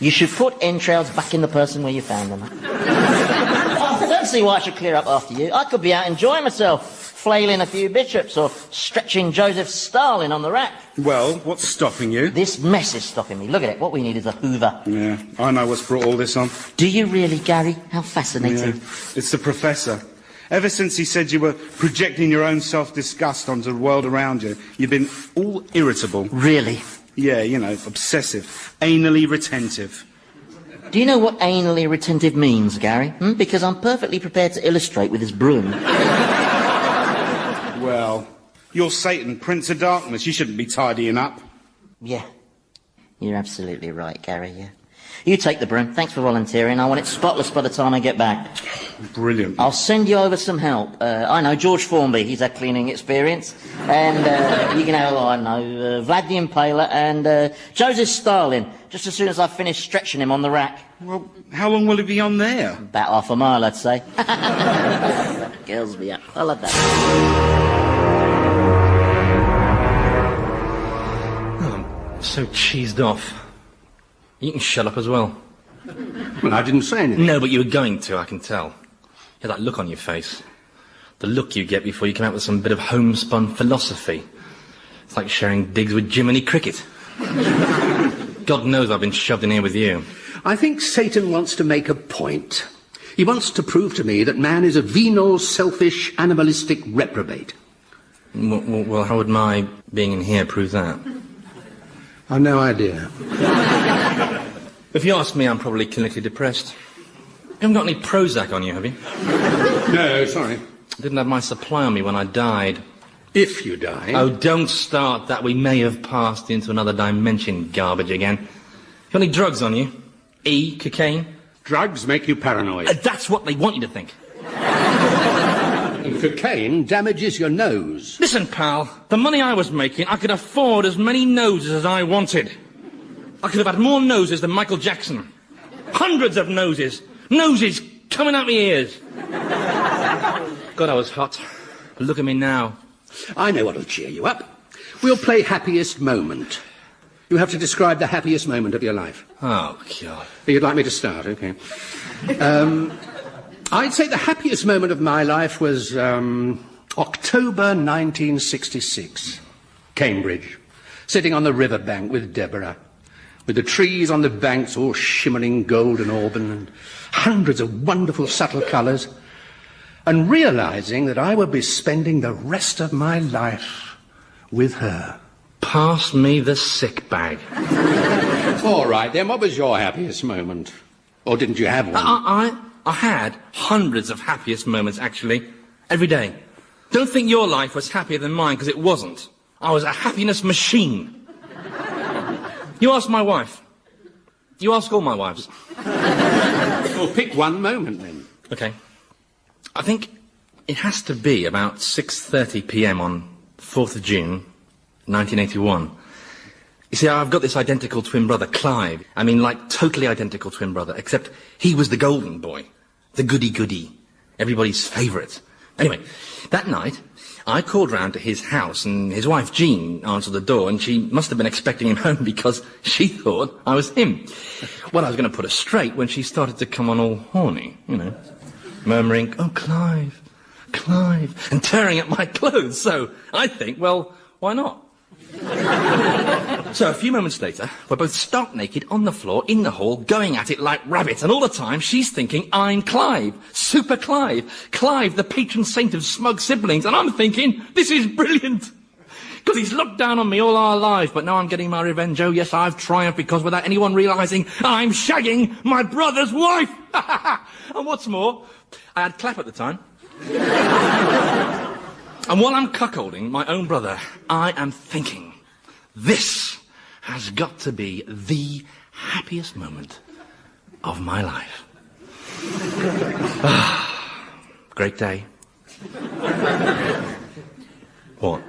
You should put entrails back in the person where you found them. I don't see why I should clear up after you. I could be out enjoying myself. flailing a few bishops or stretching Joseph Stalin on the rack. Well, what's stopping you? This mess is stopping me. Look at it. What we need is a hoover. Yeah, I know what's brought all this on. Do you really, Gary? How fascinating. Yeah. It's the professor. Ever since he said you were projecting your own self-disgust onto the world around you, you've been all irritable. Really? Yeah, you know, obsessive, anally retentive. Do you know what anally retentive means, Gary? Because I'm perfectly prepared to illustrate with this broom. Well, you're Satan, Prince of Darkness. You shouldn't be tidying up. Yeah. You're absolutely right, Gary, yeah. You take the broom. Thanks for volunteering. I want it spotless by the time I get back. Brilliant. I'll send you over some help. I know, George Formby. He's had cleaning experience. And you can have, Vlad the Impaler and Joseph Stalin, just as soon as I finish stretching him on the rack. Well, how long will he be on there? About half a mile, I'd say. Girls me up. I love that. Oh, I'm so cheesed off. You can shut up as well. Well, I didn't say anything. No, but you were going to, I can tell. You had that look on your face. The look you get before you come out with some bit of homespun philosophy. It's like sharing digs with Jiminy Cricket. God knows I've been shoved in here with you. I think Satan wants to make a point. He wants to prove to me that man is a venal, selfish, animalistic reprobate. Well, how would my being in here prove that? I've no idea. If you ask me, I'm probably clinically depressed. You haven't got any Prozac on you, have you? No, sorry. I didn't have my supply on me when I died. If you die... Oh, don't start that. We may have passed into another dimension garbage again. You got any drugs on you? Cocaine? Drugs make you paranoid. That's what they want you to think. And cocaine damages your nose. Listen, pal, the money I was making, I could afford as many noses as I wanted. I could have had more noses than Michael Jackson. Hundreds of noses. Noses coming out my ears. God, I was hot. But look at me now. I know what'll cheer you up. We'll play happiest moment. You have to describe the happiest moment of your life. Oh, God. You'd like me to start? Okay. I'd say the happiest moment of my life was October 1966. Cambridge. Sitting on the riverbank with Deborah. With the trees on the banks all shimmering gold and auburn and hundreds of wonderful subtle colours. And realising that I would be spending the rest of my life with her. Pass me the sick bag. All right, then, what was your happiest moment? Or didn't you have one? I had hundreds of happiest moments, actually, every day. Don't think your life was happier than mine, because it wasn't. I was a happiness machine. You ask my wife. You ask all my wives. Well, pick one moment, then. Okay. I think it has to be about 6:30 p.m. on 4th of June, 1981. You see, I've got this identical twin brother, Clive. I mean, like, totally identical twin brother, except he was the golden boy, the goody-goody, everybody's favourite. Anyway, that night, I called round to his house, and his wife, Jean, answered the door, and she must have been expecting him home because she thought I was him. Well, I was going to put her straight when she started to come on all horny, you know, murmuring, "Oh, Clive, Clive," and tearing at my clothes. So I think, well, why not? So a few moments later, we're both stark naked on the floor in the hall, going at it like rabbits, and all the time she's thinking I'm Clive, Super Clive, Clive, the patron saint of smug siblings, and I'm thinking, this is brilliant, because he's looked down on me all our lives, but now I'm getting my revenge. Oh yes, I've triumphed, because without anyone realising, I'm shagging my brother's wife. And what's more, I had clap at the time. And while I'm cuckolding my own brother, I am thinking, this has got to be the happiest moment of my life. Great day. What?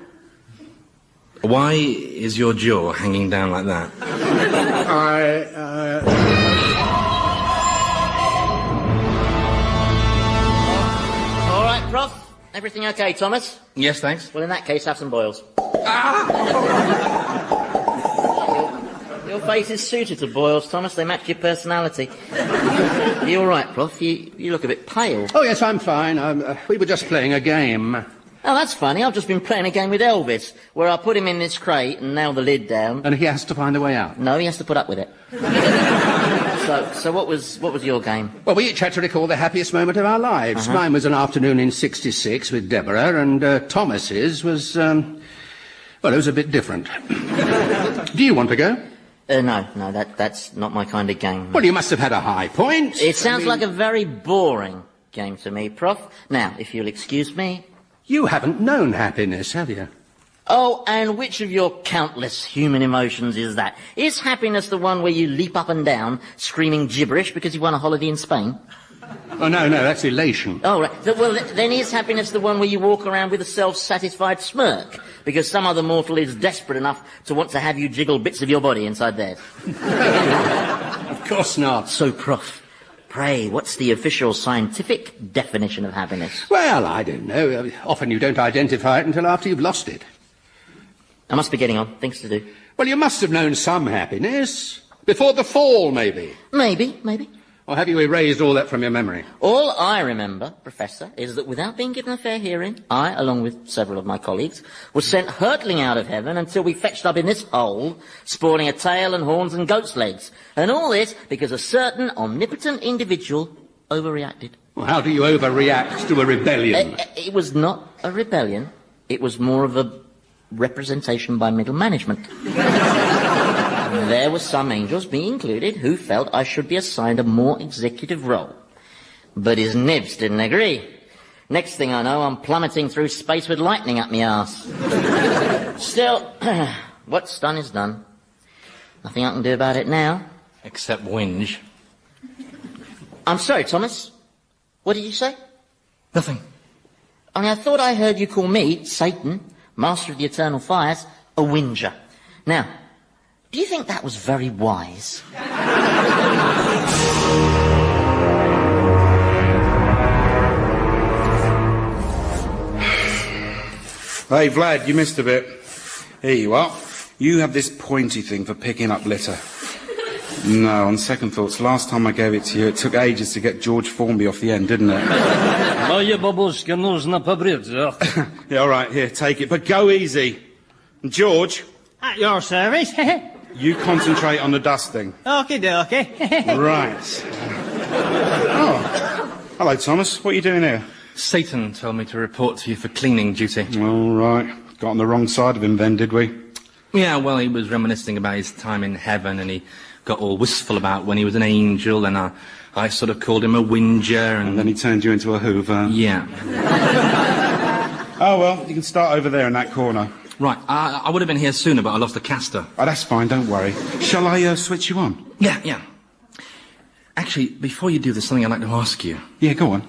Why is your jaw hanging down like that? All right, Prof. Everything okay, Thomas? Yes, thanks. Well, in that case, have some boils. Your face is suited to boils, Thomas. They match your personality. Are you all right, Prof? You look a bit pale. Oh, yes, I'm fine. We were just playing a game. Oh, that's funny. I've just been playing a game with Elvis, where I put him in this crate and nail the lid down. And he has to find a way out? No, he has to put up with it. So what was your game? Well, we each had to recall the happiest moment of our lives. Mine was an afternoon in '66 with Deborah, and Thomas's was, well, it was a bit different. Do you want to go? No, that's not my kind of game. Well, you must have had a high point. It sounds like a very boring game to me, Prof. Now, if you'll excuse me... You haven't known happiness, have you? Oh, and which of your countless human emotions is that? Is happiness the one where you leap up and down, screaming gibberish because you won a holiday in Spain? Oh, no, that's elation. Oh, right. Well, then is happiness the one where you walk around with a self-satisfied smirk because some other mortal is desperate enough to want to have you jiggle bits of your body inside theirs? Of course not. So, Prof, pray, what's the official scientific definition of happiness? Well, I don't know. Often you don't identify it until after you've lost it. I must be getting on. Things to do. Well, you must have known some happiness. Before the fall, maybe. Maybe. Or have you erased all that from your memory? All I remember, Professor, is that without being given a fair hearing, I, along with several of my colleagues, was sent hurtling out of heaven until we fetched up in this hole, sporting a tail and horns and goat's legs. And all this because a certain omnipotent individual overreacted. Well, how do you overreact to a rebellion? It was not a rebellion. It was more of a representation by middle management. There were some angels, me included, who felt I should be assigned a more executive role. But his nibs didn't agree. Next thing I know, I'm plummeting through space with lightning up my arse. Still, what's done is done. Nothing I can do about it now. Except whinge. I'm sorry, Thomas. What did you say? Nothing. Only I thought I heard you call me, Satan, master of the eternal fires, a whinger. Now, do you think that was very wise? Hey, Vlad, you missed a bit. Here you are. You have this pointy thing for picking up litter. No, on second thoughts, last time I gave it to you, it took ages to get George Formby off the end, didn't it? Yeah, all right, here, take it. But go easy. And George... At your service. You concentrate on the dusting. Okie dokie. Right. Oh. Hello, Thomas. What are you doing here? Satan told me to report to you for cleaning duty. All right. Got on the wrong side of him then, did we? Yeah, well, he was reminiscing about his time in heaven, and he got all wistful about when he was an angel, and I sort of called him a whinger, and then he turned you into a hoover. Yeah. Oh, well, you can start over there in that corner. Right, I would have been here sooner, but I lost the caster. Oh, that's fine, don't worry. Shall I switch you on? Yeah. Actually, before you do, there's something I'd like to ask you. Yeah, go on.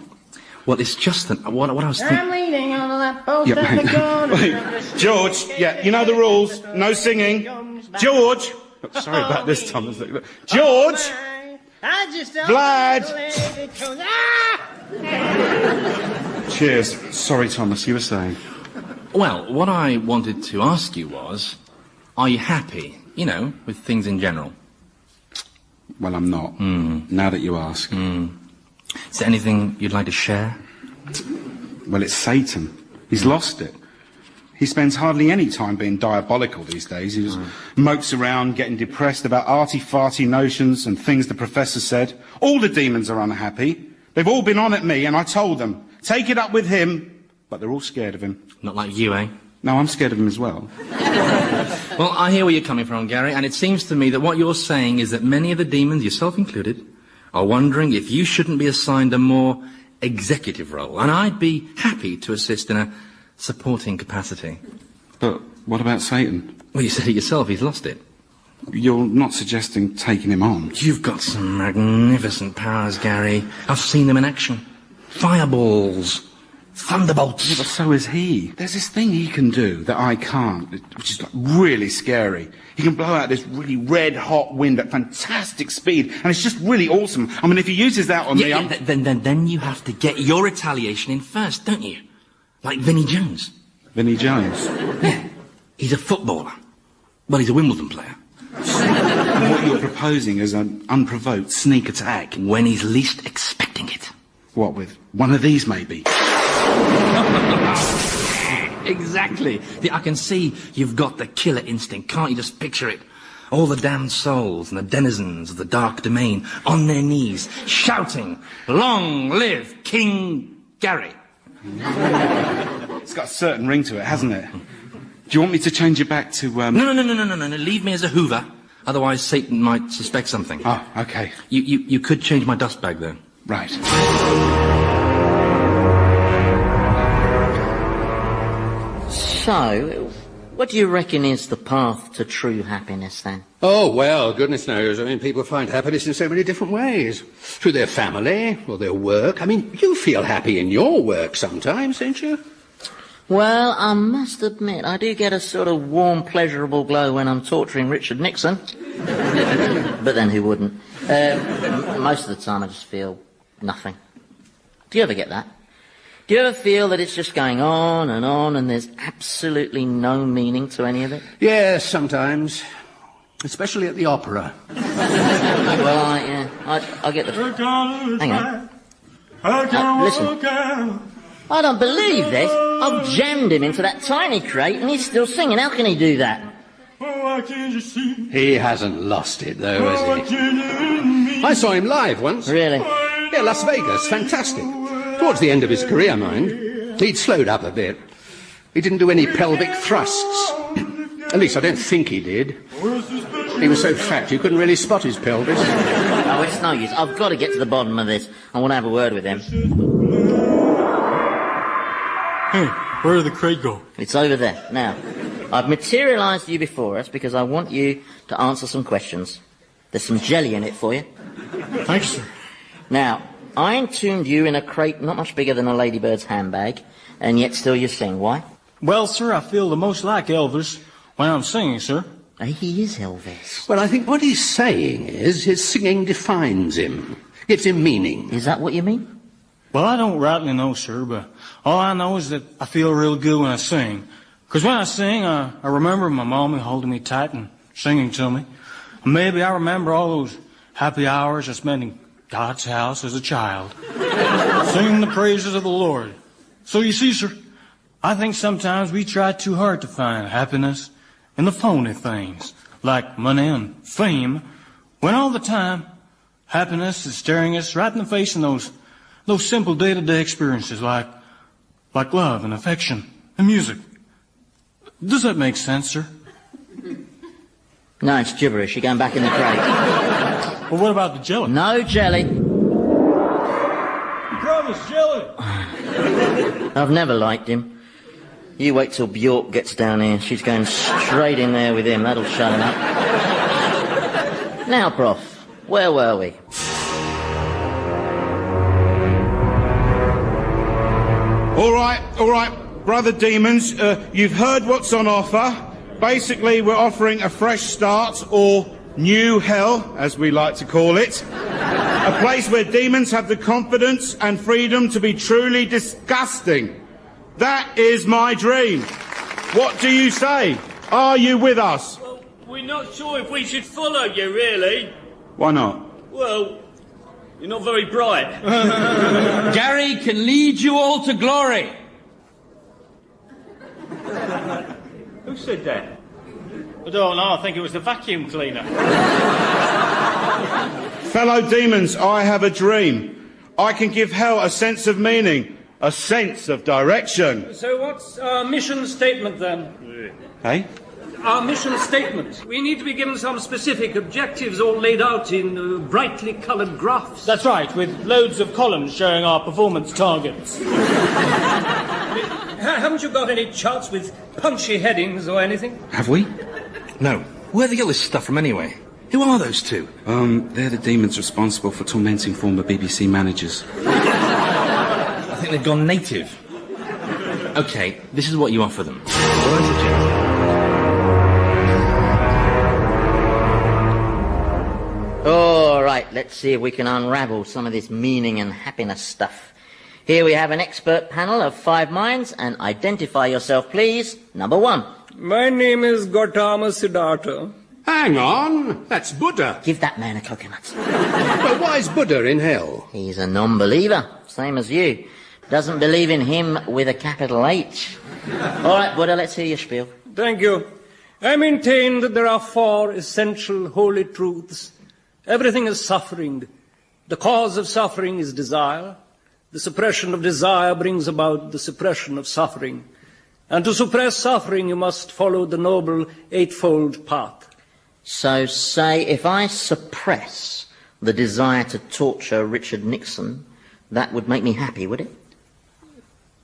Well, it's just that what I was thinking... I'm leaning on that boat at the corner. Wait, George, yeah, you know the rules. No singing. George! Oh, sorry about this, Thomas. George! Vlad! Cheers. Sorry, Thomas, you were saying... Well, what I wanted to ask you was, are you happy, with things in general? Well, I'm not. Now that you ask. Is there anything you'd like to share? Well, it's Satan. He's lost it. He spends hardly any time being diabolical these days. He just mopes around getting depressed about arty-farty notions and things the professor said. All the demons are unhappy. They've all been on at me, and I told them, take it up with him. But they're all scared of him. Not like you, eh? No, I'm scared of him as well. Well, I hear where you're coming from, Gary, and it seems to me that what you're saying is that many of the demons, yourself included, are wondering if you shouldn't be assigned a more executive role, and I'd be happy to assist in a supporting capacity. But what about Satan? Well, you said it yourself, he's lost it. You're not suggesting taking him on? You've got some magnificent powers, Gary. I've seen them in action. Fireballs. Thunderbolts. Yeah, but so is he. There's this thing he can do that I can't, which is really scary. He can blow out this really red-hot wind at fantastic speed, and it's just really awesome. I mean, if he uses that on me, Then you have to get your retaliation in first, don't you? Like Vinnie Jones. Vinnie Jones? Yeah. He's a footballer. Well, he's a Wimbledon player. What you're proposing is an unprovoked sneak attack. When he's least expecting it. What, with one of these, maybe? Exactly. I can see you've got the killer instinct. Can't you just picture it? All the damned souls and the denizens of the dark domain on their knees, shouting, "Long live King Gary." It's got a certain ring to it, hasn't it? Do you want me to change it back to, No. Leave me as a Hoover. Otherwise, Satan might suspect something. Oh, okay. You could change my dust bag, though. Right. So, what do you reckon is the path to true happiness, then? Oh, well, goodness knows. I mean, people find happiness in so many different ways. Through their family, or their work. I mean, you feel happy in your work sometimes, don't you? Well, I must admit, I do get a sort of warm, pleasurable glow when I'm torturing Richard Nixon. But then who wouldn't? Most of the time I just feel nothing. Do you ever get that? Do you ever feel that it's just going on and there's absolutely no meaning to any of it? Yes, sometimes. Especially at the opera. Well, I get the... Hang on. Listen. I don't believe this. I've jammed him into that tiny crate and he's still singing. How can he do that? He hasn't lost it, though, has he? I saw him live once. Really? Yeah, Las Vegas. Fantastic. Towards the end of his career, mind. He'd slowed up a bit. He didn't do any pelvic thrusts. At least I don't think he did. He was so fat you couldn't really spot his pelvis. Oh, it's no use. I've got to get to the bottom of this. I want to have a word with him. Hey, where did the crate go? It's over there. Now, I've materialised you before us because I want you to answer some questions. There's some jelly in it for you. Thanks, sir. Now, I entombed you in a crate not much bigger than a ladybird's handbag, and yet still you sing. Why? Well, sir, I feel the most like Elvis when I'm singing, sir. He is Elvis. Well, I think what he's saying is his singing defines him, gives him meaning. Is that what you mean? Well, I don't rightly know, sir, but all I know is that I feel real good when I sing. 'Cause when I sing, I remember my mommy holding me tight and singing to me. And maybe I remember all those happy hours I spent in God's house as a child, singing the praises of the Lord. So you see, sir, I think sometimes we try too hard to find happiness in the phony things, like money and fame, when all the time happiness is staring us right in the face in those simple day-to-day experiences like love and affection and music. Does that make sense, sir? No, it's gibberish. You're going back in the crate. Well, what about the jelly? No jelly. Promise, jelly. I've never liked him. You wait till Bjork gets down here. She's going straight in there with him. That'll shut him up. Now, Prof, where were we? All right, Brother Demons, you've heard what's on offer. Basically, we're offering a fresh start, or new hell, as we like to call it. A place where demons have the confidence and freedom to be truly disgusting. That is my dream. What do you say? Are you with us? Well, we're not sure if we should follow you, really. Why not? Well, you're not very bright. Gary can lead you all to glory. Who said that? I don't know. I think it was the vacuum cleaner. Fellow demons, I have a dream. I can give hell a sense of meaning, a sense of direction. So what's our mission statement, then? Hey? Our mission statement. We need to be given some specific objectives all laid out in brightly coloured graphs. That's right, with loads of columns showing our performance targets. Haven't you got any charts with punchy headings or anything? Have we? No. Where do they get this stuff from anyway? Who are those two? They're the demons responsible for tormenting former BBC managers. I think they've gone native. Okay, this is what you offer them. What is it? All right, let's see if we can unravel some of this meaning and happiness stuff. Here we have an expert panel of 5 minds, and identify yourself, please. Number 1. My name is Gautama Siddhartha. Hang on, that's Buddha. Give that man a coconut. Well, why is Buddha in hell? He's a non-believer, same as you. Doesn't believe in him with a capital H. All right, Buddha, let's hear your spiel. Thank you. I maintain that there are 4 essential holy truths. Everything is suffering. The cause of suffering is desire. The suppression of desire brings about the suppression of suffering. And to suppress suffering, you must follow the noble eightfold path. So say, if I suppress the desire to torture Richard Nixon, that would make me happy, would it?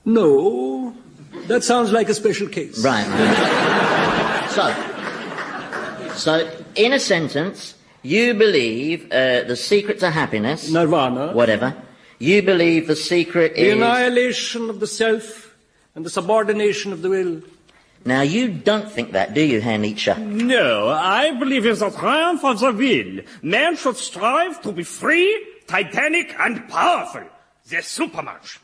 No, that sounds like a special case. Right. So, in a sentence, you believe the secret to happiness... Nirvana. Whatever. You believe the secret the is... The annihilation of the self and the subordination of the will. Now, you don't think that, do you, Herr Nietzsche? No, I believe in the triumph of the will. Man should strive to be free, titanic, and powerful. The supermarch.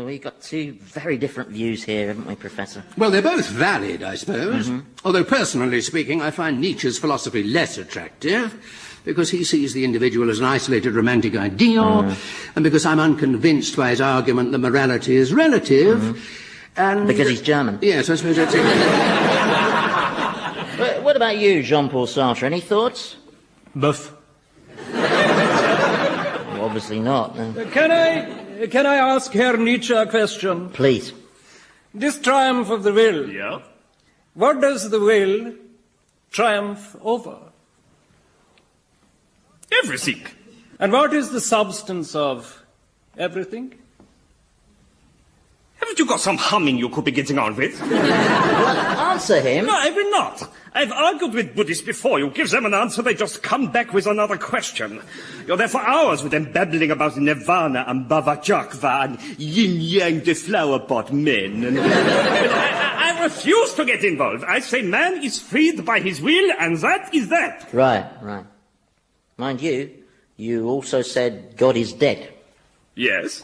We've got 2 very different views here, haven't we, Professor? Well, they're both valid, I suppose. Although, personally speaking, I find Nietzsche's philosophy less attractive, because he sees the individual as an isolated romantic ideal, and because I'm unconvinced by his argument that morality is relative, and... Because he's German. Yes, I suppose that's it. But what about you, Jean-Paul Sartre? Any thoughts? Both. Well, obviously not. No. Can I ask Herr Nietzsche a question? Please. This triumph of the will. Yeah? What does the will triumph over? Everything. And what is the substance of everything? Haven't you got some humming you could be getting on with? Answer him. No, I will not. I've argued with Buddhists before. You give them an answer, they just come back with another question. You're there for hours with them babbling about nirvana and bhavajakva and yin-yang the flower pot men. And I refuse to get involved. I say man is freed by his will, and that is that. Right. Mind you, you also said God is dead. Yes.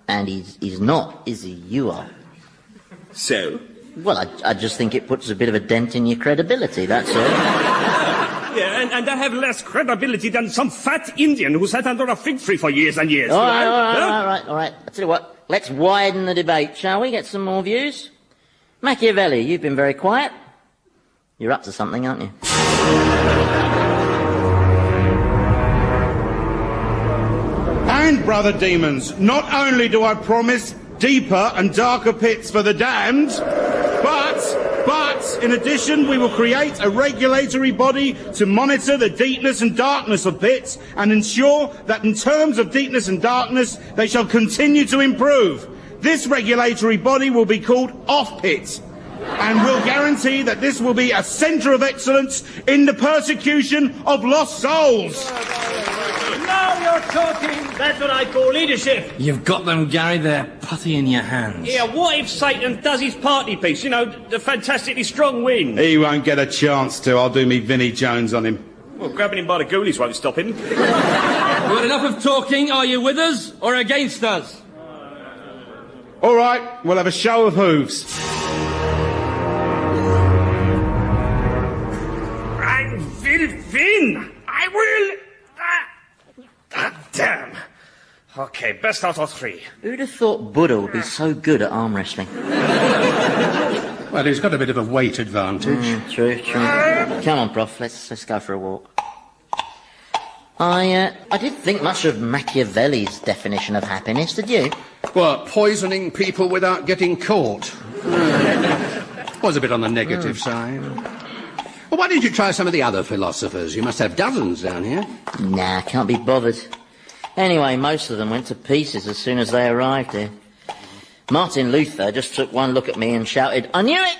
And he's not, is he? You are. So? Well, I just think it puts a bit of a dent in your credibility, that's all. Yeah, and I have less credibility than some fat Indian who sat under a fig tree for years and years. All right. I tell you what, let's widen the debate, shall we? Get some more views? Machiavelli, you've been very quiet. You're up to something, aren't you? And, brother demons, not only do I promise deeper and darker pits for the damned, but, in addition, we will create a regulatory body to monitor the deepness and darkness of pits and ensure that in terms of deepness and darkness, they shall continue to improve. This regulatory body will be called Off-Pit, and will guarantee that this will be a centre of excellence in the persecution of lost souls. Now you're talking. That's what I call leadership. You've got them, Gary. They're putty in your hands. Yeah, what if Satan does his party piece? You know, the fantastically strong wind. He won't get a chance to. I'll do me Vinnie Jones on him. Well, grabbing him by the ghoulies won't stop him. Well, enough of talking. Are you with us or against us? All right, we'll have a show of hooves. I will win. I will. Damn. Okay, best out of 3. Who'd have thought Buddha would be so good at arm wrestling? Well, he's got a bit of a weight advantage. True. Come on, Prof, let's go for a walk. I didn't think much of Machiavelli's definition of happiness, did you? What, poisoning people without getting caught? Was a bit on the negative side. Well, why didn't you try some of the other philosophers? You must have dozens down here. Nah, can't be bothered. Anyway, most of them went to pieces as soon as they arrived here. Martin Luther just took one look at me and shouted, "I knew it!"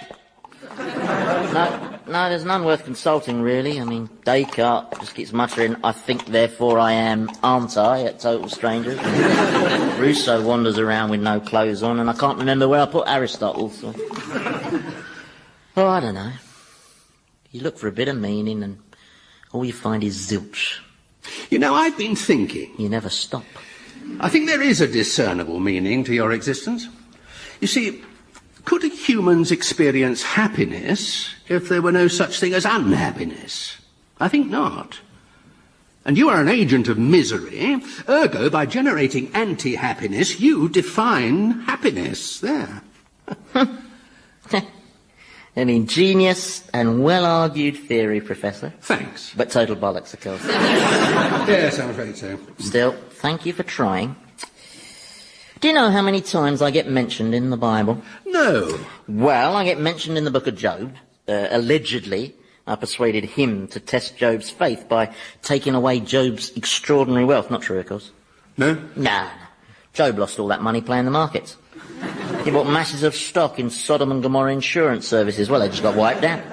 No, there's none worth consulting, really. I mean, Descartes just keeps muttering, "I think, therefore I am, aren't I?" at total strangers. Rousseau wanders around with no clothes on, and I can't remember where I put Aristotle, so... Oh, I don't know. You look for a bit of meaning, and all you find is zilch. You know, I've been thinking. You never stop. I think there is a discernible meaning to your existence. You see, could humans experience happiness if there were no such thing as unhappiness? I think not. And you are an agent of misery. Ergo, by generating anti-happiness, you define happiness. There. An ingenious and well-argued theory, Professor. Thanks. But total bollocks, of course. Yes, I'm afraid so. Still, thank you for trying. Do you know how many times I get mentioned in the Bible? No. Well, I get mentioned in the book of Job. Allegedly, I persuaded him to test Job's faith by taking away Job's extraordinary wealth. Not true, of course. No? Nah. Job lost all that money playing the markets. He bought masses of stock in Sodom and Gomorrah insurance services. Well, they just got wiped out.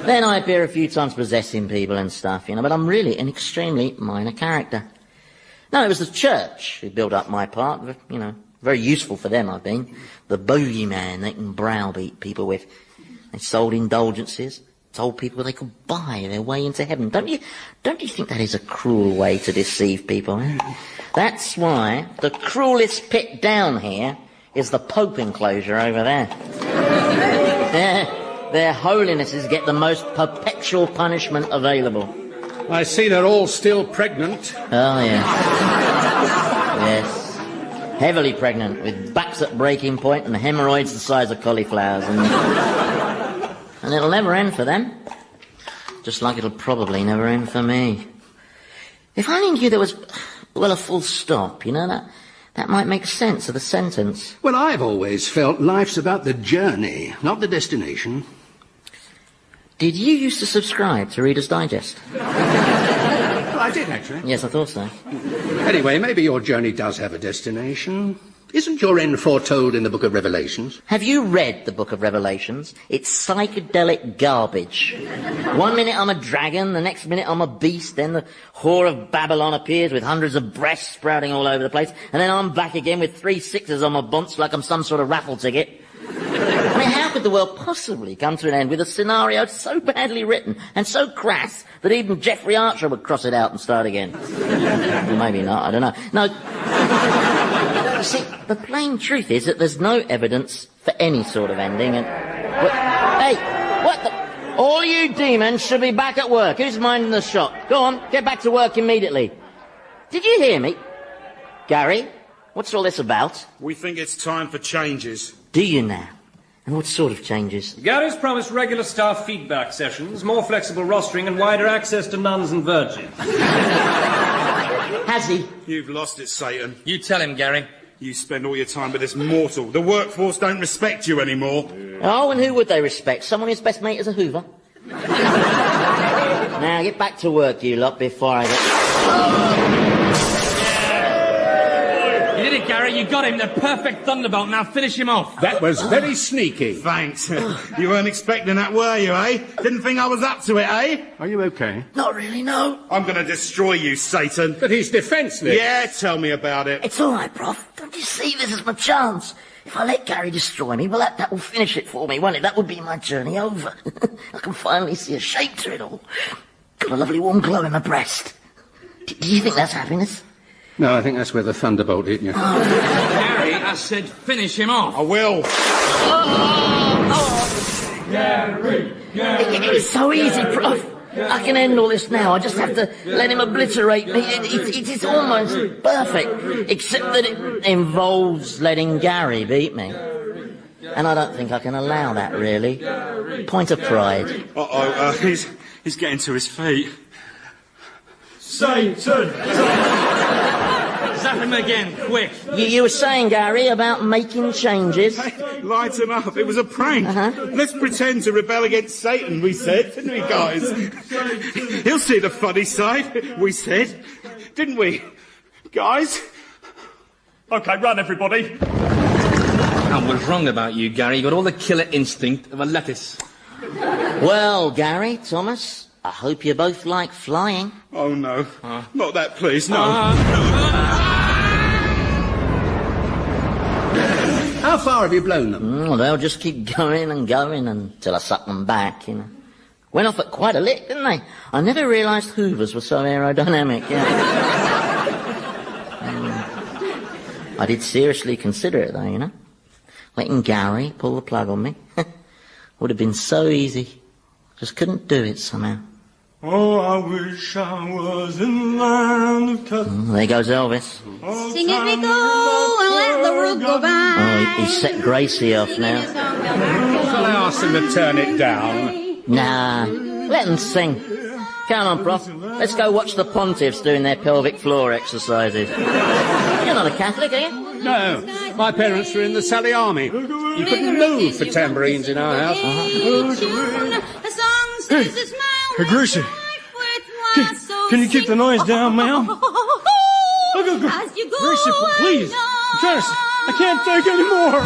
Then I appear a few times possessing people and stuff, but I'm really an extremely minor character. No, it was the church who built up my part, very useful for them I've been. The bogeyman they can browbeat people with. They sold indulgences, told people they could buy their way into heaven. Don't you think that is a cruel way to deceive people? Eh? That's why the cruelest pit down here is the Pope enclosure over there. Their holinesses get the most perpetual punishment available. I see they're all still pregnant. Oh, yeah. Yes. Heavily pregnant, with backs at breaking point and hemorrhoids the size of cauliflowers. And it'll never end for them. Just like it'll probably never end for me. If I knew there was, a full stop, that might make sense of the sentence. Well, I've always felt life's about the journey, not the destination. Did you used to subscribe to Reader's Digest? Well, I did, actually. Yes, I thought so. Anyway, maybe your journey does have a destination. Isn't your end foretold in the Book of Revelations? Have you read the Book of Revelations? It's psychedelic garbage. 1 minute I'm a dragon, the next minute I'm a beast, then the whore of Babylon appears with hundreds of breasts sprouting all over the place, and then I'm back again with 3 sixes on my bunts like I'm some sort of raffle ticket. I mean, how could the world possibly come to an end with a scenario so badly written and so crass that even Jeffrey Archer would cross it out and start again? Well, maybe not, I don't know. No. You see, the plain truth is that there's no evidence for any sort of ending, and... Hey, what the... All you demons should be back at work. Who's minding the shop? Go on, get back to work immediately. Did you hear me? Gary, what's all this about? We think it's time for changes. Do you now? And what sort of changes? Gary's promised regular staff feedback sessions, more flexible rostering, and wider access to nuns and virgins. Has he? You've lost it, Satan. You tell him, Gary. You spend all your time with this mortal. The workforce don't respect you anymore. Oh, and who would they respect? Someone whose best mate is a Hoover? Now, get back to work, you lot, before I get... You did it, Gary. You got him. The perfect thunderbolt. Now finish him off. That was very sneaky. Thanks. You weren't expecting that, were you, eh? Didn't think I was up to it, eh? Are you okay? Not really, no. I'm going to destroy you, Satan. But he's defenceless. Yeah, tell me about it. It's all right, Prof. Don't you see this is my chance? If I let Gary destroy me, well, that will finish it for me, won't it? That would be my journey over. I can finally see a shape to it all. Got a lovely warm glow in my breast. Do you think that's happiness? No, I think that's where the thunderbolt hit you. Gary, I said finish him off. I will. Gary, It's so easy, Prof. I can end all this now. I just have to let him obliterate me. It is almost perfect, except that it involves letting Gary beat me. And I don't think I can allow that, really. Point of pride. He's getting to his feet. Satan! Zap him again, quick. You were saying, Gary, about making changes. Hey, lighten up. It was a prank. Let's pretend to rebel against Satan, we said, didn't we, guys? He'll see the funny side, we said. Didn't we, guys? Okay, run, everybody. I was wrong about you, Gary. You got all the killer instinct of a lettuce. Well, Gary, Thomas, I hope you both like flying. Oh, no. Not that, please, no. How far have you blown them? They'll just keep going and going until I suck them back, Went off at quite a lick, didn't they? I never realised Hoovers were so aerodynamic, I did seriously consider it, though, Letting Gary pull the plug on me would have been so easy. Just couldn't do it somehow. Oh, I wish I was in the land of Tuscany. There goes Elvis. Sing it, we go, and let the road go by. Oh, he's set Gracie off now. Shall I ask them to turn it down? Nah, let them sing. Come on, Prof. Let's go watch the pontiffs doing their pelvic floor exercises. You're not a Catholic, are you? No, my parents were in the Sally Army. You couldn't move for tambourines in our house. Hey, Gracie. Can you keep the noise down, ma'am? Gracie, please. I can't take any more.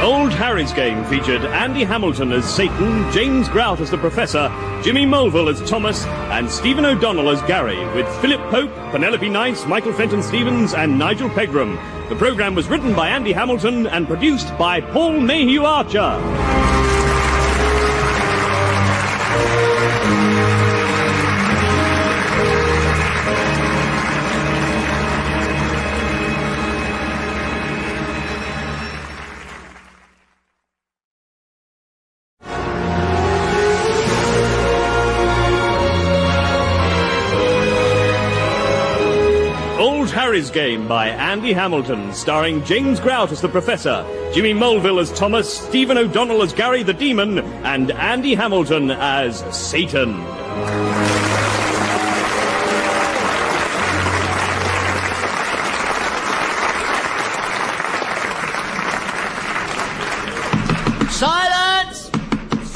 Old Harry's Game featured Andy Hamilton as Satan, James Grout as the Professor, Jimmy Mulville as Thomas, and Stephen O'Donnell as Gary, with Philip Pope, Penelope Nice, Michael Fenton-Stevens, and Nigel Pegram. The programme was written by Andy Hamilton and produced by Paul Mayhew Archer. Harry's Game by Andy Hamilton, starring James Grout as the Professor, Jimmy Mulville as Thomas, Stephen O'Donnell as Gary the Demon, and Andy Hamilton as Satan. Silence!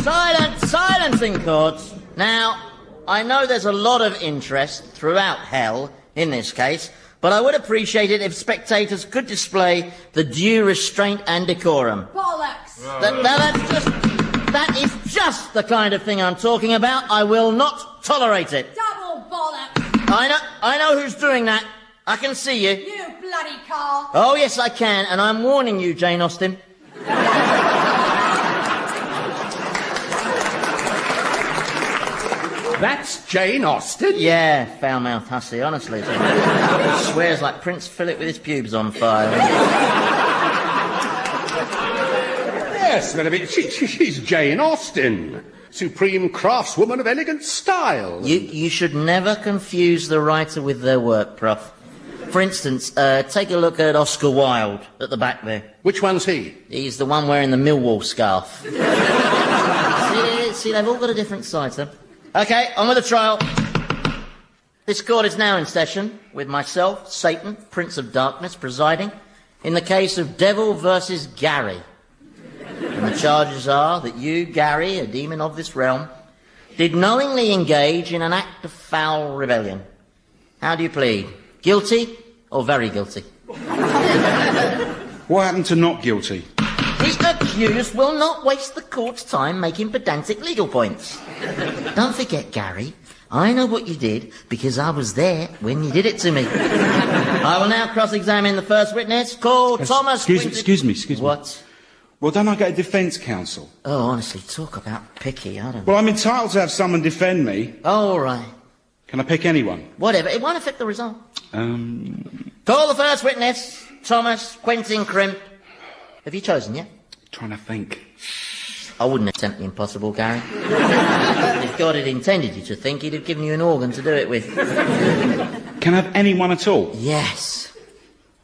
Silence! Silence in court. Now, I know there's a lot of interest throughout hell in this case, but I would appreciate it if spectators could display the due restraint and decorum. Bollocks! That is just the kind of thing I'm talking about. I will not tolerate it. Double bollocks! I know who's doing that. I can see you. You bloody Carl! Oh, yes, I can, and I'm warning you, Jane Austen. That's Jane Austen? Yeah, foul-mouthed hussy, honestly. Swears like Prince Philip with his pubes on fire. Yes, but I mean, she's Jane Austen. Supreme craftswoman of elegant style. You should never confuse the writer with their work, Prof. For instance, take a look at Oscar Wilde at the back there. Which one's he? He's the one wearing the Millwall scarf. See, they've all got a different side, sir. OK, on with the trial. This court is now in session with myself, Satan, Prince of Darkness, presiding in the case of Devil versus Gary. And the charges are that you, Gary, a demon of this realm, did knowingly engage in an act of foul rebellion. How do you plead? Guilty or very guilty? What happened to not guilty? The accused will not waste the court's time making pedantic legal points. Don't forget, Gary, I know what you did because I was there when you did it to me. I will now cross-examine the first witness, called Thomas... Excuse me. What? Well, don't I get a defence counsel? Oh, honestly, talk about picky, I don't know. Well, I'm entitled to have someone defend me. Oh, all right. Can I pick anyone? Whatever, it won't affect the result. Call the first witness, Thomas Quentin Crimp. Have you chosen yet? Trying to think. I wouldn't attempt the impossible, Gary. If God had intended you to think, he'd have given you an organ to do it with. Can I have anyone at all? Yes.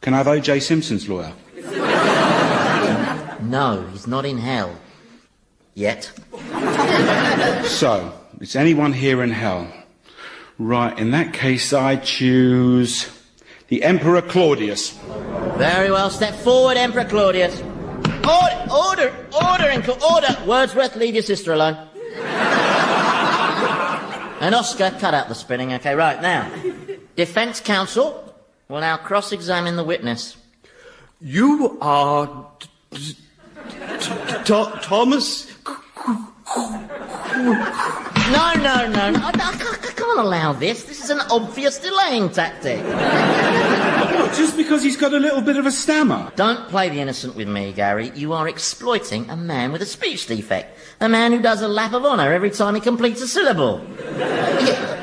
Can I have O.J. Simpson's lawyer? No, he's not in hell. Yet. So, it's anyone here in hell. Right, in that case, I choose the Emperor Claudius. Very well, step forward, Emperor Claudius. Order! Wordsworth, leave your sister alone. And Oscar, cut out the spinning. Okay, right, now. Defence counsel will now cross-examine the witness. You are... Thomas? No. I can't allow this. This is an obvious delaying tactic. Just because he's got a little bit of a stammer. Don't play the innocent with me, Gary. You are exploiting a man with a speech defect. A man who does a lap of honour every time he completes a syllable.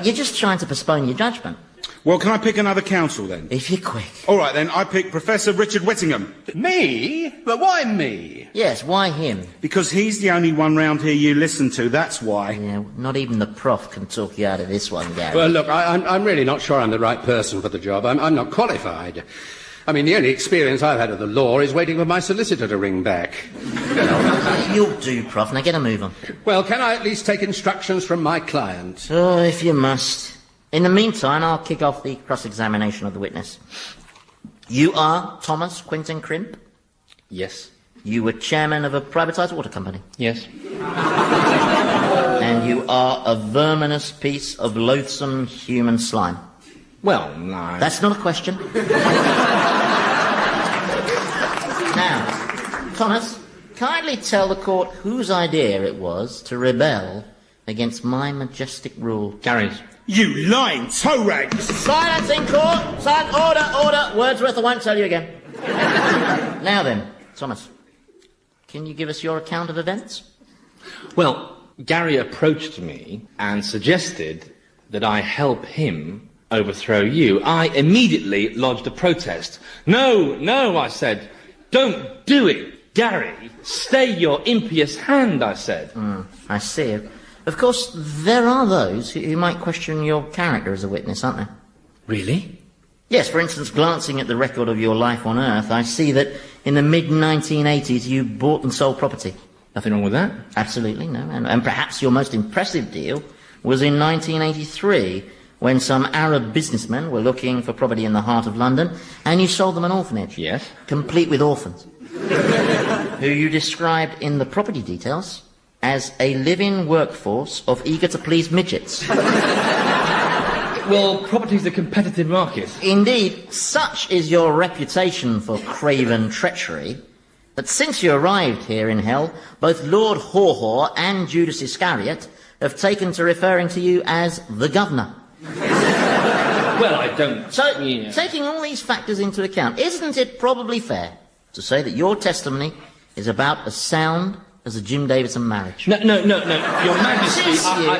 You're just trying to postpone your judgment. Well, can I pick another counsel then? If you're quick. All right, then, I pick Professor Richard Whittingham. Me? But why me? Yes, why him? Because he's the only one round here you listen to, that's why. Yeah, not even the prof can talk you out of this one, Gary. Well, look, I'm really not sure I'm the right person for the job. I'm not qualified. I mean, the only experience I've had of the law is waiting for my solicitor to ring back. You'll do, Prof. Now get a move on. Well, can I at least take instructions from my client? Oh, if you must. In the meantime, I'll kick off the cross-examination of the witness. You are Thomas Quinton Crimp? Yes. You were chairman of a privatised water company? Yes. And you are a verminous piece of loathsome human slime? Well, no. That's not a question. Now, Thomas, kindly tell the court whose idea it was to rebel against my majestic rule. Gary's. You lying toe rags! Silence in court! Order! Wordsworth, I won't tell you again. Now then, Thomas, can you give us your account of events? Well, Gary approached me and suggested that I help him overthrow you. I immediately lodged a protest. No, I said. Don't do it, Gary. Stay your impious hand, I said. I see. Of course, there are those who might question your character as a witness, aren't there? Really? Yes, for instance, glancing at the record of your life on Earth, I see that in the mid-1980s you bought and sold property. Nothing wrong with that? Absolutely, no. And perhaps your most impressive deal was in 1983, when some Arab businessmen were looking for property in the heart of London, and you sold them an orphanage. Yes. Complete with orphans. Who you described in the property details as a live-in workforce of eager-to-please midgets. Well, property's a competitive market. Indeed, such is your reputation for craven treachery that since you arrived here in hell, both Lord Haw-Haw and Judas Iscariot have taken to referring to you as the governor. Well, I don't... So, taking all these factors into account, isn't it probably fair to say that your testimony is about as sound as a Jim Davidson marriage? No, Your Majesty...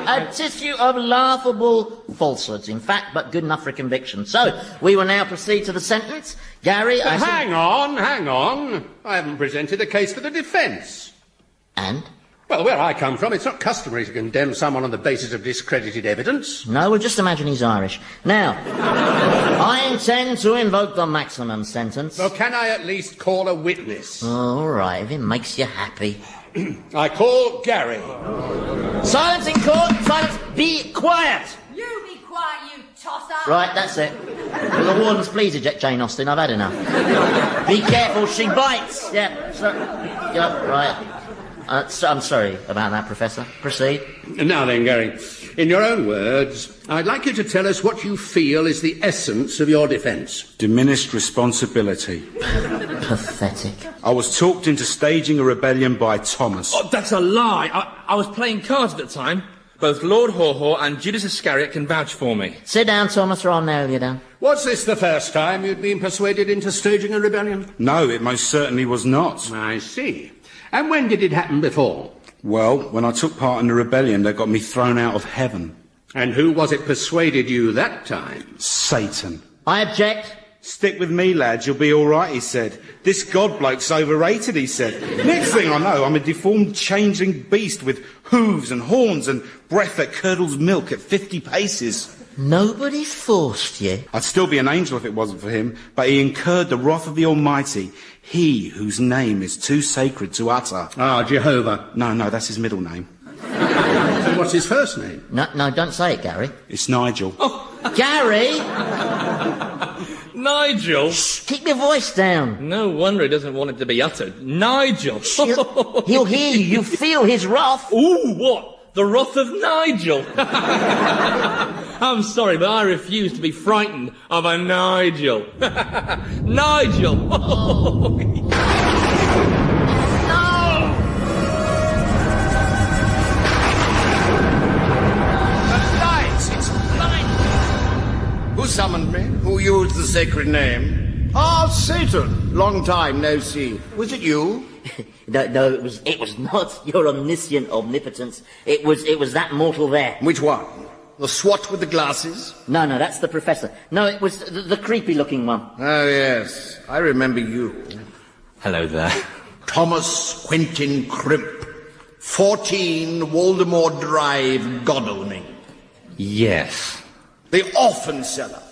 A tissue of laughable falsehoods, in fact, but good enough for a conviction. So, we will now proceed to the sentence. Gary, Hang on. I haven't presented a case for the defence. And? Well, where I come from, it's not customary to condemn someone on the basis of discredited evidence. No, well, just imagine he's Irish. Now, I intend to invoke the maximum sentence. Well, can I at least call a witness? All right, if it makes you happy. I call Gary. Silence in court! Silence! Be quiet! You be quiet, you tosser! Right, that's it. Will the wardens please eject Jane Austen? I've had enough. Be careful, she bites! Right. I'm sorry about that, Professor. Proceed. Now then, Gary, in your own words, I'd like you to tell us what you feel is the essence of your defence. Diminished responsibility. Pathetic. I was talked into staging a rebellion by Thomas. Oh, that's a lie. I was playing cards at the time. Both Lord Haw-Haw and Judas Iscariot can vouch for me. Sit down, Thomas, or I'll nail you down. Was this the first time you'd been persuaded into staging a rebellion? No, it most certainly was not. I see. And when did it happen before? Well, when I took part in the rebellion, they got me thrown out of heaven. And who was it persuaded you that time? Satan. I object. Stick with me, lads, you'll be all right, he said. This god bloke's overrated, he said. Next thing I know, I'm a deformed, changing beast with hooves and horns and breath that curdles milk at 50 paces. Nobody forced you. I'd still be an angel if it wasn't for him, but he incurred the wrath of the Almighty, he whose name is too sacred to utter. Ah, Jehovah. No, that's his middle name. And what's his first name? No, don't say it, Gary. It's Nigel. Oh, Gary! Nigel? Shh, keep your voice down. No wonder he doesn't want it to be uttered. Nigel! He'll hear you. You feel his wrath. Ooh, what? The wrath of Nigel? I'm sorry, but I refuse to be frightened of a Nigel. Nigel! Oh. Who summoned me? Who used the sacred name? Ah, Satan. Long time no see. Was it you? No, it was not your omniscient omnipotence. It was that mortal there. Which one? The swot with the glasses? No, that's the professor. No, it was the creepy-looking one. Oh, yes. I remember you. Hello there. Thomas Quentin Crimp. 14 Waldemar Drive, Godalming. Yes. The orphan seller.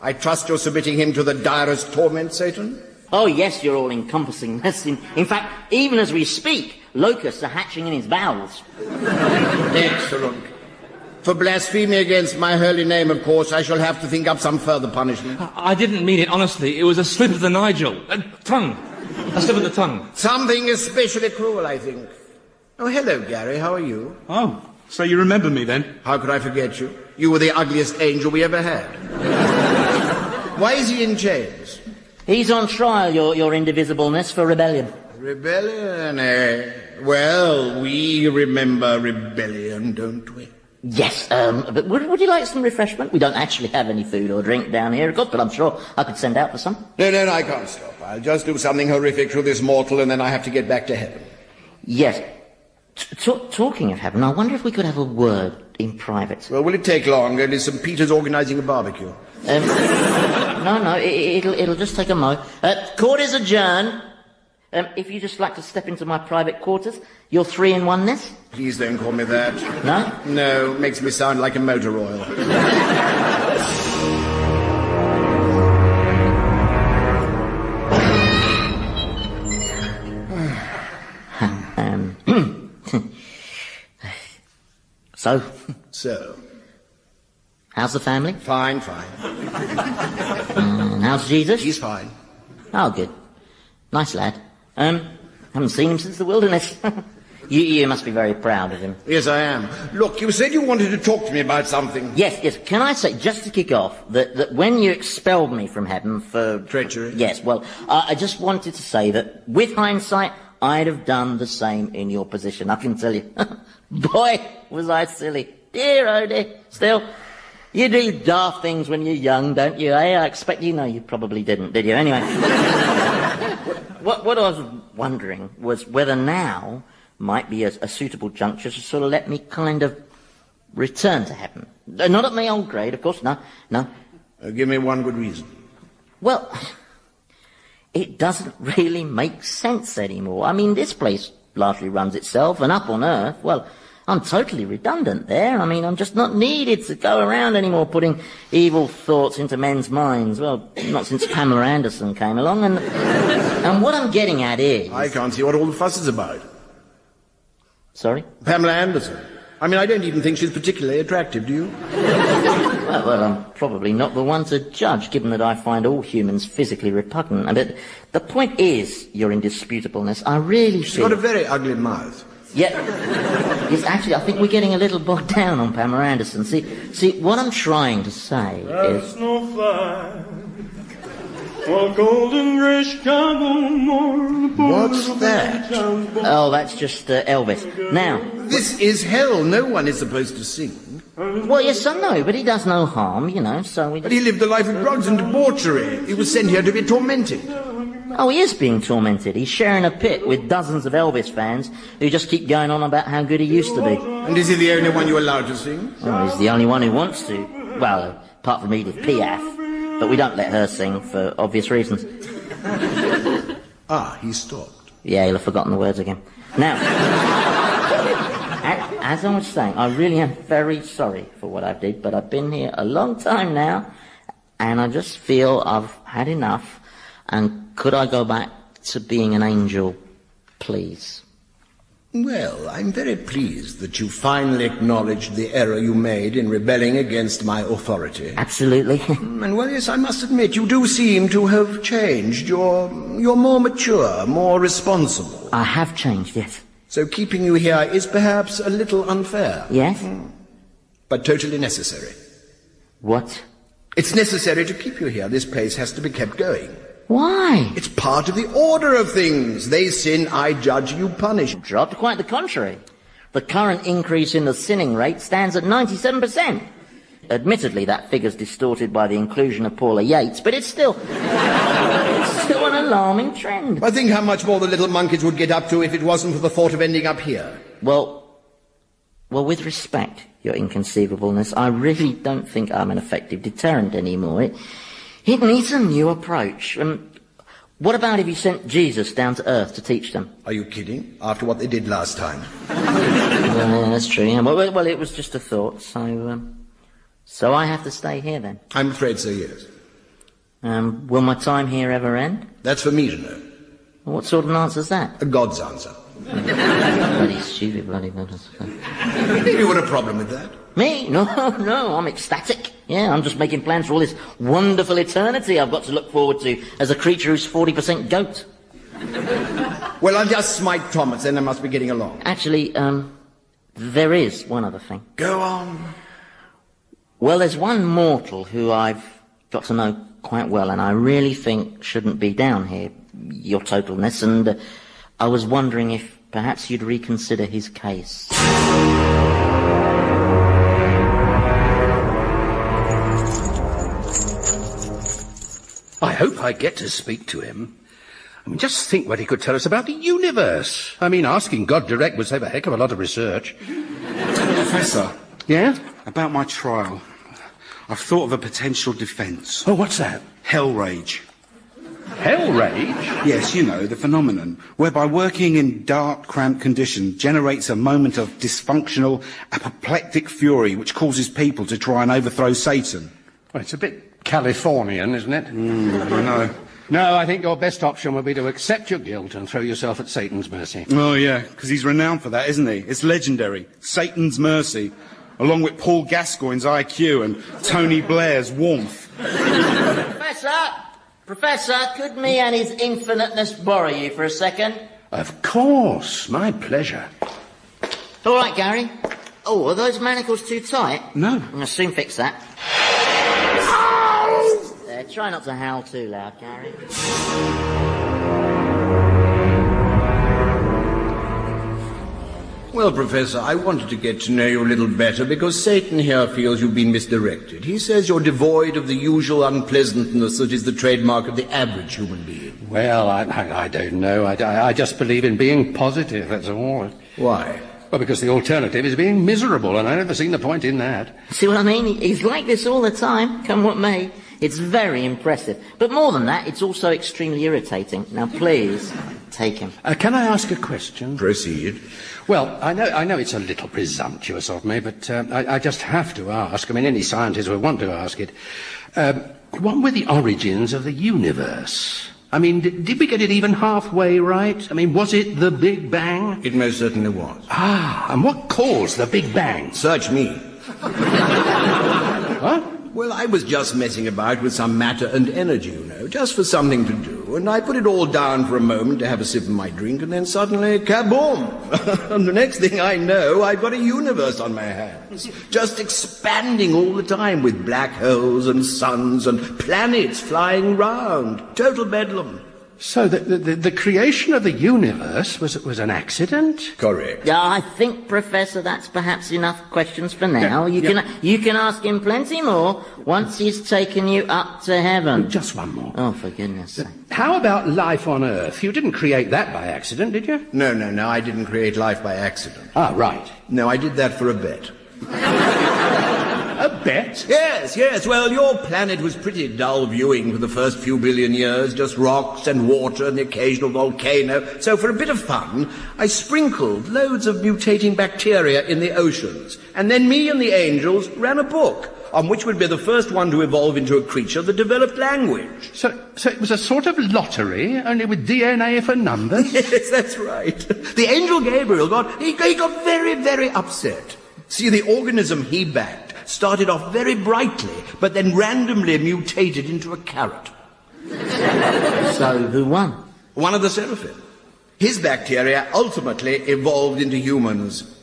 I trust you're submitting him to the direst torment, Satan? Oh, yes, you're all encompassing this. In fact, even as we speak, locusts are hatching in his bowels. Excellent. For blasphemy against my holy name, of course, I shall have to think up some further punishment. I didn't mean it, honestly. It was a slip of the Nigel. Tongue. A slip of the tongue. Something especially cruel, I think. Oh, hello, Gary. How are you? Oh, so you remember me then? How could I forget you? You were the ugliest angel we ever had. Why is he in chains? He's on trial, your indivisibleness, for rebellion. Rebellion, eh? Well, we remember rebellion, don't we? Yes, but would you like some refreshment? We don't actually have any food or drink down here, of course, but I'm sure I could send out for some. No, I can't stop. I'll just do something horrific to this mortal and then I have to get back to heaven. Yes. Talking of heaven, I wonder if we could have a word in private. Well, will it take long? Only St. Peter's organising a barbecue. No, it'll just take a mo. Court is adjourned. If you just like to step into my private quarters, your 3-in-1-ness. Please don't call me that. No? No, makes me sound like a motor oil. So. How's the family? Fine. How's Jesus? He's fine. Oh, good. Nice lad. Haven't seen him since the wilderness. You must be very proud of him. Yes, I am. Look, you said you wanted to talk to me about something. Yes. Can I say, just to kick off, that when you expelled me from heaven for... treachery? Yes, well, I just wanted to say that, with hindsight, I'd have done the same in your position, I can tell you. Boy, was I silly. Dear, oh dear. Still, you do daft things when you're young, don't you, eh? I expect you know you probably didn't, did you? Anyway. What I was wondering was whether now might be a suitable juncture to sort of let me kind of return to heaven. Not at my old grade, of course, no. Give me one good reason. Well, it doesn't really make sense anymore. I mean, this place largely runs itself, and up on Earth, well, I'm totally redundant there. I mean, I'm just not needed to go around anymore putting evil thoughts into men's minds. Well, not since Pamela Anderson came along, and what I'm getting at is... I can't see what all the fuss is about. Sorry? Pamela Anderson. I mean, I don't even think she's particularly attractive, do you? Well, I'm probably not the one to judge, given that I find all humans physically repugnant. But the point is, your indisputableness, I really She's feel... got a very ugly mouth. Yeah. Yes, actually, I think we're getting a little bogged down on Pamela Anderson. See, what I'm trying to say is... no fire, or golden grace What's that? Oh, that's just Elvis. Now... This is hell. No one is supposed to sing. Well, yes, I know, but he does no harm, you know, so we... But he lived a life of drugs and debauchery. He was sent here to be tormented. Oh, he is being tormented. He's sharing a pit with dozens of Elvis fans who just keep going on about how good he used to be. And is he the only one you're allowed to sing? Oh, he's the only one who wants to. Well, apart from Edith Piaf. But we don't let her sing for obvious reasons. He stopped. Yeah, he'll have forgotten the words again. Now, as I was saying, I really am very sorry for what I did, but I've been here a long time now, and I just feel I've had enough, and could I go back to being an angel, please? Well, I'm very pleased that you finally acknowledged the error you made in rebelling against my authority. Absolutely. And well, yes, I must admit, you do seem to have changed. You're more mature, more responsible. I have changed, yes. So keeping you here is perhaps a little unfair. Yes? But totally necessary. What? It's necessary to keep you here. This place has to be kept going. Why? It's part of the order of things. They sin, I judge, you punish. Dropped, quite the contrary. The current increase in the sinning rate stands at 97%. Admittedly, that figure's distorted by the inclusion of Paula Yates, but it's still an alarming trend. I think how much more the little monkeys would get up to if it wasn't for the thought of ending up here. Well, Well, with respect, your inconceivableness, I really don't think I'm an effective deterrent anymore. It needs a new approach. What about if you sent Jesus down to Earth to teach them? Are you kidding? After what they did last time. Well, that's true. Yeah. Well, it was just a thought, so I have to stay here then? I'm afraid so, yes. Will my time here ever end? That's for me to know. What sort of an answer's that? A God's answer. Bloody stupid, bloody... You got a problem with that? Me? No, I'm ecstatic. Yeah, I'm just making plans for all this wonderful eternity I've got to look forward to as a creature who's 40% goat. Well, I'll just smite Thomas, then I must be getting along. Actually, there is one other thing. Go on. Well, there's one mortal who I've got to know quite well, and I really think shouldn't be down here, your totalness, and I was wondering if perhaps you'd reconsider his case. I hope I get to speak to him. I mean, just think what he could tell us about the universe. I mean, asking God direct would save a heck of a lot of research. Professor. Yeah? About my trial. I've thought of a potential defence. Oh, what's that? Hell rage. Hell rage? Yes, you know, the phenomenon whereby working in dark, cramped conditions generates a moment of dysfunctional, apoplectic fury which causes people to try and overthrow Satan. Well, it's a bit Californian, isn't it? I know. No, I think your best option would be to accept your guilt and throw yourself at Satan's mercy. Oh, yeah, because he's renowned for that, isn't he? It's legendary. Satan's mercy, along with Paul Gascoigne's IQ and Tony Blair's warmth. Professor, could me and his infiniteness borrow you for a second? Of course, my pleasure. All right, Gary. Oh, are those manacles too tight? No. I'll soon fix that. There, try not to howl too loud, Gary. Well, Professor, I wanted to get to know you a little better because Satan here feels you've been misdirected. He says you're devoid of the usual unpleasantness that is the trademark of the average human being. Well, I don't know. I just believe in being positive, that's all. Why? Well, because the alternative is being miserable, and I never seen the point in that. See what I mean? He's like this all the time, come what may. It's very impressive. But more than that, it's also extremely irritating. Now, please, take him. Can I ask a question? Proceed. Well, I know it's a little presumptuous of me, but I just have to ask. I mean, any scientist would want to ask it. What were the origins of the universe? I mean, did we get it even halfway right? I mean, was it the Big Bang? It most certainly was. And what caused the Big Bang? Search me. What? Well, I was just messing about with some matter and energy, you know, just for something to do, and I put it all down for a moment to have a sip of my drink, and then suddenly, kaboom! And the next thing I know, I've got a universe on my hands, just expanding all the time with black holes and suns and planets flying round. Total bedlam. So the creation of the universe was an accident? Correct. Yeah, I think, Professor, that's perhaps enough questions for now. You can ask him plenty more once he's taken you up to heaven. Just one more. Oh, for goodness sake. How about life on Earth? You didn't create that by accident, did you? No, I didn't create life by accident. Ah, right. No, I did that for a bet. A bet? Yes. Well, your planet was pretty dull viewing for the first few billion years, just rocks and water and the occasional volcano. So for a bit of fun, I sprinkled loads of mutating bacteria in the oceans. And then me and the angels ran a book on which would be the first one to evolve into a creature that developed language. So it was a sort of lottery, only with DNA for numbers? Yes, that's right. The angel Gabriel got very, very upset. See, the organism he backed started off very brightly, but then randomly mutated into a carrot. So, who won? One of the seraphim. His bacteria ultimately evolved into humans.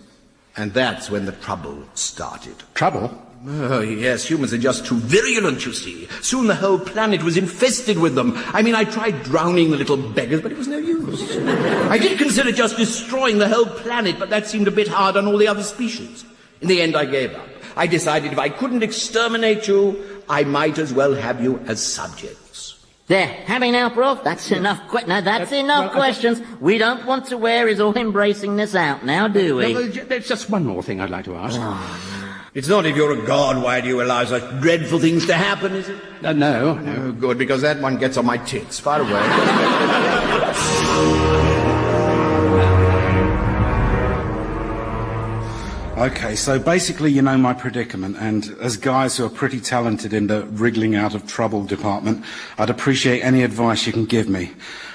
And that's when the trouble started. Trouble? Oh, yes, humans are just too virulent, you see. Soon the whole planet was infested with them. I mean, I tried drowning the little beggars, but it was no use. I did consider just destroying the whole planet, but that seemed a bit hard on all the other species. In the end, I gave up. I decided if I couldn't exterminate you, I might as well have you as subjects. There, happy now, Prof? That's enough questions. We don't want to wear his all-embracingness out now, do we? No, there's just one more thing I'd like to ask. It's not if you're a god, why do you allow such dreadful things to happen, is it? No. Oh, good, because that one gets on my tits. Far away. Okay, so basically you know my predicament, and as guys who are pretty talented in the wriggling out of trouble department, I'd appreciate any advice you can give me.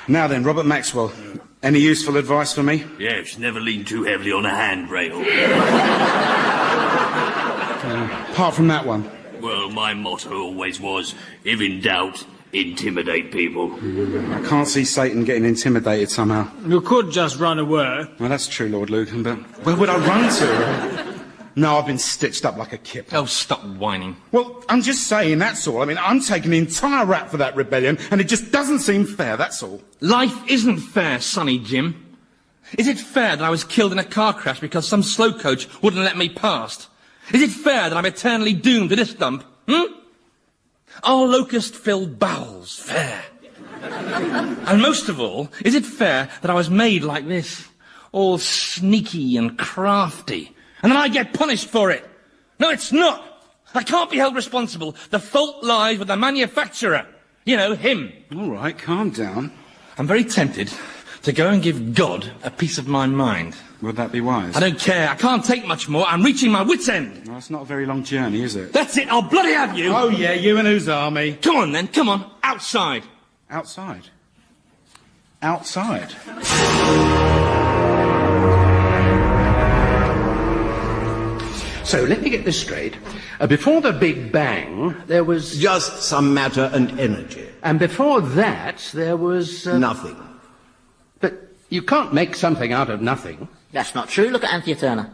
Now then, Robert Maxwell, any useful advice for me? Yes, never lean too heavily on a handrail. Apart from that one. Well, my motto always was, if in doubt, intimidate people. I can't see Satan getting intimidated somehow. You could just run away. Well, that's true, Lord Lucan, but where would I run to? No, I've been stitched up like a kip. Oh, stop whining. Well, I'm just saying, that's all. I mean, I'm taking the entire rap for that rebellion, and it just doesn't seem fair, that's all. Life isn't fair, Sonny Jim. Is it fair that I was killed in a car crash because some slow coach wouldn't let me past? Is it fair that I'm eternally doomed to this dump? Are locust-filled bowels fair? And most of all, is it fair that I was made like this, all sneaky and crafty, and then I get punished for it? No, it's not. I can't be held responsible. The fault lies with the manufacturer. You know, him. All right, calm down. I'm very tempted to go and give God a piece of my mind. Would that be wise? I don't care. I can't take much more. I'm reaching my wit's end. Well, it's not a very long journey, is it? That's it. I'll bloody have you. Oh, yeah, you and whose army? Come on, then. Come on. Outside. Outside? Outside? So, let me get this straight. Before the Big Bang, there was... Just some matter and energy. And before that, there was... Nothing. But you can't make something out of nothing. That's not true. Look at Anthea Turner.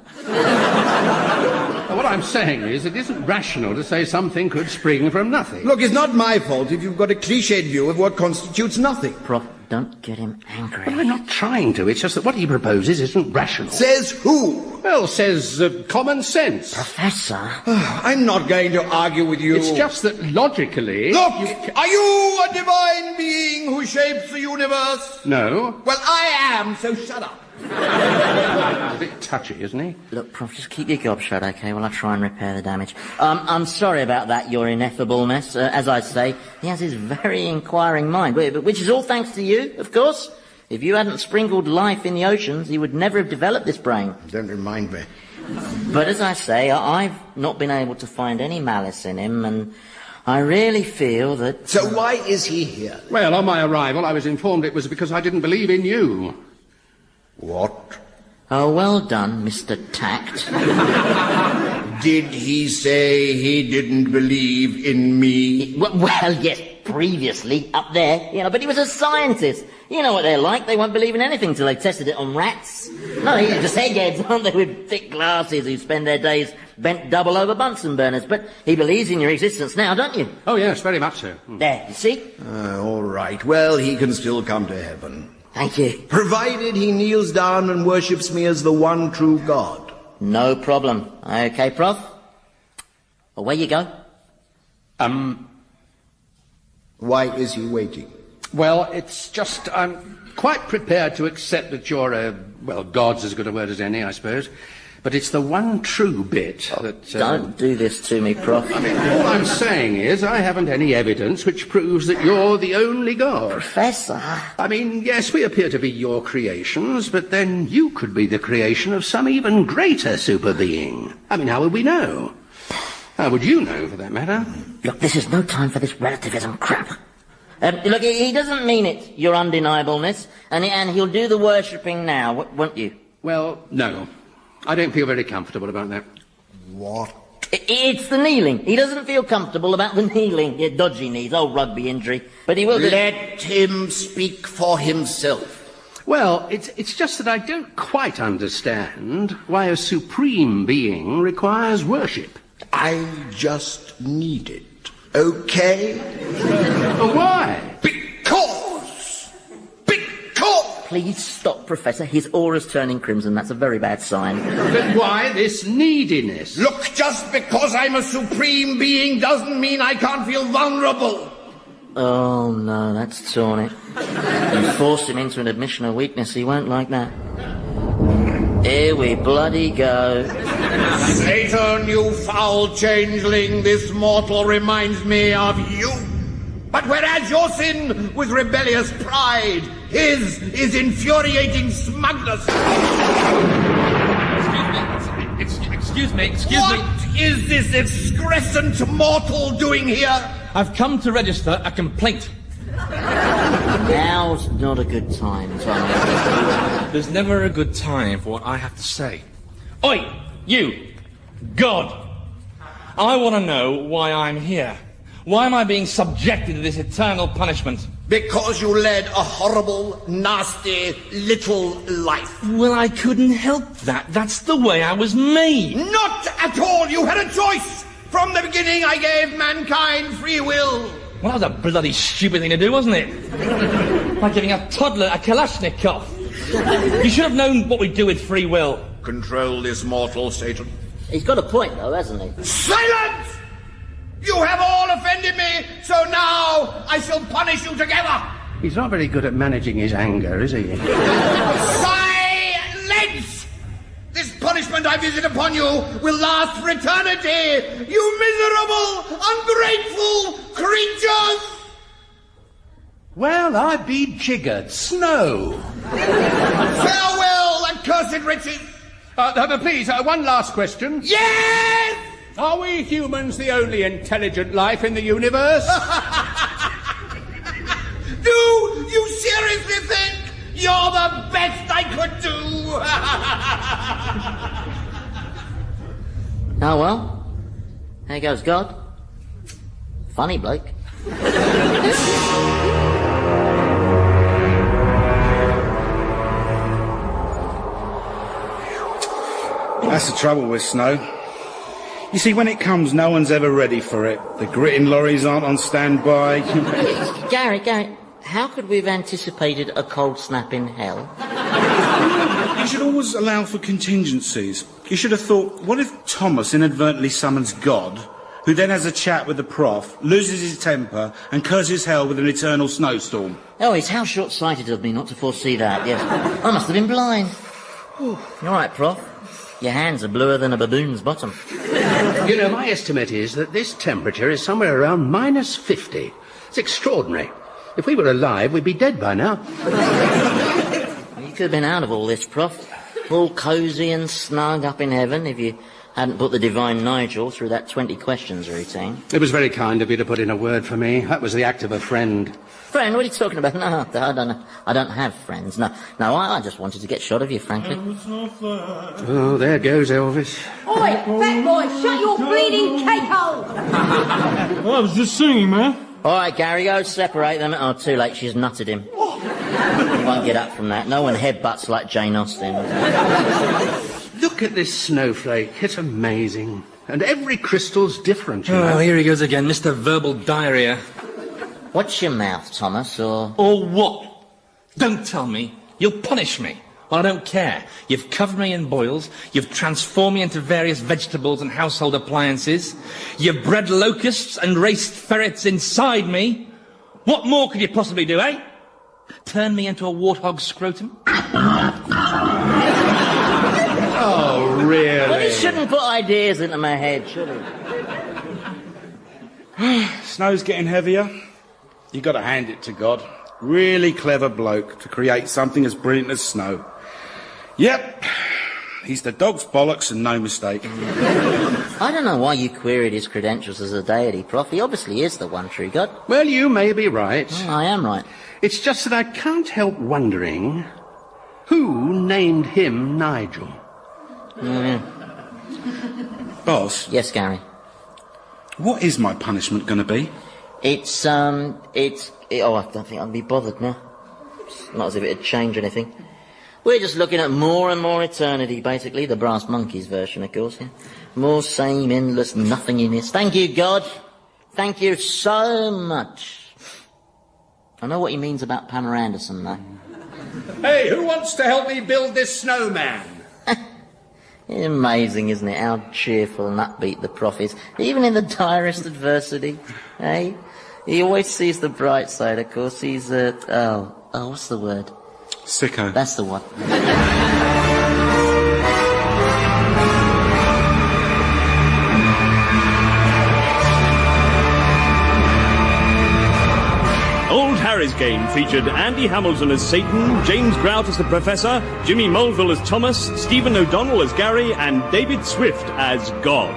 What I'm saying is, it isn't rational to say something could spring from nothing. Look, it's not my fault if you've got a cliched view of what constitutes nothing. Prof, don't get him angry. But I'm not trying to. It's just that what he proposes isn't rational. Says who? Well, says common sense. Professor? I'm not going to argue with you. It's just that logically... Look, are you a divine being who shapes the universe? No. Well, I am, so shut up. A bit touchy, isn't he? Look, Prof, just keep your gob shut, OK, while I try and repair the damage. I'm sorry about that, your ineffableness. As I say, he has his very inquiring mind, which is all thanks to you, of course. If you hadn't sprinkled life in the oceans, he would never have developed this brain. Don't remind me. But as I say, I've not been able to find any malice in him, and I really feel that... So why is he here? Well, on my arrival, I was informed it was because I didn't believe in you. What? Oh, well done, Mr. Tact. Did he say he didn't believe in me? Well, yes, previously, up there, but he was a scientist. You know what they're like. They won't believe in anything till they've tested it on rats. No, they're just eggheads, aren't they, with thick glasses who spend their days bent double over Bunsen burners. But he believes in your existence now, don't you? Oh, yes, very much so. There, you see? All right. Well, he can still come to heaven. Thank you. Provided he kneels down and worships me as the one true God. No problem. OK, Prof. Away you go. Why is he waiting? Well, it's just, I'm quite prepared to accept that you're God's as good a word as any, I suppose. But it's the one true bit that... Don't do this to me, Prof. I mean, all I'm saying is I haven't any evidence which proves that you're the only God. Professor? I mean, yes, we appear to be your creations, but then you could be the creation of some even greater super being. I mean, how would we know? How would you know, for that matter? Look, this is no time for this relativism crap. Look, he doesn't mean it, your undeniableness, and he'll do the worshipping now, won't you? Well, no. I don't feel very comfortable about that. What? It's the kneeling. He doesn't feel comfortable about the kneeling. Yeah, dodgy knees, old rugby injury. But he will... Let him speak for himself. Well, it's just that I don't quite understand why a supreme being requires worship. I just need it. Okay? Why? Because! Please stop, Professor. His aura's turning crimson. That's a very bad sign. But why this neediness? Look, just because I'm a supreme being doesn't mean I can't feel vulnerable. Oh, no, that's torn it. You forced him into an admission of weakness. He won't like that. Here we bloody go. Satan, you foul changeling, this mortal reminds me of you. But whereas your sin was rebellious pride, his is infuriating smugness. Excuse me. What is this excrescent mortal doing here? I've come to register a complaint. Now's not a good time, Tommy. There's never a good time for what I have to say. Oi, you, God! I want to know why I'm here. Why am I being subjected to this eternal punishment? Because you led a horrible, nasty, little life. Well, I couldn't help that. That's the way I was made. Not at all! You had a choice! From the beginning, I gave mankind free will. Well, that was a bloody stupid thing to do, wasn't it? Like giving a toddler a Kalashnikov. You should have known what we do with free will. Control this mortal, Satan. He's got a point, though, hasn't he? Silence! You have all offended me, so now I shall punish you together. He's not very good at managing his anger, is he? Silence! This punishment I visit upon you will last for eternity, you miserable, ungrateful creatures! Well, I be jiggered. Snow! Farewell, accursed riches! Please, one last question. Yes! Are we humans the only intelligent life in the universe? Do you seriously think you're the best I could do? Oh, well. There goes God. Funny bloke. That's the trouble with snow. You see, when it comes, no one's ever ready for it. The gritting lorries aren't on standby. Gary, how could we have anticipated a cold snap in hell? You should always allow for contingencies. You should have thought, what if Thomas inadvertently summons God, who then has a chat with the prof, loses his temper, and curses hell with an eternal snowstorm? Oh, it's how short-sighted of me not to foresee that, yes. I must have been blind. You all right, Prof? Your hands are bluer than a baboon's bottom. You know, my estimate is that this temperature is somewhere around minus 50. It's extraordinary. If we were alive, we'd be dead by now. You could have been out of all this, Prof. All cosy and snug up in heaven if you hadn't put the divine Nigel through that 20 questions routine. It was very kind of you to put in a word for me. That was the act of a friend. Friend? What are you talking about? No, I don't have friends. No, I just wanted to get shot of you, frankly. Oh, there goes Elvis. Oi, fat boy, shut your bleeding cake hole! Well, I was just singing, man. All right, Gary, go separate them. Oh, too late, she's nutted him. He won't get up from that. No one headbutts like Jane Austen. Look at this snowflake. It's amazing. And every crystal's different, you know. Oh, here he goes again, Mr. Verbal Diarrhea. Watch your mouth, Thomas, or... Or what? Don't tell me. You'll punish me. Well, I don't care. You've covered me in boils. You've transformed me into various vegetables and household appliances. You've bred locusts and raced ferrets inside me. What more could you possibly do, eh? Turn me into a warthog scrotum? Oh, really? Well, he shouldn't put ideas into my head, should he? Snow's getting heavier. You got to hand it to God. Really clever bloke to create something as brilliant as snow. Yep, he's the dog's bollocks and no mistake. I don't know why you queried his credentials as a deity, Prof. He obviously is the one true God. Well, you may be right. I am right. It's just that I can't help wondering who named him Nigel. Boss? Yes, Gary? What is my punishment going to be? I don't think I'd be bothered now. It's not as if it'd change anything. We're just looking at more and more eternity, basically. The Brass Monkeys version, of course, yeah. More same endless nothingness. Thank you, God. Thank you so much. I know what he means about Pamela Anderson, though. Hey, who wants to help me build this snowman? It's amazing, isn't it, how cheerful and upbeat the Prof is, even in the direst adversity, eh? He always sees the bright side, of course. He's what's the word? Sicko. That's the one. Old Harry's Game featured Andy Hamilton as Satan, James Grout as the Professor, Jimmy Mulville as Thomas, Stephen O'Donnell as Gary, and David Swift as God.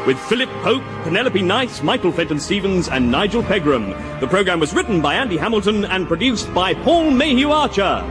With Philip Pope, Penelope Knight, Michael Fenton Stevens, and Nigel Pegram. The programme was written by Andy Hamilton and produced by Paul Mayhew Archer.